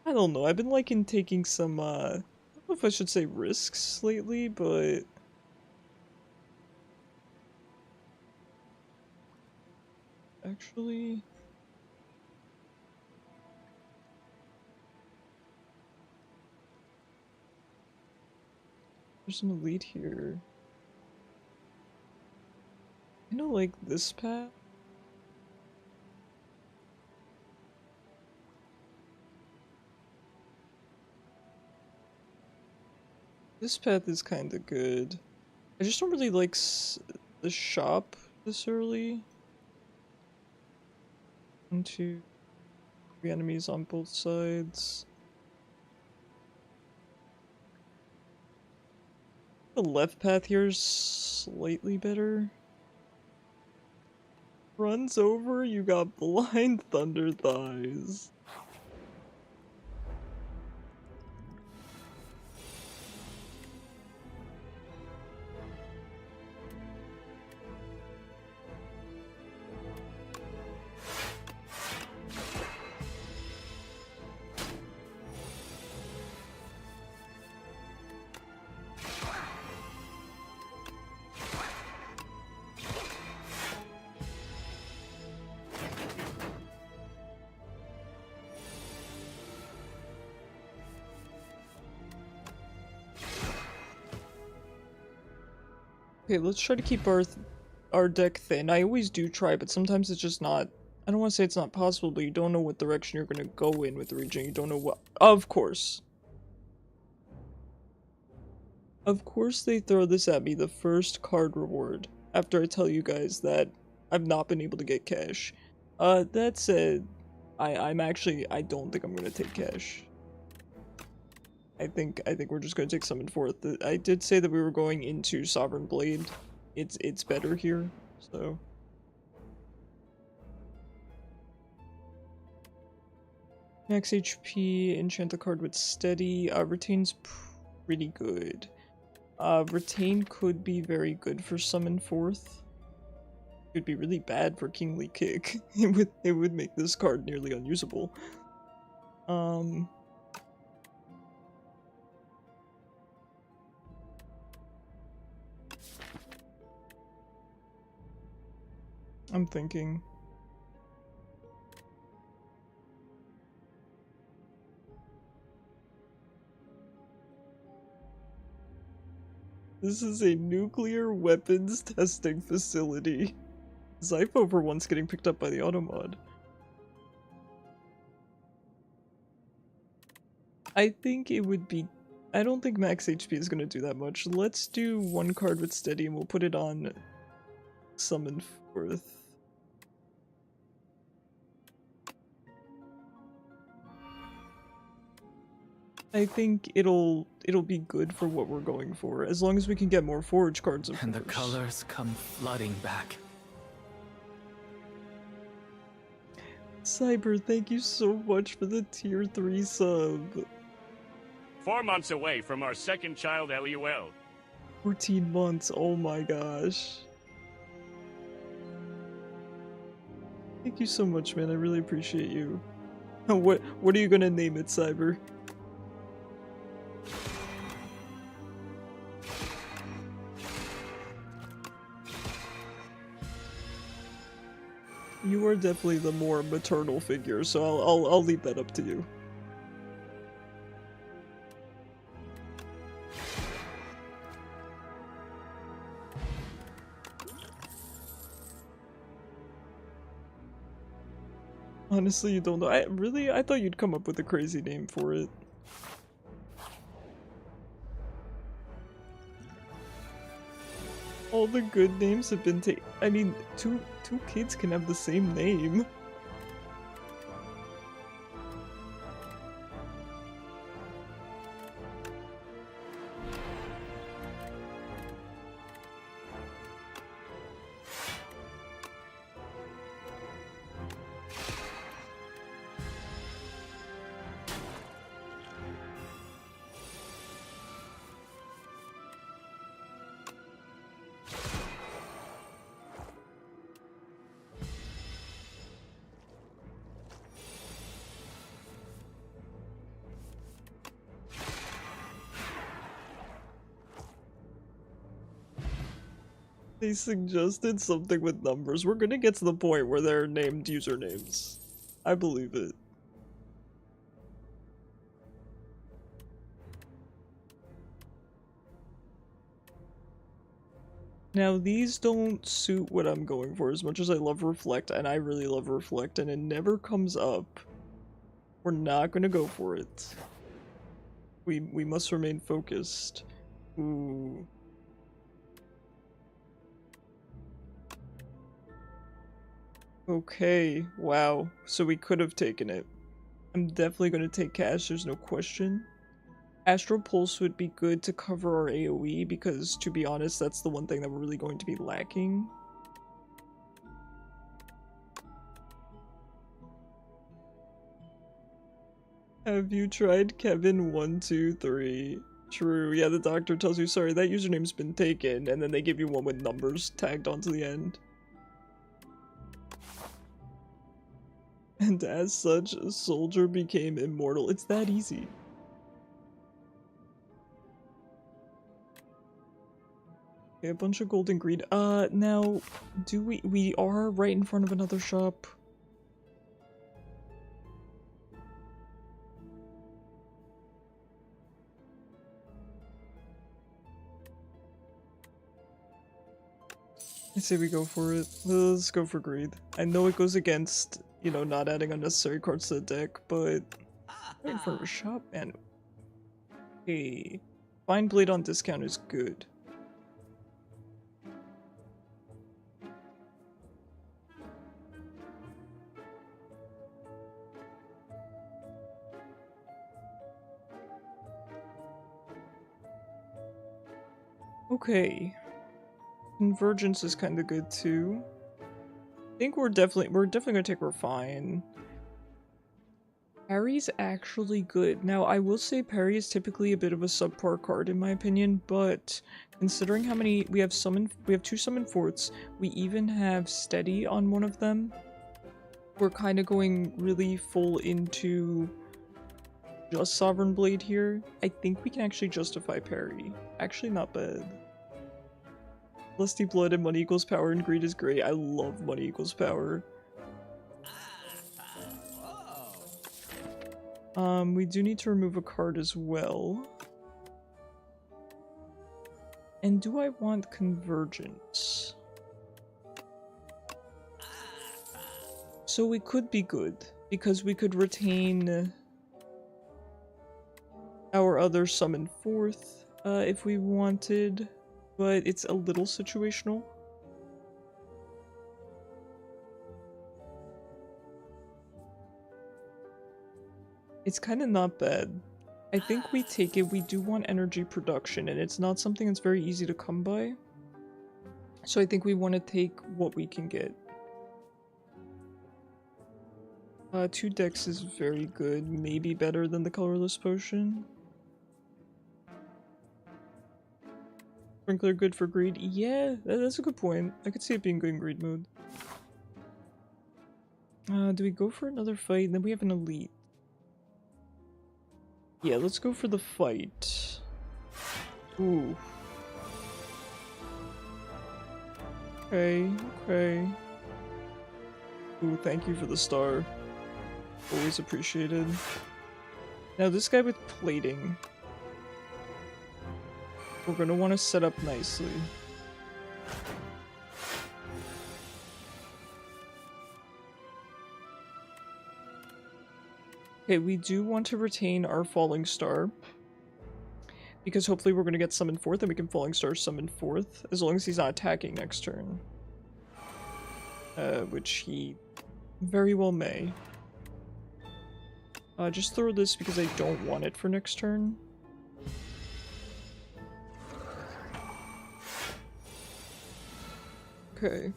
I don't know, I've been liking taking some, I don't know if I should say risks lately, but... actually... there's an elite here. I know, like, this path? This path is kinda good. I just don't really like the shop this early. 1, 2, 3 enemies on both sides. The left path here is slightly better. Runs over, you got blind thunder thighs. Okay, let's try to keep our deck thin. I always do try, but sometimes it's just not... I don't want to say it's not possible, but you don't know what direction you're going to go in with the region. You don't know what... Of course. Of course they throw this at me, the first card reward, after I tell you guys that I've not been able to get cash. That said, I don't think I'm going to take cash. I think we're just going to take Summon Forth. I did say that we were going into Sovereign Blade. It's better here, so... Max HP, enchant a card with steady. Retain's pretty good. Retain could be very good for summon forth. It would be really bad for Kingly Kick. It would make this card nearly unusable. I'm thinking. This is a nuclear weapons testing facility. Zypho for once getting picked up by the automod. I think it would be... I don't think max HP is going to do that much. Let's do one card with steady and we'll put it on summon forth. I think it'll be good for what we're going for, as long as we can get more forage cards, of
And the
course.
colors come flooding back.
Cyber, thank you so much for the tier 3 sub.
4 months away from our second child, LUL.
14 months, oh my gosh. Thank you so much, man, I really appreciate you. What are you gonna name it, Cyber? You are definitely the more maternal figure, so I'll leave that up to you. Honestly, you don't know. I thought you'd come up with a crazy name for it. All the good names have been taken. I mean, two kids can have the same name. They suggested something with numbers. We're gonna get to the point where they're named usernames. I believe it. Now, these don't suit what I'm going for as much as I love Reflect, and I really love Reflect, and it never comes up. We're not gonna go for it. We must remain focused. Ooh. Okay, wow. So we could have taken it. I'm definitely going to take cash, there's no question. Astral Pulse would be good to cover our AoE because, to be honest, that's the one thing that we're really going to be lacking. Have you tried Kevin123? True, yeah, the doctor tells you, sorry, that username's been taken, and then they give you one with numbers tagged onto the end. And as such, a soldier became immortal. It's that easy. Okay, a bunch of gold and greed. Now, do we are right in front of another shop. I say we go for it. Let's go for greed. I know it goes against, you know, not adding unnecessary cards to the deck, but right in front of a shop, man. Hey, Fine Blade on discount is good. Okay. Convergence is kind of good too. I think we're definitely gonna take Refine. Parry's actually good. Now, I will say parry is typically a bit of a subpar card in my opinion, but considering how many we have two summon forts, we even have steady on one of them. We're kind of going really full into just Sovereign Blade here. I think we can actually justify parry. Actually, not bad. Lusty Blood and Money Equals Power and Greed is great. I love Money Equals Power. We do need to remove a card as well. And do I want Convergence? So we could be good, because we could retain our other summon fourth if we wanted, but it's a little situational. It's kind of not bad. I think we take it. We do want energy production, and it's not something that's very easy to come by. So I think we want to take what we can get. 2 decks is very good. Maybe better than the colorless potion. Sprinkler good for greed? Yeah, that's a good point. I could see it being good in greed mode. Do we go for another fight? Then we have an elite. Yeah, let's go for the fight. Ooh. Okay, okay. Ooh, thank you for the star. Always appreciated. Now this guy with plating. We're gonna want to set up nicely. Okay, we do want to retain our Falling Star. Because hopefully we're going to get summoned fourth and we can Falling Star summon fourth. As long as he's not attacking next turn. Which he very well may. Just throw this because I don't want it for next turn. Okay.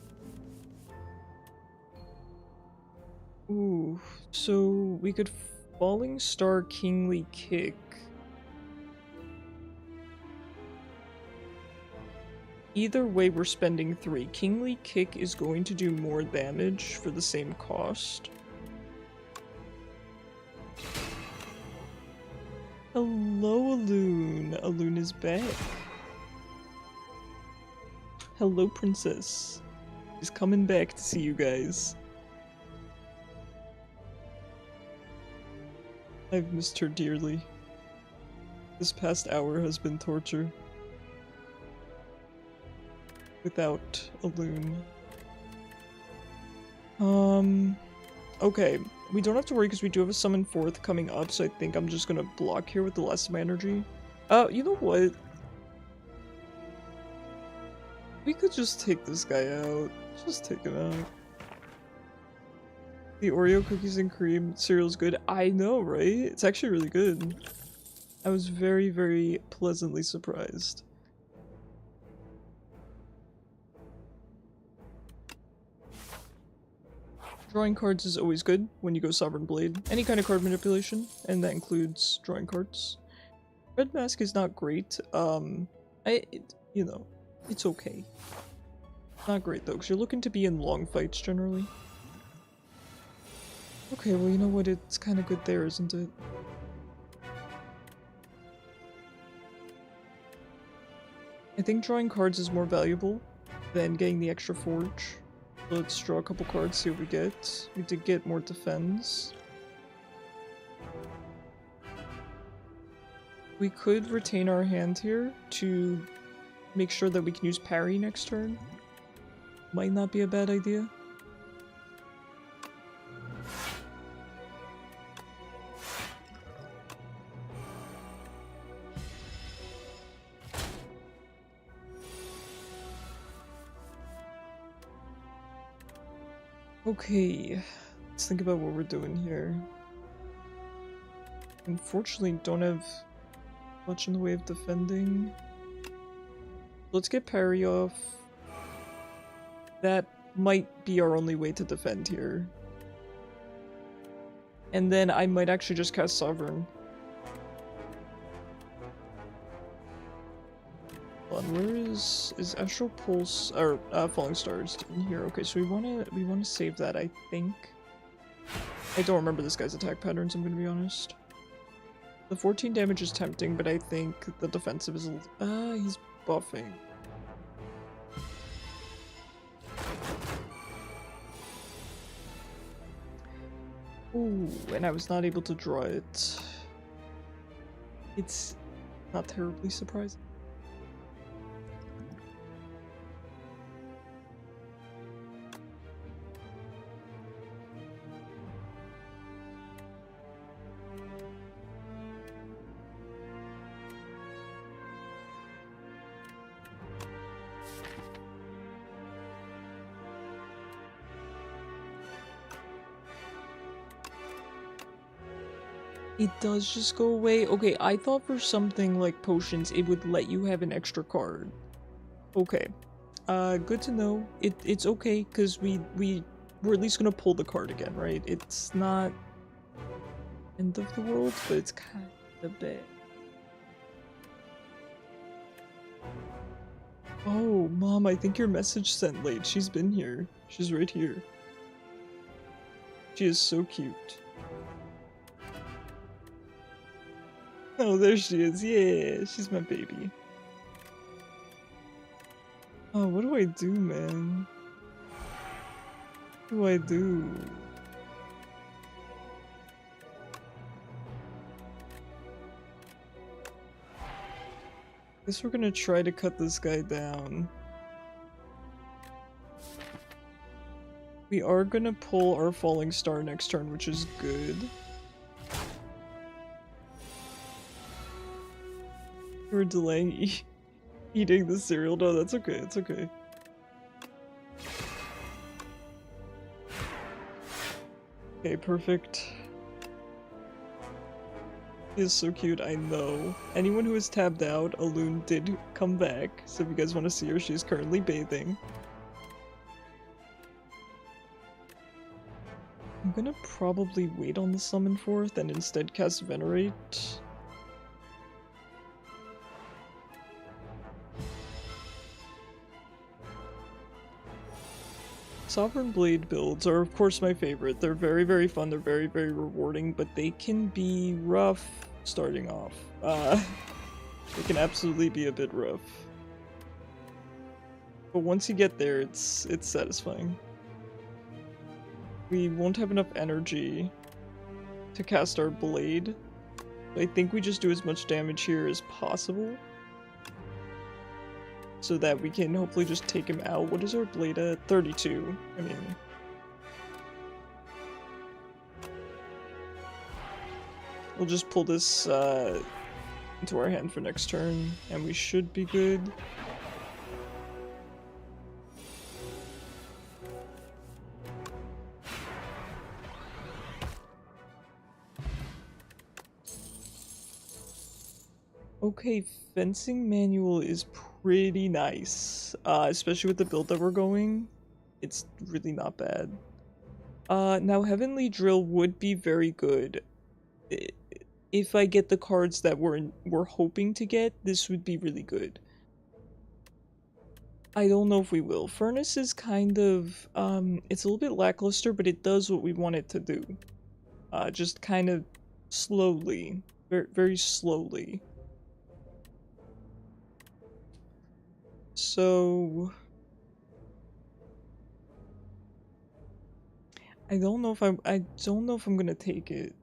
Ooh, so we could Falling Star Kingly Kick. Either way, we're spending 3. Kingly Kick is going to do more damage for the same cost. Hello, Alune. Alune is back. Hello, Princess. She's coming back to see you guys. I've missed her dearly. This past hour has been torture. Without a loon. Okay. We don't have to worry because we do have a summon fourth coming up, so I think I'm just gonna block here with the last of my energy. You know what? We could just take this guy out. Just take him out. The Oreo cookies and cream cereal's good. I know, right? It's actually really good. I was very, very pleasantly surprised. Drawing cards is always good when you go Sovereign Blade. Any kind of card manipulation, and that includes drawing cards. Red Mask is not great. You know, it's okay. Not great though, because you're looking to be in long fights generally. Okay, well, you know what? It's kind of good there, isn't it? I think drawing cards is more valuable than getting the extra forge. Let's draw a couple cards, see what we get. We did get more defense. We could retain our hand here to make sure that we can use parry next turn. Might not be a bad idea. Okay, let's think about what we're doing here. Unfortunately, don't have much in the way of defending. Let's get parry off. That might be our only way to defend here. And then I might actually just cast Sovereign. Hold on, where is Astral Pulse or Falling Stars in here? Okay, so we wanna save that, I think. I don't remember this guy's attack patterns, I'm gonna be honest. The 14 damage is tempting, but I think the defensive is he's buffing. Ooh, and I was not able to draw it. It's not terribly surprising. It does just go away? Okay, I thought for something like potions, it would let you have an extra card. Okay. Good to know. It's okay, because we're at least gonna pull the card again, right? It's not end of the world, but it's kind of bad. Oh, Mom, I think your message sent late. She's been here. She's right here. She is so cute. Oh, there she is. Yeah, she's my baby. Oh, what do I do, man? What do I do? Guess we're gonna try to cut this guy down. We are gonna pull our Falling Star next turn, which is good. We're delaying eating the cereal. No, that's okay. It's okay. Okay, perfect. She is so cute, I know. Anyone who is tabbed out, Alun did come back. So if you guys want to see her, she's currently bathing. I'm gonna probably wait on the Summon Forth and instead cast Venerate. Sovereign Blade builds are of course my favorite. They're very, very fun, they're very, very rewarding, but they can be rough starting off. They can absolutely be a bit rough. But once you get there, it's satisfying. We won't have enough energy to cast our Blade. I think we just do as much damage here as possible, so that we can hopefully just take him out. What is our Blade at? 32. I mean... we'll just pull this into our hand for next turn, and we should be good. Okay, Fencing Manual is pretty nice, especially with the build that we're going. It's really not bad. Now Heavenly Drill would be very good. If I get the cards that we're hoping to get, this would be really good. I don't know if we will. Furnace is kind of, it's a little bit lackluster, but it does what we want it to do. Just kind of slowly, very, very slowly. So I don't know if I'm gonna take it.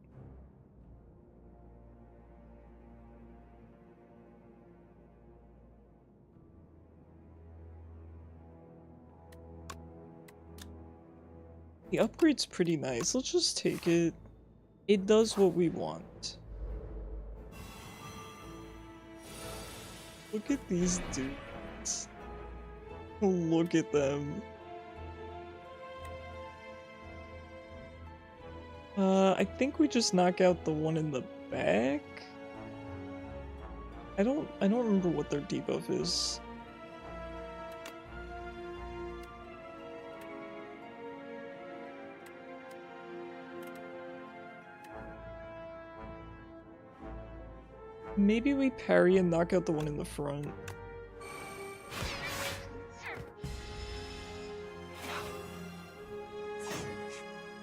The upgrade's pretty nice. Let's just take it. It does what we want. Look at these dudes. Look at them. I think we just knock out the one in the back. I don't remember what their debuff is. Maybe we parry and knock out the one in the front.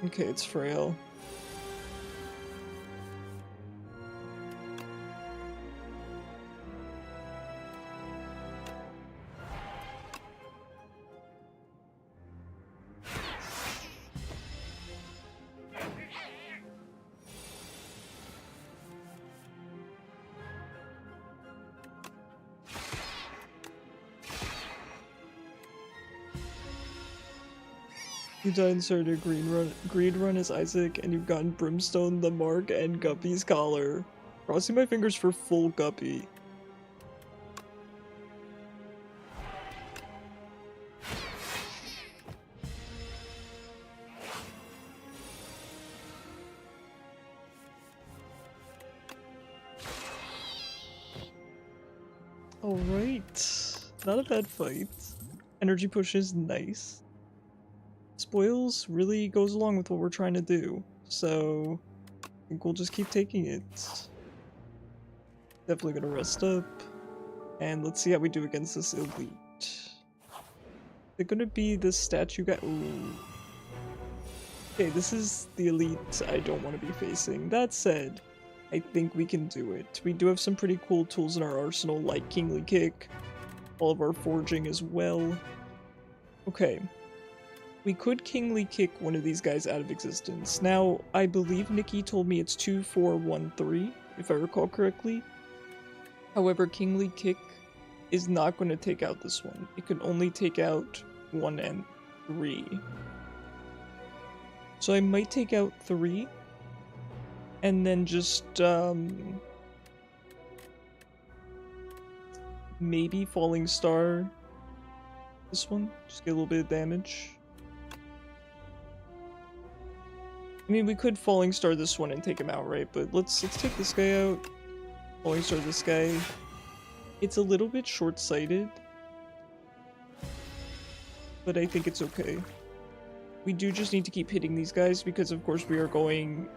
Okay, it's frail. You died and started a greed run as Isaac, and you've gotten Brimstone, the Mark, and Guppy's collar. Crossing my fingers for full Guppy. Alright. Not a bad fight. Energy push is nice. Spoils really goes along with what we're trying to do, so I think we'll just keep taking it. Definitely gonna rest up, and let's see how we do against this elite. They're gonna be the statue guy. Ooh. Okay, this is the elite I don't want to be facing. That said, I think we can do it. We do have some pretty cool tools in our arsenal, like Kingly Kick, all of our forging as well. Okay. We could Kingly Kick one of these guys out of existence. Now, I believe Nikki told me it's 2, 4, 1, 3, if I recall correctly. However, Kingly Kick is not going to take out this one. It can only take out 1 and 3. So I might take out 3, and then just, maybe Falling Star this one. Just get a little bit of damage. I mean, we could Falling Star this one and take him out, right? But let's take this guy out. Falling Star this guy. It's a little bit short-sighted, but I think it's okay. We do just need to keep hitting these guys because, of course, we are going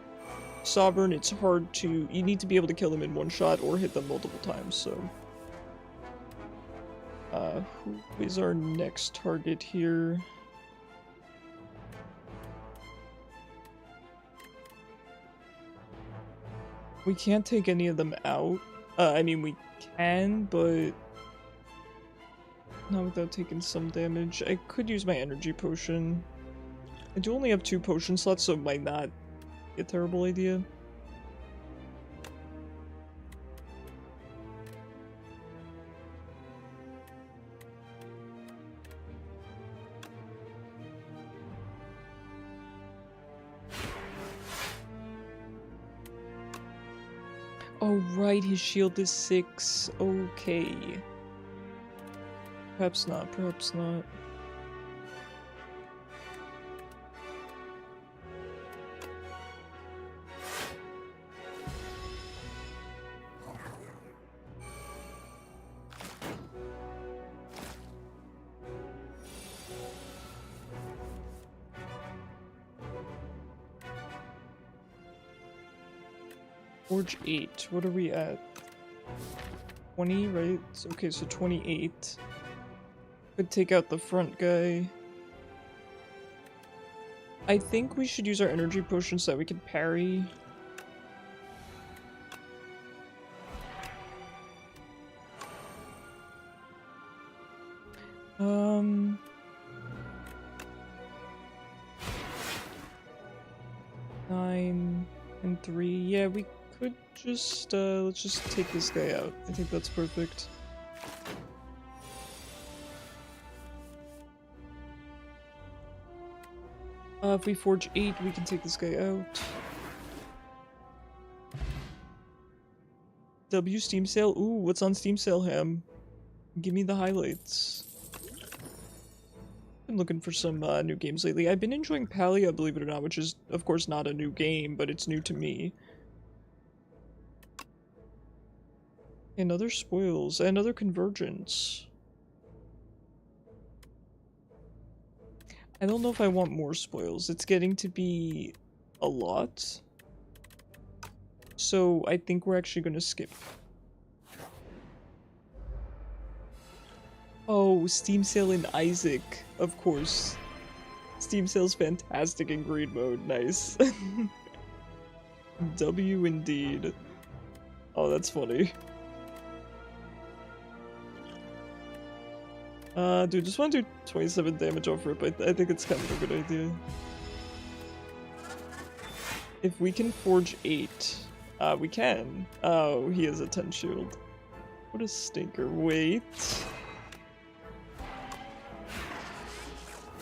Sovereign. It's hard to... You need to be able to kill them in one shot or hit them multiple times, so... Who is our next target here? We can't take any of them out. I mean, we can, but not without taking some damage. I could use my energy potion. I do only have 2 potion slots, so it might not be a terrible idea. Oh right, his shield is 6. Okay. Perhaps not, perhaps not. Forge 8. What are we at? 20, right? Okay, so 28. Could take out the front guy. I think we should use our energy potion so that we can parry. Nine and 3. Yeah, we could just, let's just take this guy out. I think that's perfect. If we forge 8, we can take this guy out. W Steam sale? Ooh, what's on Steam sale, Ham? Give me the highlights. Been looking for some new games lately. I've been enjoying Palia, believe it or not, which is, of course, not a new game, but it's new to me. And other spoils, and other convergence. I don't know if I want more spoils. It's getting to be a lot. So I think we're actually going to skip Oh, Steam Sale in Isaac, of course. Steam Sale's fantastic in green mode, nice. W indeed. Oh, that's funny. Dude, just want to do 27 damage off rip. I think it's kind of a good idea. If we can forge 8, we can. Oh, he has a 10 shield. What a stinker. Wait.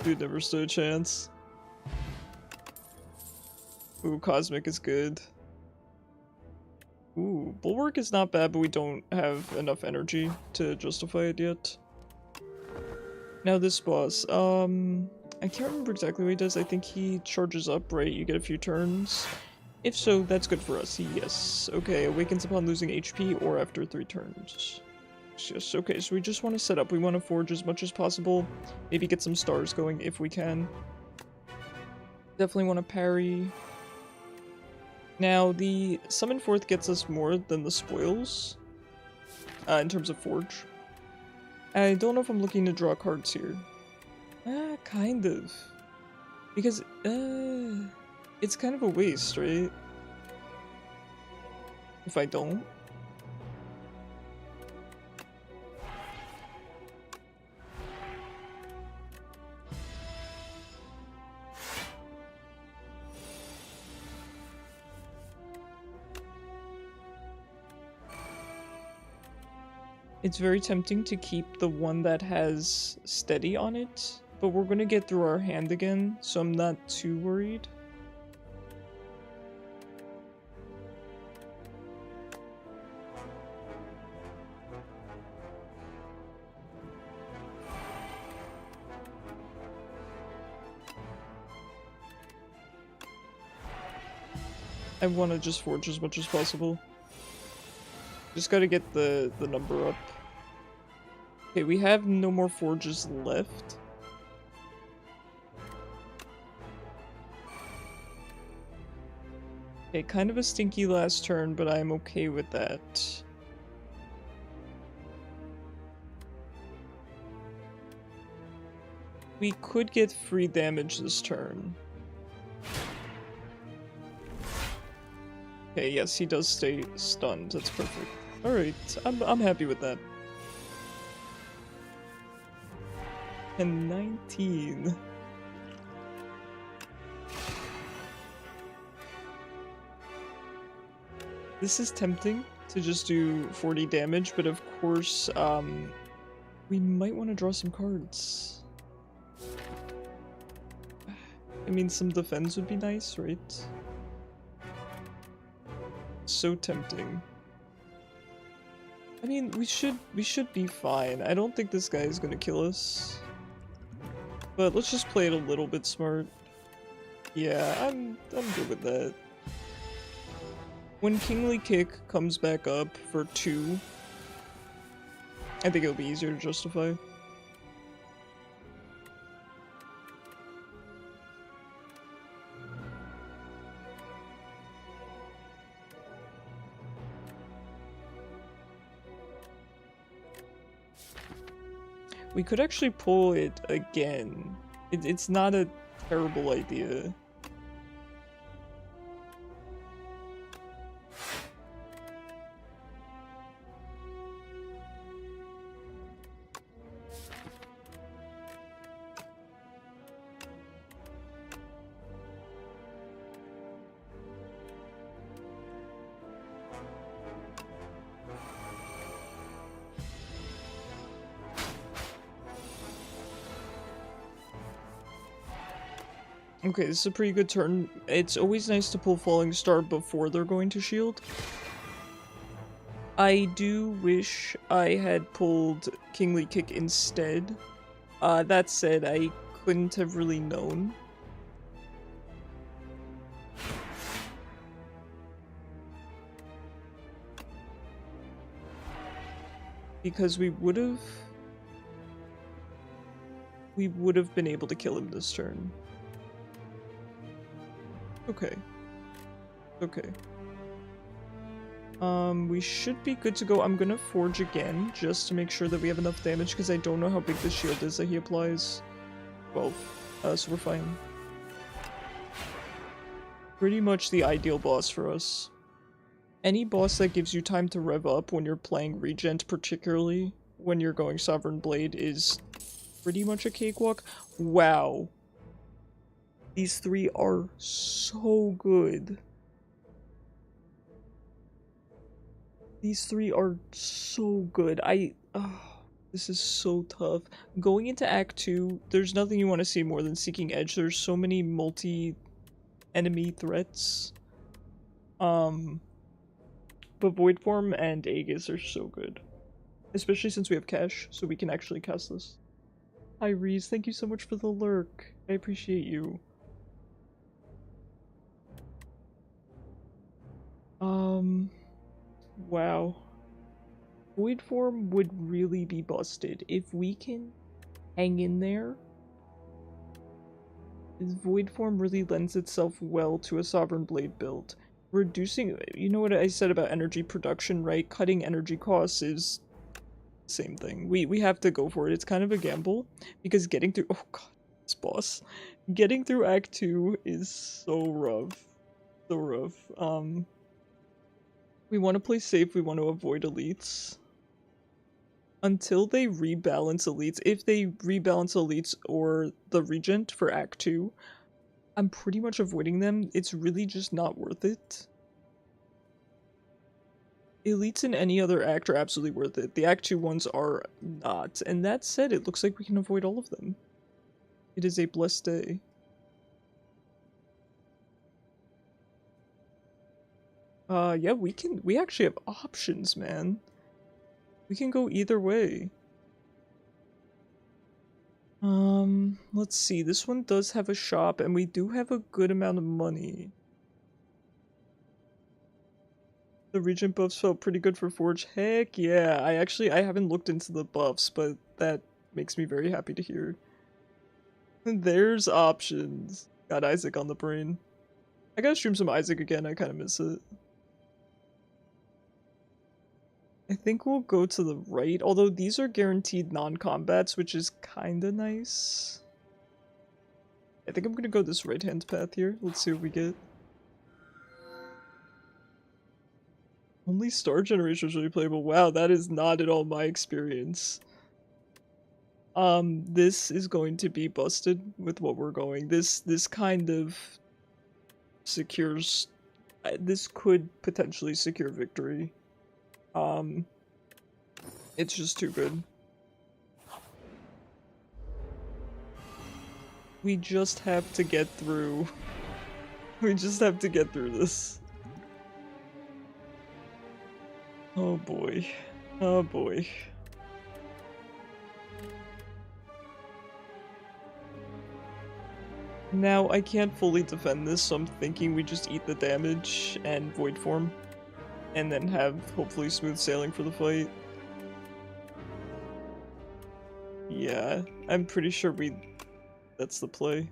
Dude never stood a chance. Ooh, Cosmic is good. Ooh, Bulwark is not bad, but we don't have enough energy to justify it yet. Now this boss, I can't remember exactly what he does. I think he charges up, right? You get a few turns. If so, that's good for us. Yes. Okay, awakens upon losing HP or after 3 turns. Yes, okay, so we just want to set up. We want to forge as much as possible. Maybe get some stars going if we can. Definitely want to parry. Now, the Summon Forth gets us more than the spoils. In terms of forge. I don't know if I'm looking to draw cards here. Kind of. Because, it's kind of a waste, right? If I don't. It's very tempting to keep the one that has steady on it, but we're gonna get through our hand again, so I'm not too worried. I want to just forge as much as possible. Just gotta get the number up. Okay, we have no more forges left. Okay, kind of a stinky last turn, but I'm okay with that. We could get free damage this turn. Okay, yes, he does stay stunned. That's perfect. Alright, I'm happy with that. And 19. This is tempting to just do 40 damage, but of course, we might want to draw some cards. I mean, some defense would be nice, right? So tempting. I mean, we should be fine. I don't think this guy is gonna kill us. But let's just play it a little bit smart. Yeah, I'm good with that. When Kingly Kick comes back up for 2, I think it'll be easier to justify. We could actually pull it again. It's not a terrible idea. Okay, this is a pretty good turn. It's always nice to pull Falling Star before they're going to shield. I do wish I had pulled Kingly Kick instead. That said, I couldn't have really known. Because we would have been able to kill him this turn. Okay. Okay. We should be good to go. I'm gonna forge again, just to make sure that we have enough damage, because I don't know how big the shield is that he applies. 12. So we're fine. Pretty much the ideal boss for us. Any boss that gives you time to rev up when you're playing Regent, particularly when you're going Sovereign Blade, is pretty much a cakewalk. Wow. These three are so good. These three are so good. This is so tough. Going into Act 2, there's nothing you want to see more than Seeking Edge. There's so many multi-enemy threats. But Void Form and Aegis are so good. Especially since we have cash, so we can actually cast this. Hi Reese, thank you so much for the lurk. I appreciate you. Wow. Void Form would really be busted if we can hang in there. Void Form really lends itself well to a Sovereign Blade build. Reducing, you know what I said about energy production, right? Cutting energy costs is the same thing. We have to go for it. It's kind of a gamble, because getting through, oh god, this boss. Getting through Act 2 is so rough. So rough. We want to play safe, we want to avoid elites. Until they rebalance elites, if they rebalance elites or the Regent for Act 2, I'm pretty much avoiding them. It's really just not worth it. Elites in any other act are absolutely worth it. The Act 2 ones are not. And that said, it looks like we can avoid all of them. It is a blessed day. Yeah, we actually have options, man. We can go either way. Let's see. This one does have a shop, and we do have a good amount of money. The Regent buffs felt pretty good for Forge. Heck yeah. I haven't looked into the buffs, but that makes me very happy to hear. There's options. Got Isaac on the brain. I gotta stream some Isaac again, I kinda miss it. I think we'll go to the right, although these are guaranteed non-combats, which is kinda nice. I think I'm gonna go this right-hand path here. Let's see what we get. Only Star Generation is really playable. Wow, that is not at all my experience. This is going to be busted with what we're going. This kind of secures... this could potentially secure victory. It's just too good. We just have to get through. We just have to get through this. Oh boy. Oh boy. Now, I can't fully defend this, so I'm thinking we just eat the damage and Void Form. And then have, hopefully, smooth sailing for the fight. Yeah, I'm pretty sure that's the play.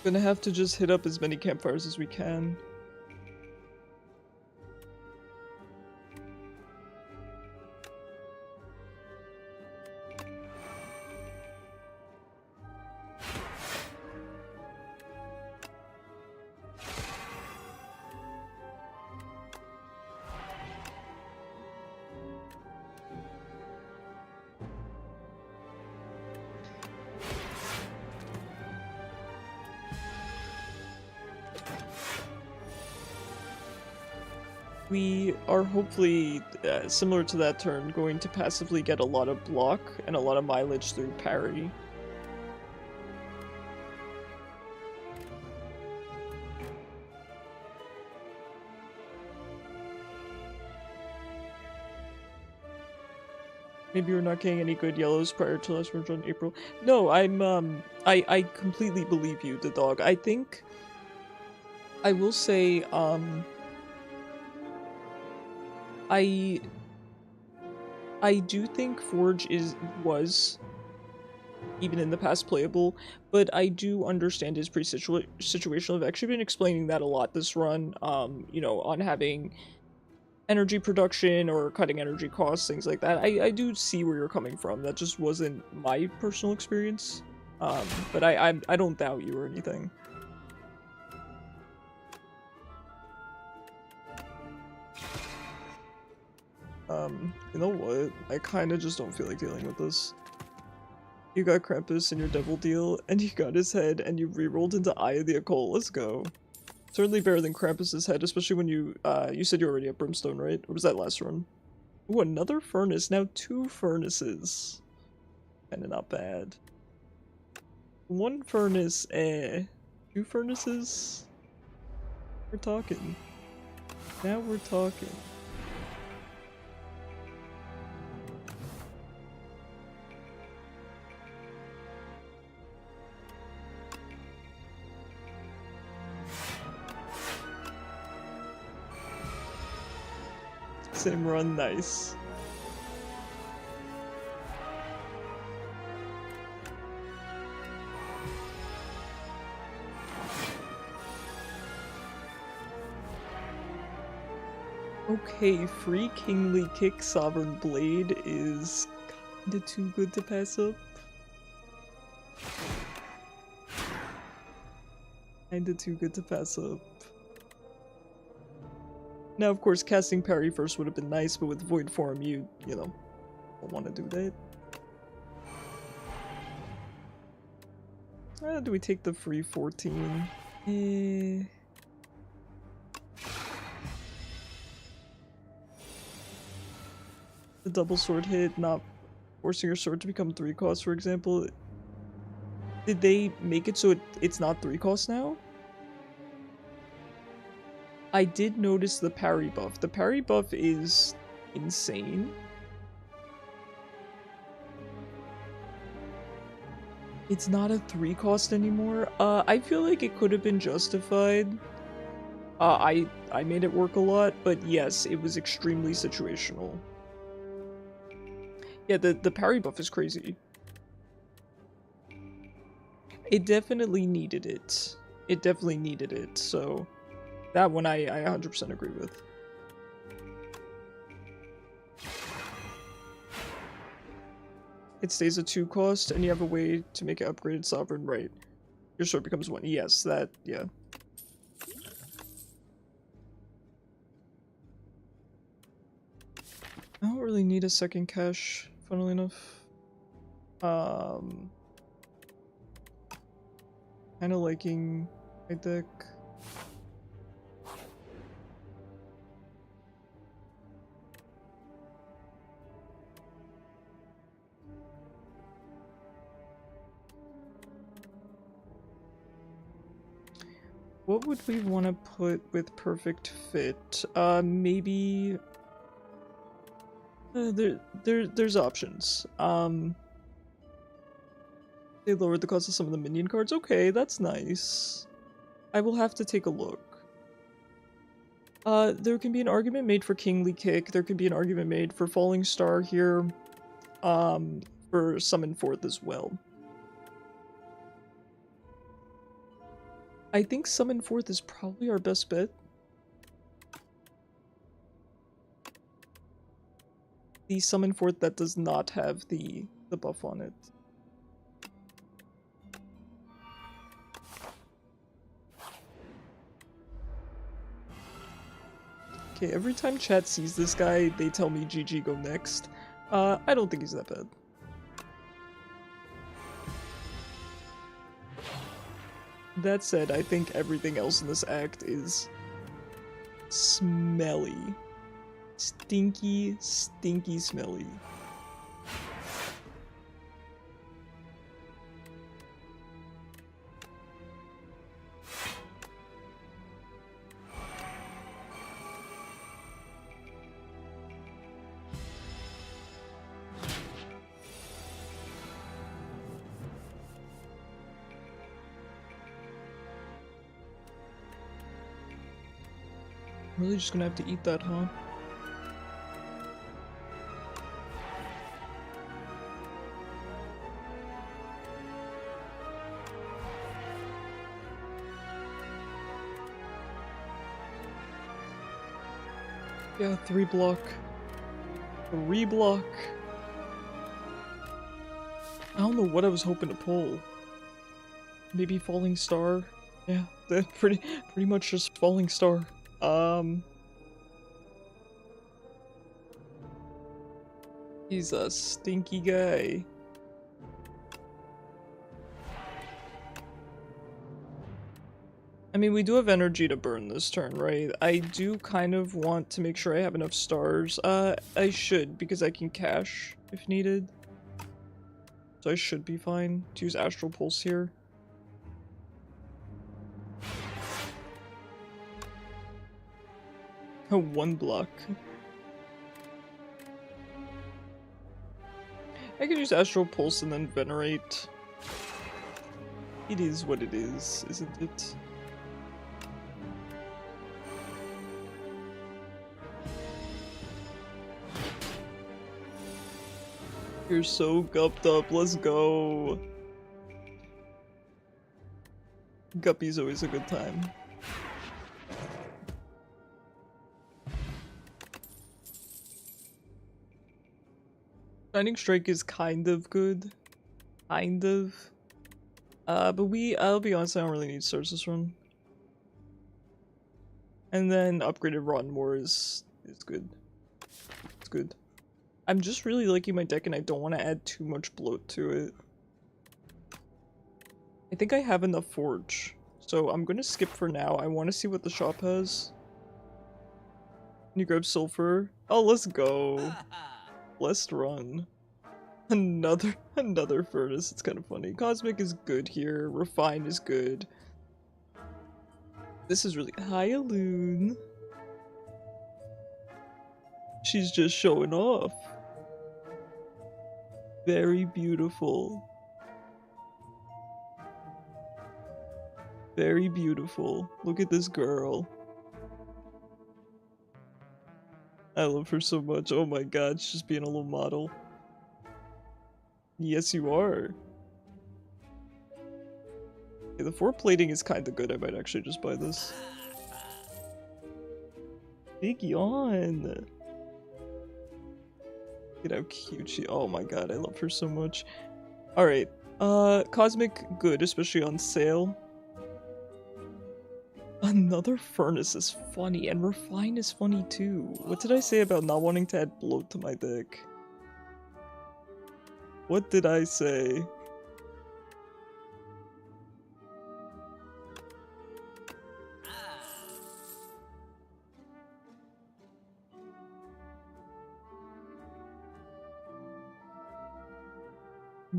Gonna have to just hit up as many campfires as we can. We are hopefully, similar to that turn, going to passively get a lot of block and a lot of mileage through parry. Maybe we're not getting any good yellows prior to last merge on April. No, I completely believe you, the dog. I think, I will say, I do think Forge was even in the past playable, but I do understand his situational. I've actually been explaining that a lot this run, you know, on having energy production or cutting energy costs, things like that. I do see where you're coming from. That just wasn't my personal experience. But I don't doubt you or anything. You know what? I kind of just don't feel like dealing with this. You got Krampus in your devil deal, and you got his head, and you rerolled into Eye of the Occult. Let's go. Certainly better than Krampus's head, especially when you said you're already at Brimstone, right? Or was that last run? Ooh, another furnace. Now 2 furnaces. Kinda not bad. 1 furnace, 2 furnaces? We're talking. Now we're talking. Same run, nice. Okay, free Kingly Kick Sovereign Blade is kinda too good to pass up. Kinda too good to pass up. Now, of course, casting parry first would have been nice, but with Void Form, you know, don't want to do that. Do we take the free 14? The double sword hit, not forcing your sword to become 3 costs, for example. Did they make it so it's not 3 costs now? I did notice the parry buff. The parry buff is insane. It's not a 3 cost anymore. I feel like it could have been justified. I made it work a lot, but yes, it was extremely situational. Yeah, the parry buff is crazy. It definitely needed it. It definitely needed it, so that one I 100% agree with. It stays a 2 cost, and you have a way to make it upgraded sovereign, right? Your sword becomes 1. Yes, that, yeah. I don't really need a second cache, funnily enough. Kinda liking my deck. What would we want to put with perfect fit? Maybe there's options. They lowered the cost of some of the minion cards. Okay, that's nice. I will have to take a look. There can be an argument made for Kingly Kick. There can be an argument made for Falling Star here. For Summon Forth as well. I think Summon Forth is probably our best bet. The Summon Forth that does not have the buff on it. Okay, every time chat sees this guy, they tell me GG, go next. I don't think he's that bad. That said, I think everything else in this act is smelly. Stinky, stinky smelly. I'm really just gonna have to eat that, huh? Yeah, 3 block. 3 block. I don't know what I was hoping to pull. Maybe Falling Star? Yeah, that pretty much just Falling Star. He's a stinky guy. I mean, we do have energy to burn this turn, right? I do kind of want to make sure I have enough stars. I should, because I can cash if needed. So I should be fine to use Astral Pulse here. Oh, 1 block. I could use Astral Pulse and then Venerate. It is what it is, isn't it? You're so gupped up, let's go! Guppy's always a good time. Shining Strike is kind of good. Kind of. But I'll be honest, I don't really need stars this run. And then upgraded Rotten War is good. It's good. I'm just really liking my deck and I don't want to add too much bloat to it. I think I have enough Forge. So I'm gonna skip for now. I want to see what the shop has. Can you grab Sulfur? Oh, let's go. Let's run. Another Furnace. It's kind of funny. Cosmic is good here. Refine is good. This is really Hyaloon. She's just showing off. Very beautiful. Very beautiful. Look at this girl. I love her so much. Oh my god, she's just being a little model. Yes, you are. Okay, the 4 plating is kind of good. I might actually just buy this. Big yawn. Look at how cute she. Oh my god, I love her so much. Alright. Cosmic good, especially on sale. Another Furnace is funny, and Refine is funny too. What did I say about not wanting to add bloat to my deck? What did I say?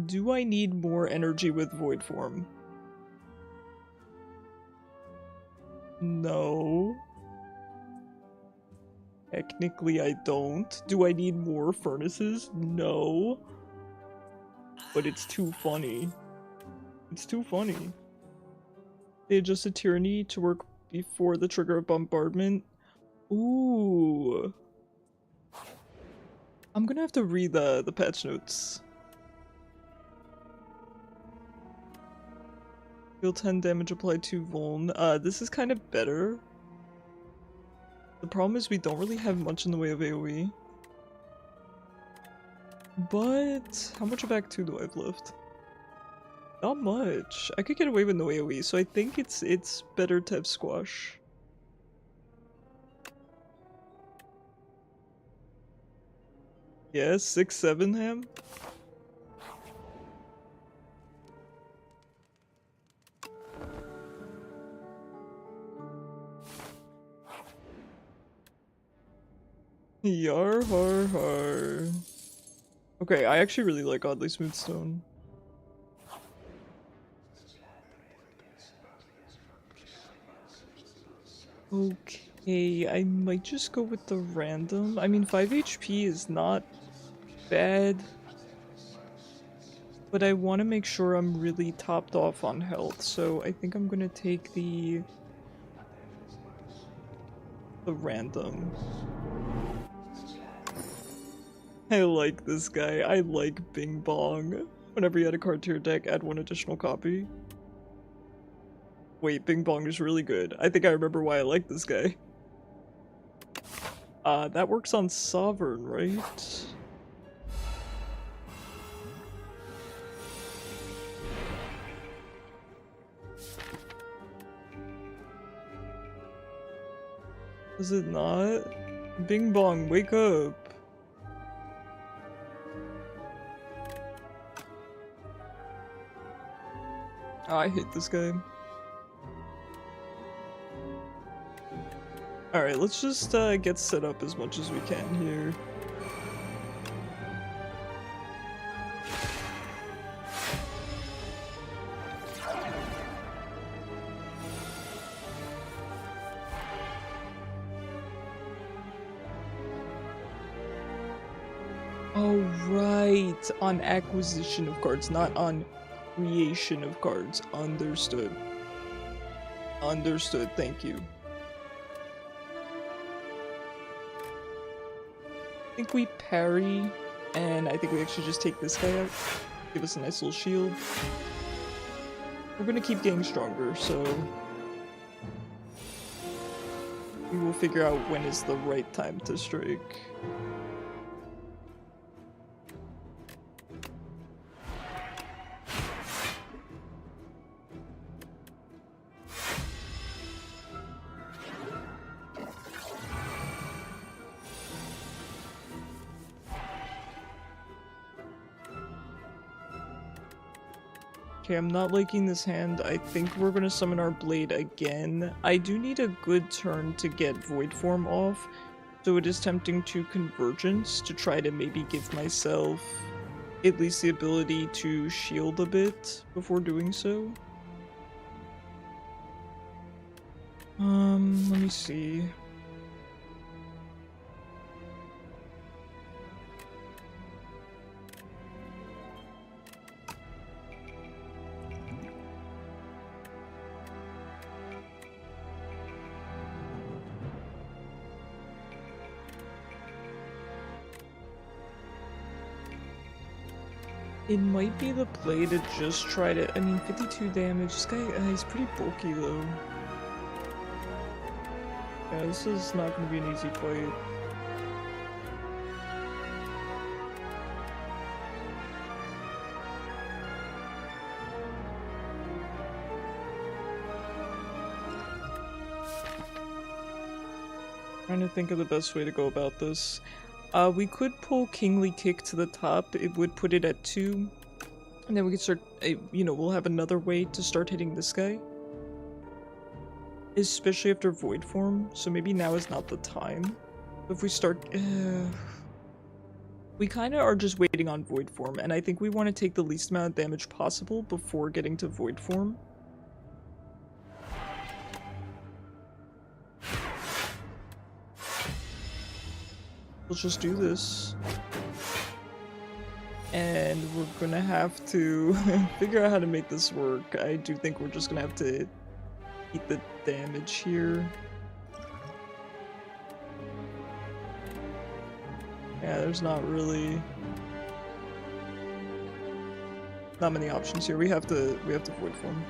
Do I need more energy with Void Form? No. Technically I don't. Do I need more furnaces? No. But it's too funny. It's too funny. They adjusted Tyranny to work before the trigger of Bombardment. Ooh. I'm gonna have to read the patch notes. Deal 10 damage applied to Vuln. This is kind of better. The problem is we don't really have much in the way of AoE. But how much of Act 2 do I have left? Not much. I could get away with no AoE, so I think it's better to have Squash. Yeah, 6-7 ham? Yar har har. Okay, I actually really like Oddly Smooth Stone. Okay, I might just go with the random. I mean, 5 HP is not bad. But I want to make sure I'm really topped off on health, so I think I'm gonna take the random. I like this guy. I like Bing Bong. Whenever you add a card to your deck, add 1 additional copy. Wait, Bing Bong is really good. I think I remember why I like this guy. That works on Sovereign, right? Is it not? Bing Bong, wake up! Oh, I hate this game. Alright, let's just get set up as much as we can here. Oh, right. On acquisition of cards, not on creation of cards. Understood. Understood, thank you. I think we parry, and I think we actually just take this guy out. Give us a nice little shield. We're gonna keep getting stronger, so we will figure out when is the right time to strike. Okay, I'm not liking this hand. I think we're gonna summon our blade again. I do need a good turn to get Void Form off, so it is tempting to Convergence to try to maybe give myself at least the ability to shield a bit before doing so. Let me see. It might be the play to just try to, I mean, 52 damage. This guy, he's pretty bulky though. Yeah, this is not going to be an easy fight. Trying to think of the best way to go about this. We could pull Kingly Kick to the top. It would put it at 2. And then we could start, you know, we'll have another way to start hitting this guy. Especially after Void Form, so maybe now is not the time. If we start, we kind of are just waiting on Void Form, and I think we want to take the least amount of damage possible before getting to Void Form. Let's just do this. And we're gonna have to figure out how to make this work. I do think we're just gonna have to eat the damage here. Yeah, there's not really not many options here. We have to Void Form.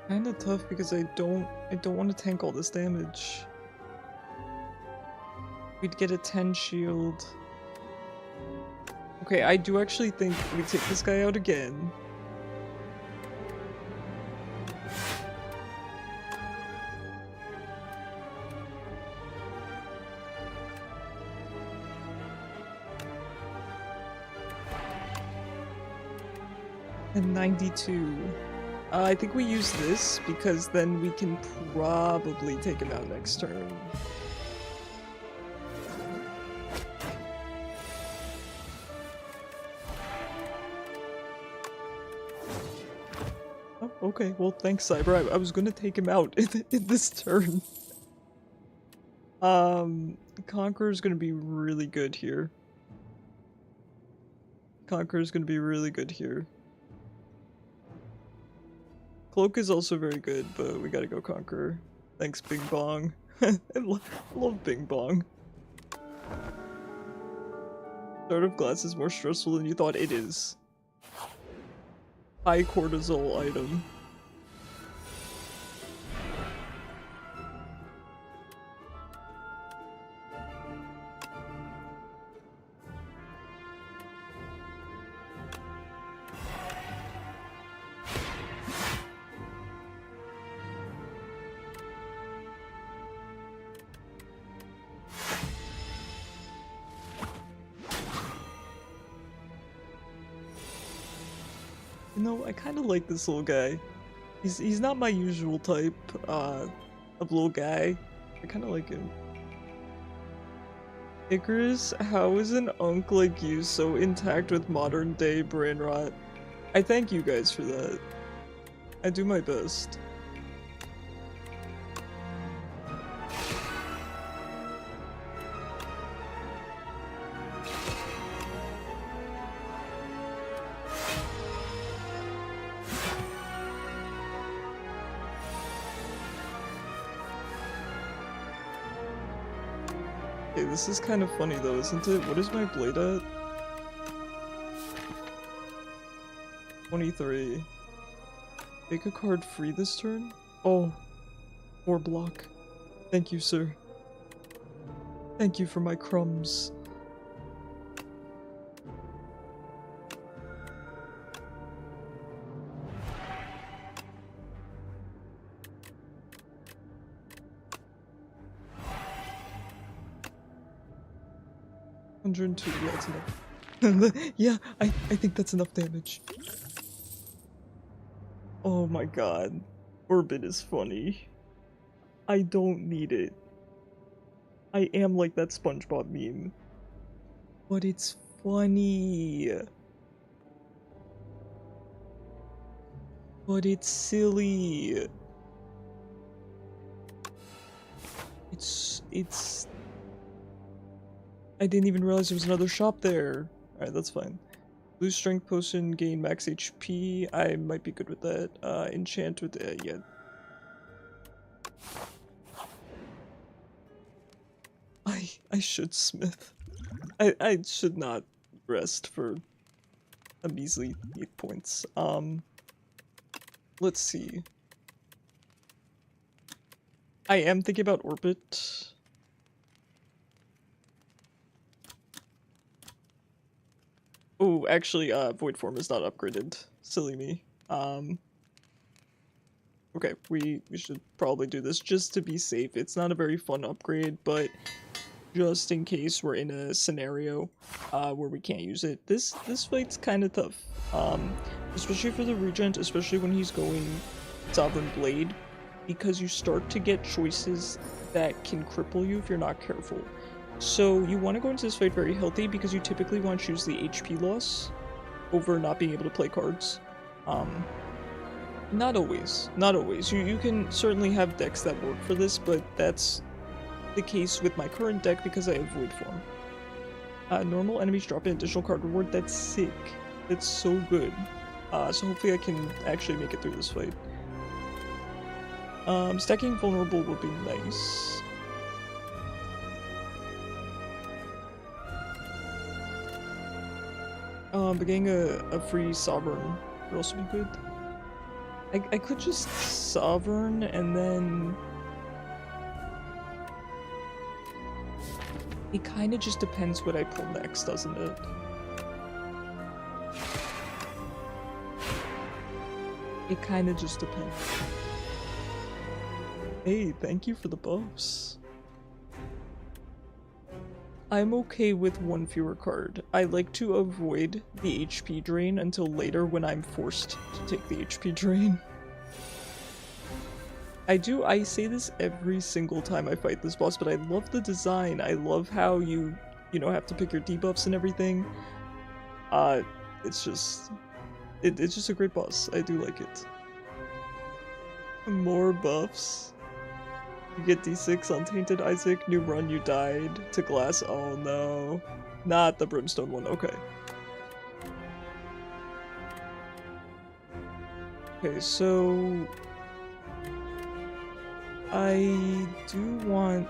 Kinda tough because I don't want to tank all this damage. We'd get a 10 shield. Okay, I do actually think we take this guy out again. And 92. I think we use this because then we can probably take him out next turn. Oh, okay. Well, thanks, Cyber. I was gonna take him out in this turn. Conqueror's gonna be really good here. Conquer is gonna be really good here. Cloak is also very good, but we gotta go Conqueror. Thanks, Bing Bong. I love Bing Bong. Shard of Glass is more stressful than you thought. It is. High cortisol item. You know, I kind of like this little guy. He's not my usual type of little guy. I kind of like him. Icarus, how is an unk like you so intact with modern day brain rot? I thank you guys for that. I do my best. Okay, this is kind of funny though, isn't it? What is my blade at? 23. Make a card free this turn? Oh, 4 block. Thank you, sir. Thank you for my crumbs. $102, yeah, that's enough. Yeah, I think that's enough damage. Oh my god. Orbit is funny. I don't need it. I am like that SpongeBob meme. But it's funny. But it's silly. It's... I didn't even realize there was another shop there. Alright, that's fine. Blue strength potion, gain max HP. I might be good with that. Enchant with yeah. I should smith. I should not rest for a measly 8 points. Let's see. I am thinking about orbit. Oh, actually, void form is not upgraded. Silly me. Okay, we should probably do this just to be safe. It's not a very fun upgrade, but just in case we're in a scenario where we can't use it. This fight's kind of tough. Especially for the Regent, especially when he's going Sovereign Blade, because you start to get choices that can cripple you if you're not careful. So you want to go into this fight very healthy because you typically want to choose the HP loss over not being able to play cards. Not always. Not always. You can certainly have decks that work for this, but that's the case with my current deck because I have Void Form. Normal enemies drop an additional card reward. That's sick. That's so good. So hopefully I can actually make it through this fight. Stacking Vulnerable would be nice. But getting a free Sovereign would also be good. I could just Sovereign and then... It kinda just depends what I pull next, doesn't it? It kinda just depends. Hey, thank you for the buffs. I'm okay with one fewer card. I like to avoid the HP drain until later when I'm forced to take the HP drain. I say this every single time I fight this boss, but I love the design. I love how you know, have to pick your debuffs and everything. It's just a great boss. I do like it. More buffs. You get D6 on Tainted Isaac, new run you died, to glass, oh no. Not the Brimstone one, okay. Okay, so I do want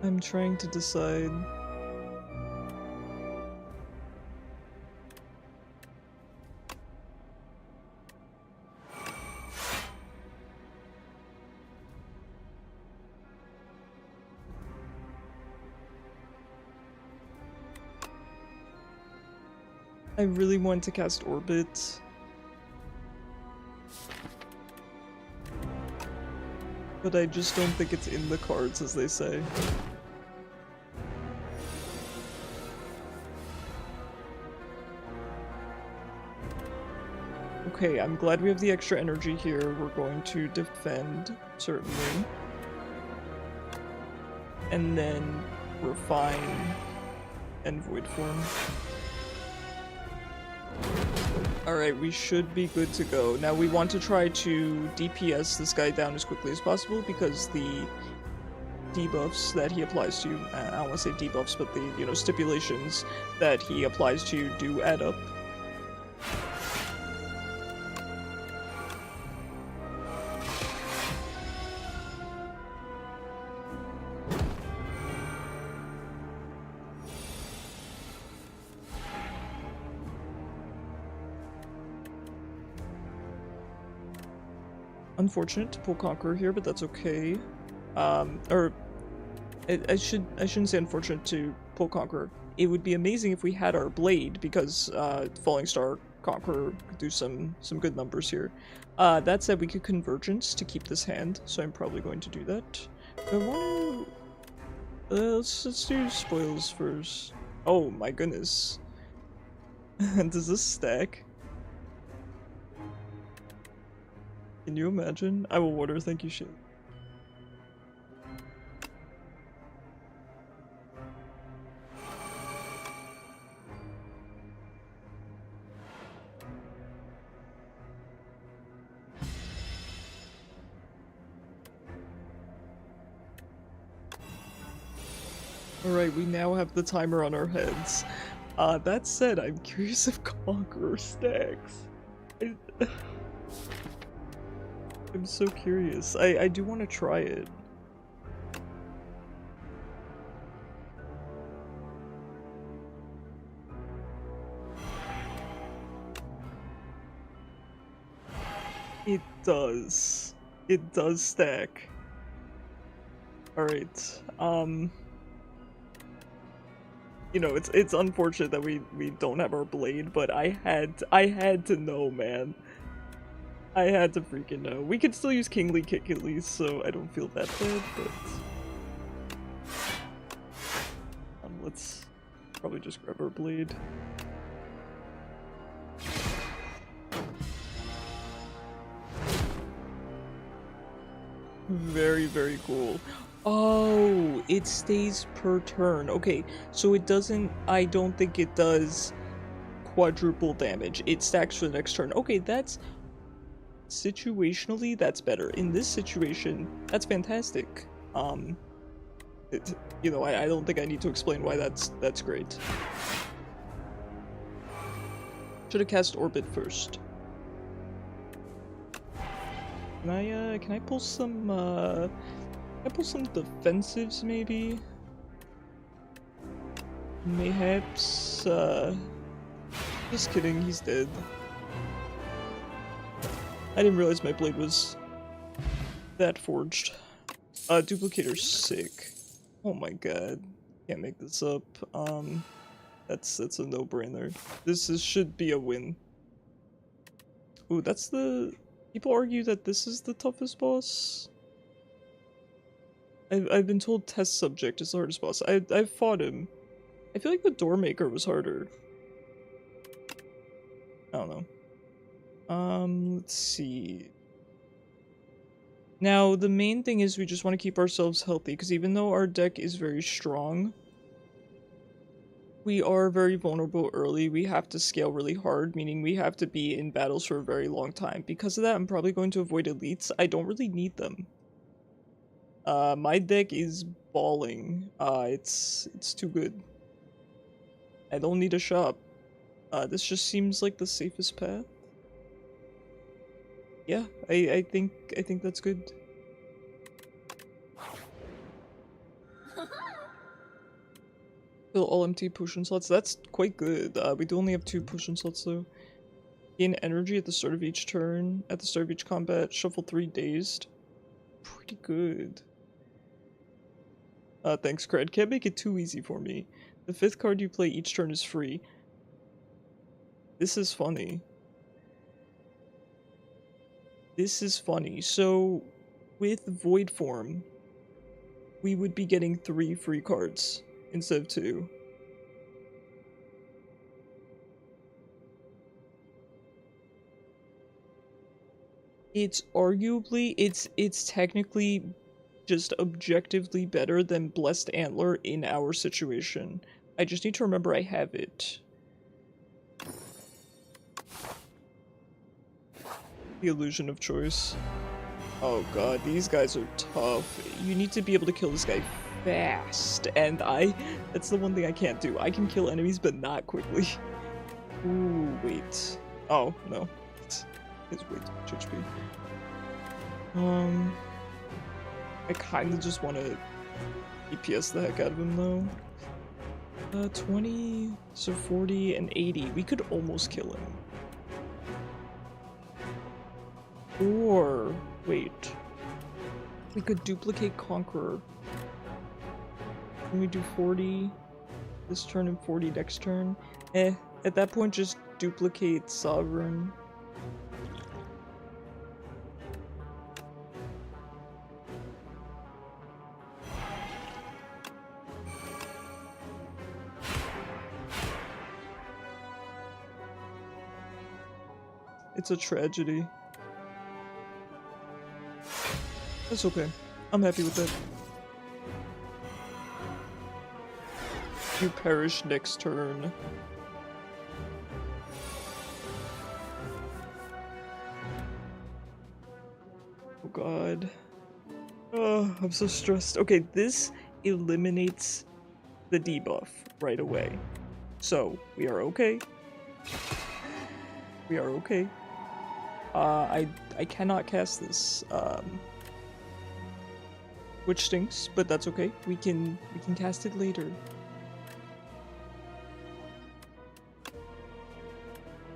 I'm trying to decide. I really want to cast Orbit. But I just don't think it's in the cards, as they say. Okay, I'm glad we have the extra energy here. We're going to defend, certainly. And then refine and void form. Alright, we should be good to go. Now we want to try to DPS this guy down as quickly as possible because the debuffs that he applies to you, I don't want to say debuffs, but the, you know, stipulations that he applies to you do add up. Unfortunate to pull Conqueror here, but that's okay. I shouldn't say unfortunate to pull Conqueror. It would be amazing if we had our Blade, because Falling Star Conqueror could do some good numbers here. That said, we could Convergence to keep this hand, so I'm probably going to do that. I want to... let's do spoils first. Oh my goodness. Does this stack? Can you imagine? I will water, thank you, shit. Alright, we now have the timer on our heads. That said, I'm curious if Conqueror stacks. I'm so curious. I do want to try it. It does. It does stack. Alright, you know, it's unfortunate that we don't have our Blade, but I had to know, man. I had to freaking know. We could still use Kingly Kick at least, so I don't feel that bad, but... let's probably just grab our Blade. Very, very cool. Oh, it stays per turn. Okay, so it doesn't... I don't think it does quadruple damage. It stacks for the next turn. Okay, that's... situationally, that's better. In this situation, that's fantastic. You know, I don't think I need to explain why that's great. Should have cast Orbit first. Can I pull some, can I pull some defensives, maybe? Mayhaps, just kidding, he's dead. I didn't realize my blade was that forged. Duplicator's sick. Oh my god. Can't make this up. That's a no-brainer. This should be a win. Ooh, that's the... People argue that this is the toughest boss. I've been told Test Subject is the hardest boss. I've fought him. I feel like the Doormaker was harder. I don't know. Let's see. Now, the main thing is we just want to keep ourselves healthy, because even though our deck is very strong, We are very vulnerable early. We have to scale really hard, meaning we have to be in battles for a very long time. Because of that, I'm probably going to avoid elites. I don't really need them. My deck is balling. It's too good. I don't need a shop. This just seems like the safest path. Yeah, I think that's good. Fill all empty potion slots. That's quite good. We do only have 2 potion slots though. Gain energy at the start of each turn. At the start of each combat, shuffle 3 dazed. Pretty good. Thanks, Cred. Can't make it too easy for me. The 5th card you play each turn is free. This is funny. This is funny. So, with Void Form, we would be getting 3 free cards instead of 2. It's arguably, it's technically just objectively better than Blessed Antler in our situation. I just need to remember I have it. The illusion of choice. Oh god, these guys are tough. You need to be able to kill this guy fast, and that's the one thing I can't do. I can kill enemies, but not quickly. Ooh, wait. Oh, no. It's way too much HP. I kinda just wanna EPS the heck out of him, though. 20, so 40, and 80. We could almost kill him. Or, wait. We could duplicate Conqueror. Can we do 40 this turn and 40 next turn? At that point just duplicate Sovereign. It's a tragedy. That's okay. I'm happy with that. You perish next turn. Oh god. Oh, I'm so stressed. Okay, this eliminates the debuff right away. So, we are okay. We are okay. I cannot cast this, which stinks, but that's okay. We can cast it later. I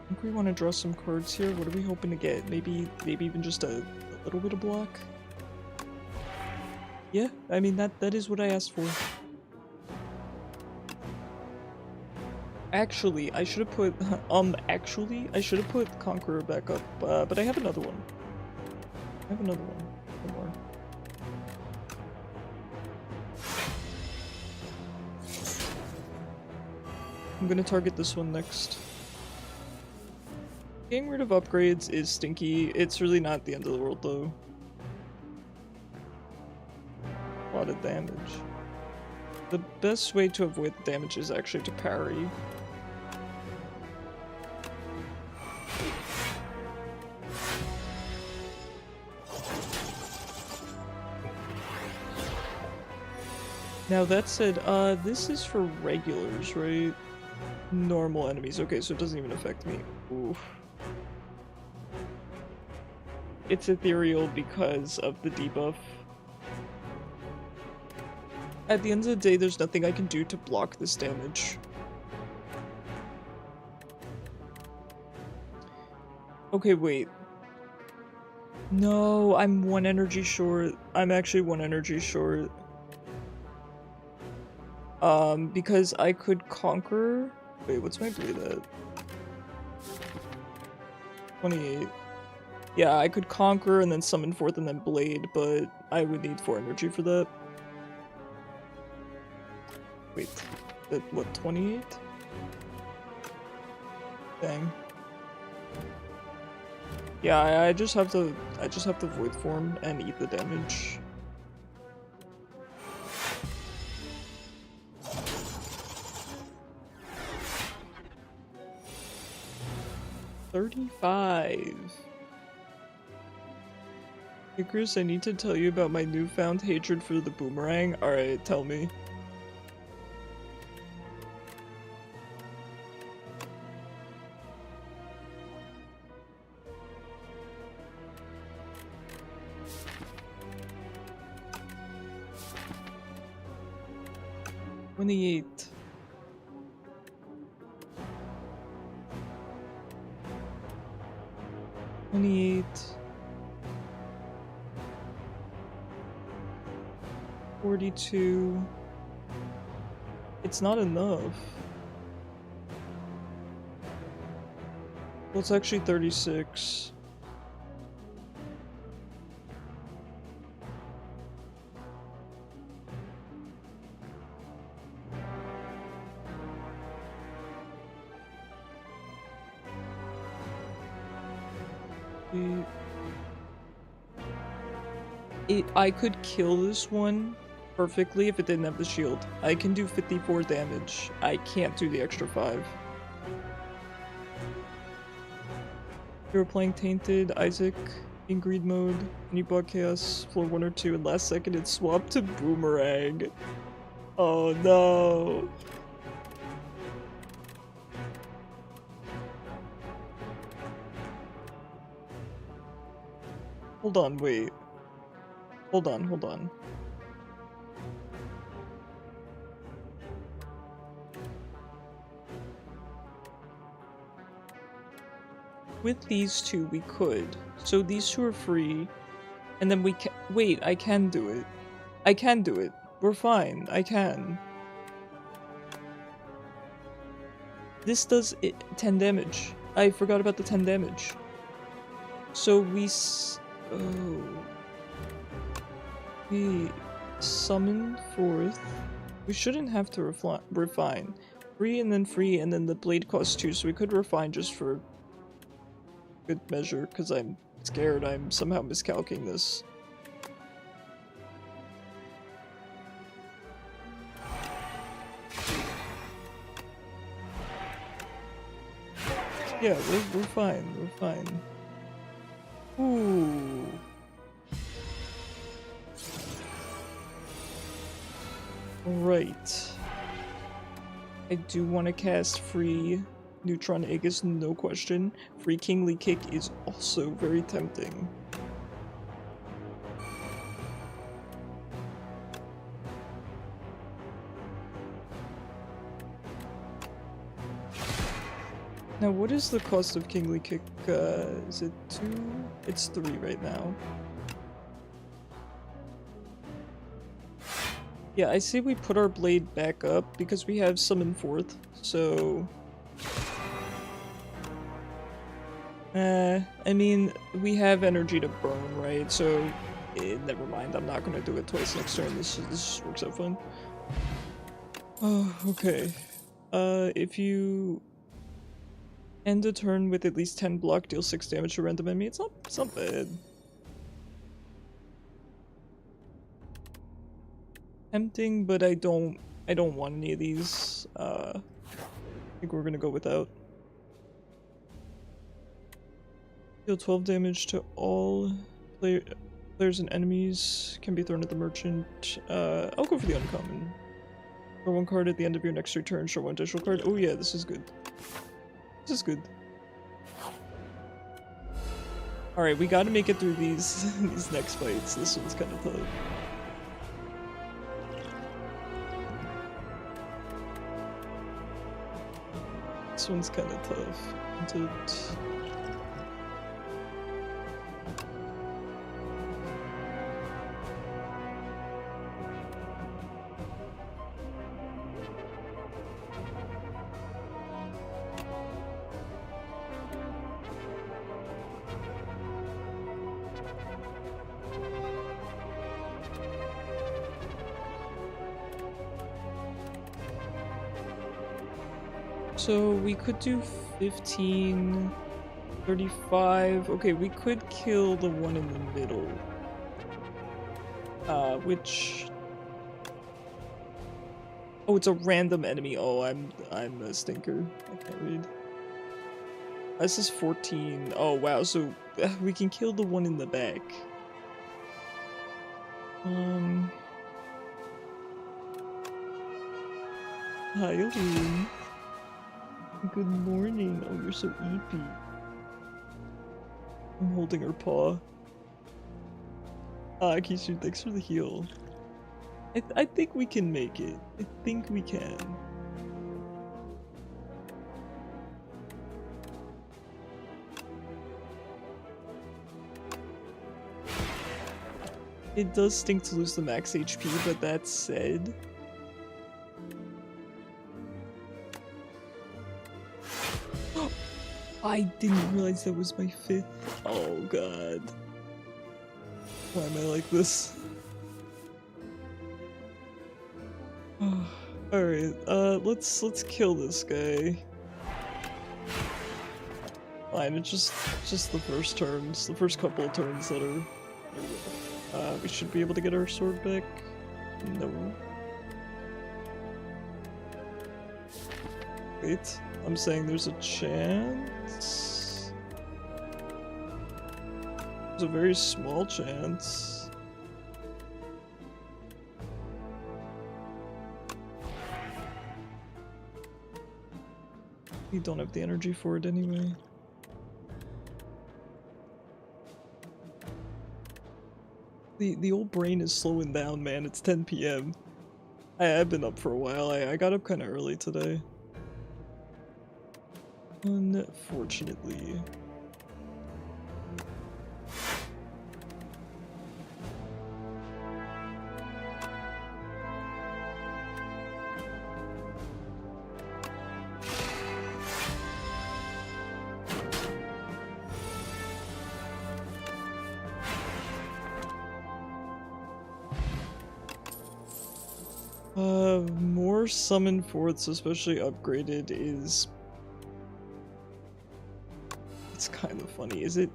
think we want to draw some cards here. What are we hoping to get? Maybe even just a little bit of block? Yeah, I mean that is what I asked for. Actually, I should have put I should have put Conqueror back up, but I have another one. I have another one. One more. I'm gonna target this one next. Getting rid of upgrades is stinky. It's really not the end of the world though. A lot of damage. The best way to avoid the damage is actually to parry. Now that said, this is for regulars, right? Normal enemies. Okay, so it doesn't even affect me. Oof. It's ethereal because of the debuff. At the end of the day, there's nothing I can do to block this damage. Okay, wait. No, I'm 1 energy short. I'm actually 1 energy short. Because I could conquer... Wait, what's my blade at? 28. Yeah, I could conquer and then summon forth and then blade, but I would need 4 energy for that. Wait, what, 28? Dang. Yeah, I just have to void form and eat the damage. 35. Icarus, I need to tell you about my newfound hatred for the boomerang. Alright, tell me. $28. 28. 42. It's not enough. Well, it's actually 36. I could kill this one perfectly if it didn't have the shield. I can do 54 damage. I can't do the extra 5. You were playing Tainted, Isaac, in greed mode, and you bought Chaos floor 1 or 2, and last second it swapped to Boomerang. Oh no. Hold on, wait. Hold on. With these two, we could. So these two are free, and then we can- wait, I can do it. I can do it. We're fine. I can. This does 10 damage. I forgot about the 10 damage. So we we summon forth. We shouldn't have to refine. Free and then the blade costs 2, so we could refine just for good measure, because I'm scared I'm somehow miscalculating this. Yeah, we're fine. We're fine. Ooh. Right. I do want to cast free Neutron Aegis, no question. Free Kingly Kick is also very tempting. Now, what is the cost of Kingly Kick? Is it 2? It's 3 right now. Yeah, I say we put our blade back up because we have summon forth, so... I mean, we have energy to burn, right? So, never mind, I'm not gonna do it twice next turn, this works out fine. Oh, okay. If you end a turn with at least 10 block, deal 6 damage to random enemy, it's not bad. Tempting, but I don't want any of these. I think we're gonna go without. Deal 12 damage to all players and enemies. Can be thrown at the merchant. I'll go for the uncommon. Draw 1 card at the end of your next return. Show 1 additional card. Oh yeah, this is good. This is good. All right, we got to make it through these these next fights. This one's kind of tough. This one's kind of tough. So we could do 15, 35. Okay, we could kill the one in the middle. Which... Oh, it's a random enemy. Oh, I'm a stinker. I can't read. This is 14. Oh wow, so we can kill the one in the back. Hi, Alune. Good morning. Oh, you're so eepy. I'm holding her paw. Kishu, thanks for the heal. I think we can make it. I think we can. It does stink to lose the max HP, but that said... I didn't realize that was my 5th. Oh god. Why am I like this? Alright, let's kill this guy. Fine, it's just the first turns, the first couple of turns that are... we should be able to get our sword back. No. Wait, I'm saying there's a chance? There's a very small chance. We don't have the energy for it anyway. The old brain is slowing down, man. It's 10 PM. I've been up for a while. I got up kind of early today. Unfortunately. More summon forts, especially upgraded, is... It's kind of funny. Is it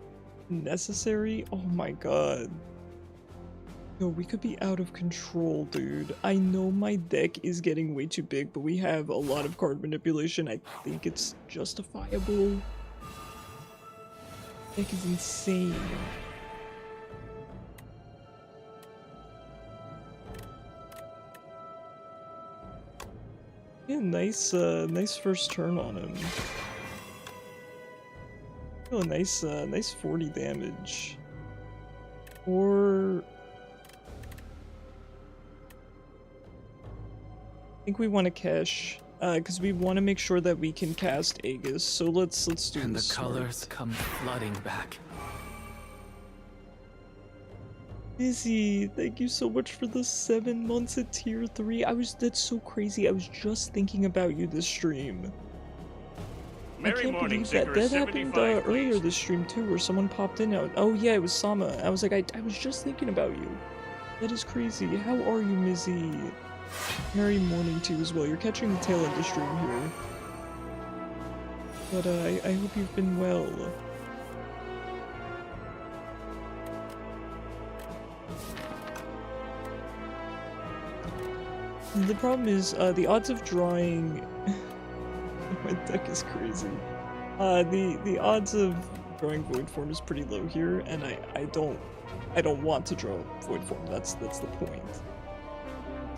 necessary? Oh my god. Yo, we could be out of control, dude. I know my deck is getting way too big, but we have a lot of card manipulation. I think it's justifiable. Deck is insane. Yeah, nice first turn on him. Oh, nice 40 damage. Or... I think we want to cash, because we want to make sure that we can cast Aegis, so let's do
And the
this
colors
smart.
come flooding back.
Izzy, thank you so much for the 7 months at tier 3. That's so crazy. I was just thinking about you this stream. I
Merry
can't
morning,
believe that.
Zikr
That happened
75,
earlier
please.
this stream too, where someone popped in out. Oh yeah, it was Sama. I was like, I was just thinking about you. That is crazy. How are you, Mizzy? Merry morning to you as well. You're catching the tail of the stream here. But I hope you've been well. The problem is, the odds of drawing... My deck is crazy. The odds of drawing Void Form is pretty low here, and I don't want to draw Void Form. That's the point.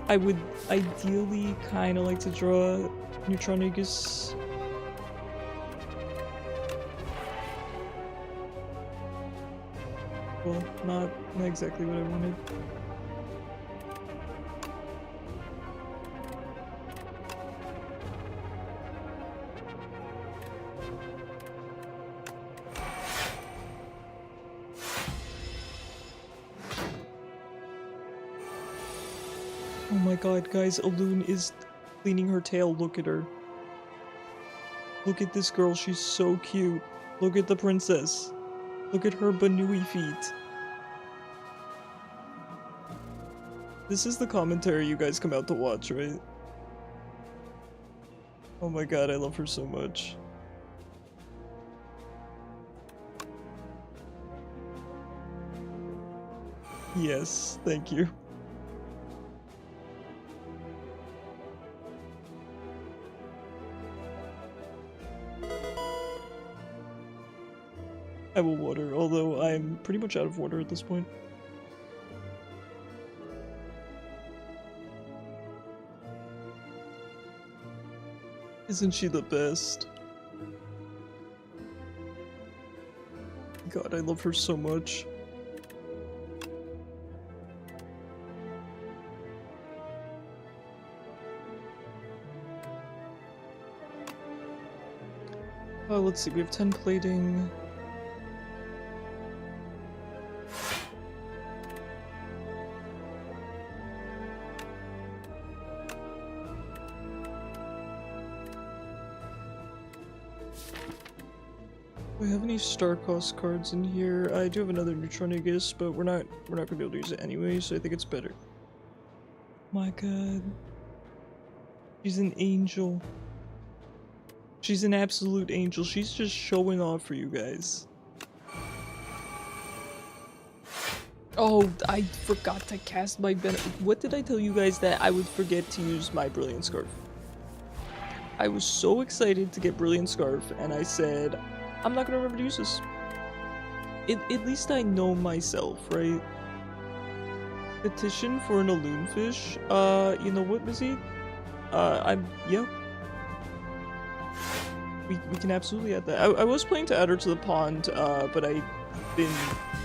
I would ideally kind of like to draw Neutron Aegis. Well, not exactly what I wanted. Oh my god, guys, Alune is cleaning her tail. Look at her. Look at this girl, she's so cute. Look at the princess. Look at her Banui feet. This is the commentary you guys come out to watch, right? Oh my god, I love her so much. Yes, thank you. I will water, although I'm pretty much out of water at this point. Isn't she the best? God, I love her so much. Oh, let's see, we have 10 plating. Do I have any star cost cards in here? I do have another neutron, I guess, but we're not gonna be able to use it anyway, so I think it's better. My god. She's an angel. She's an absolute angel. She's just showing off for you guys. Oh, I forgot to cast my What did I tell you guys that I would forget to use my Brilliant Scarf? I was so excited to get Brilliant Scarf, and I said, I'm not gonna remember to use this. At least I know myself, right? Petition for an Alloonfish? You know what, Mizzy? Yeah. We can absolutely add that. I was planning to add her to the pond, but I've been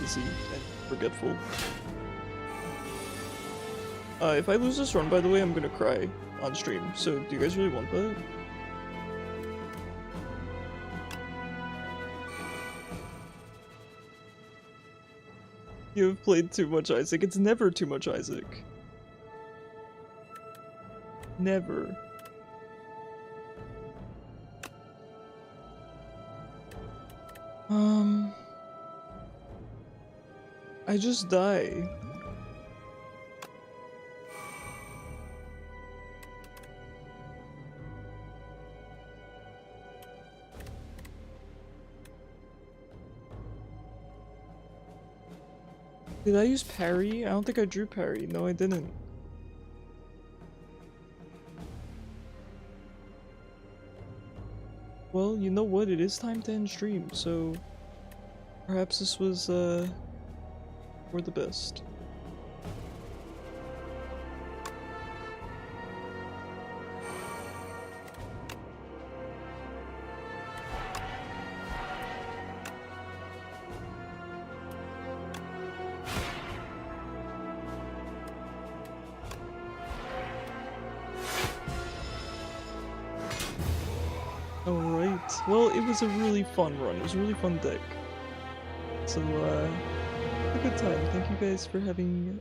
busy and forgetful. If I lose this run, by the way, I'm gonna cry on stream, so do you guys really want that? You have played too much Isaac. It's never too much Isaac. Never. I just die. Did I use parry? I don't think I drew parry. No, I didn't. Well, you know what? It is time to end stream, so perhaps this was, for the best. Alright. Well, it was a really fun run. It was a really fun deck. So, a good time. Thank you guys for having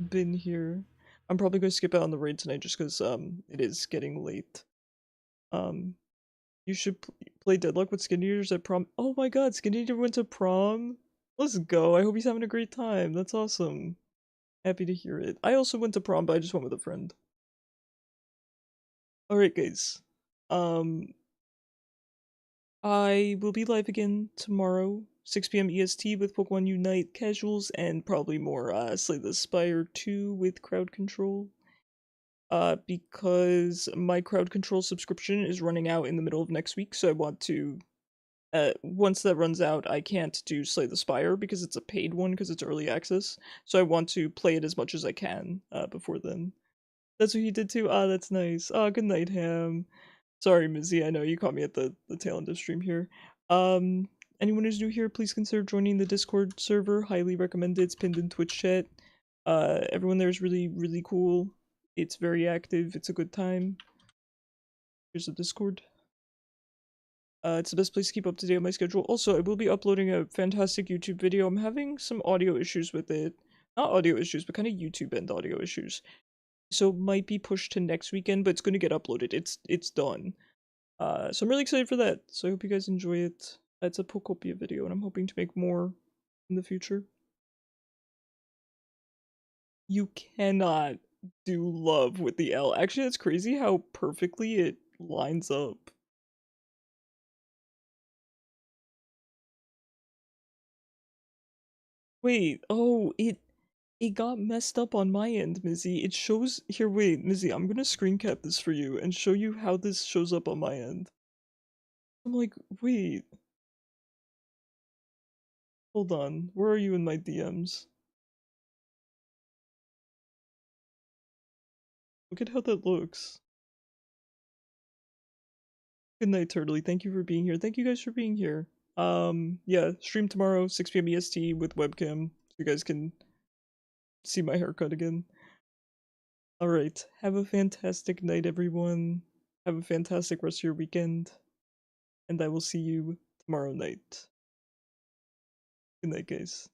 been here. I'm probably going to skip out on the raid tonight just because, it is getting late. You should play Deadlock with Skin Eaters at prom. Oh my god, Skin Eater went to prom? Let's go. I hope he's having a great time. That's awesome. Happy to hear it. I also went to prom, but I just went with a friend. Alright, guys. I will be live again tomorrow, 6 p.m. EST with Pokemon Unite casuals and probably more Slay the Spire 2 with crowd control. Because my crowd control subscription is running out in the middle of next week, so I want to once that runs out, I can't do Slay the Spire because it's a paid one because it's early access. So I want to play it as much as I can before then. That's what he did too. Ah, that's nice. Ah, good night, Ham. Sorry, Mizzy, I know you caught me at the tail end of stream here. Anyone who's new here, please consider joining the Discord server. Highly recommended. It's pinned in Twitch chat. Everyone there is really, really cool. It's very active. It's a good time. Here's the Discord. It's the best place to keep up to date on my schedule. Also, I will be uploading a fantastic YouTube video. I'm having some audio issues with it. Not audio issues, but kind of YouTube end audio issues. So it might be pushed to next weekend, but it's going to get uploaded. It's done. So I'm really excited for that. So I hope you guys enjoy it. It's a Pokopia video, and I'm hoping to make more in the future. You cannot do love with the L. Actually, that's crazy how perfectly it lines up. Wait, oh, it got messed up on my end, Mizzy. It shows here, wait, Mizzy, I'm gonna screen cap this for you and show you how this shows up on my end. I'm like, wait. Hold on. Where are you in my DMs? Look at how that looks. Good night, Turtley. Thank you for being here. Thank you guys for being here. Yeah, stream tomorrow, 6 p.m. EST with webcam, so you guys can see my haircut again. Alright, have a fantastic night, everyone. Have a fantastic rest of your weekend. And I will see you tomorrow night. Good night, guys.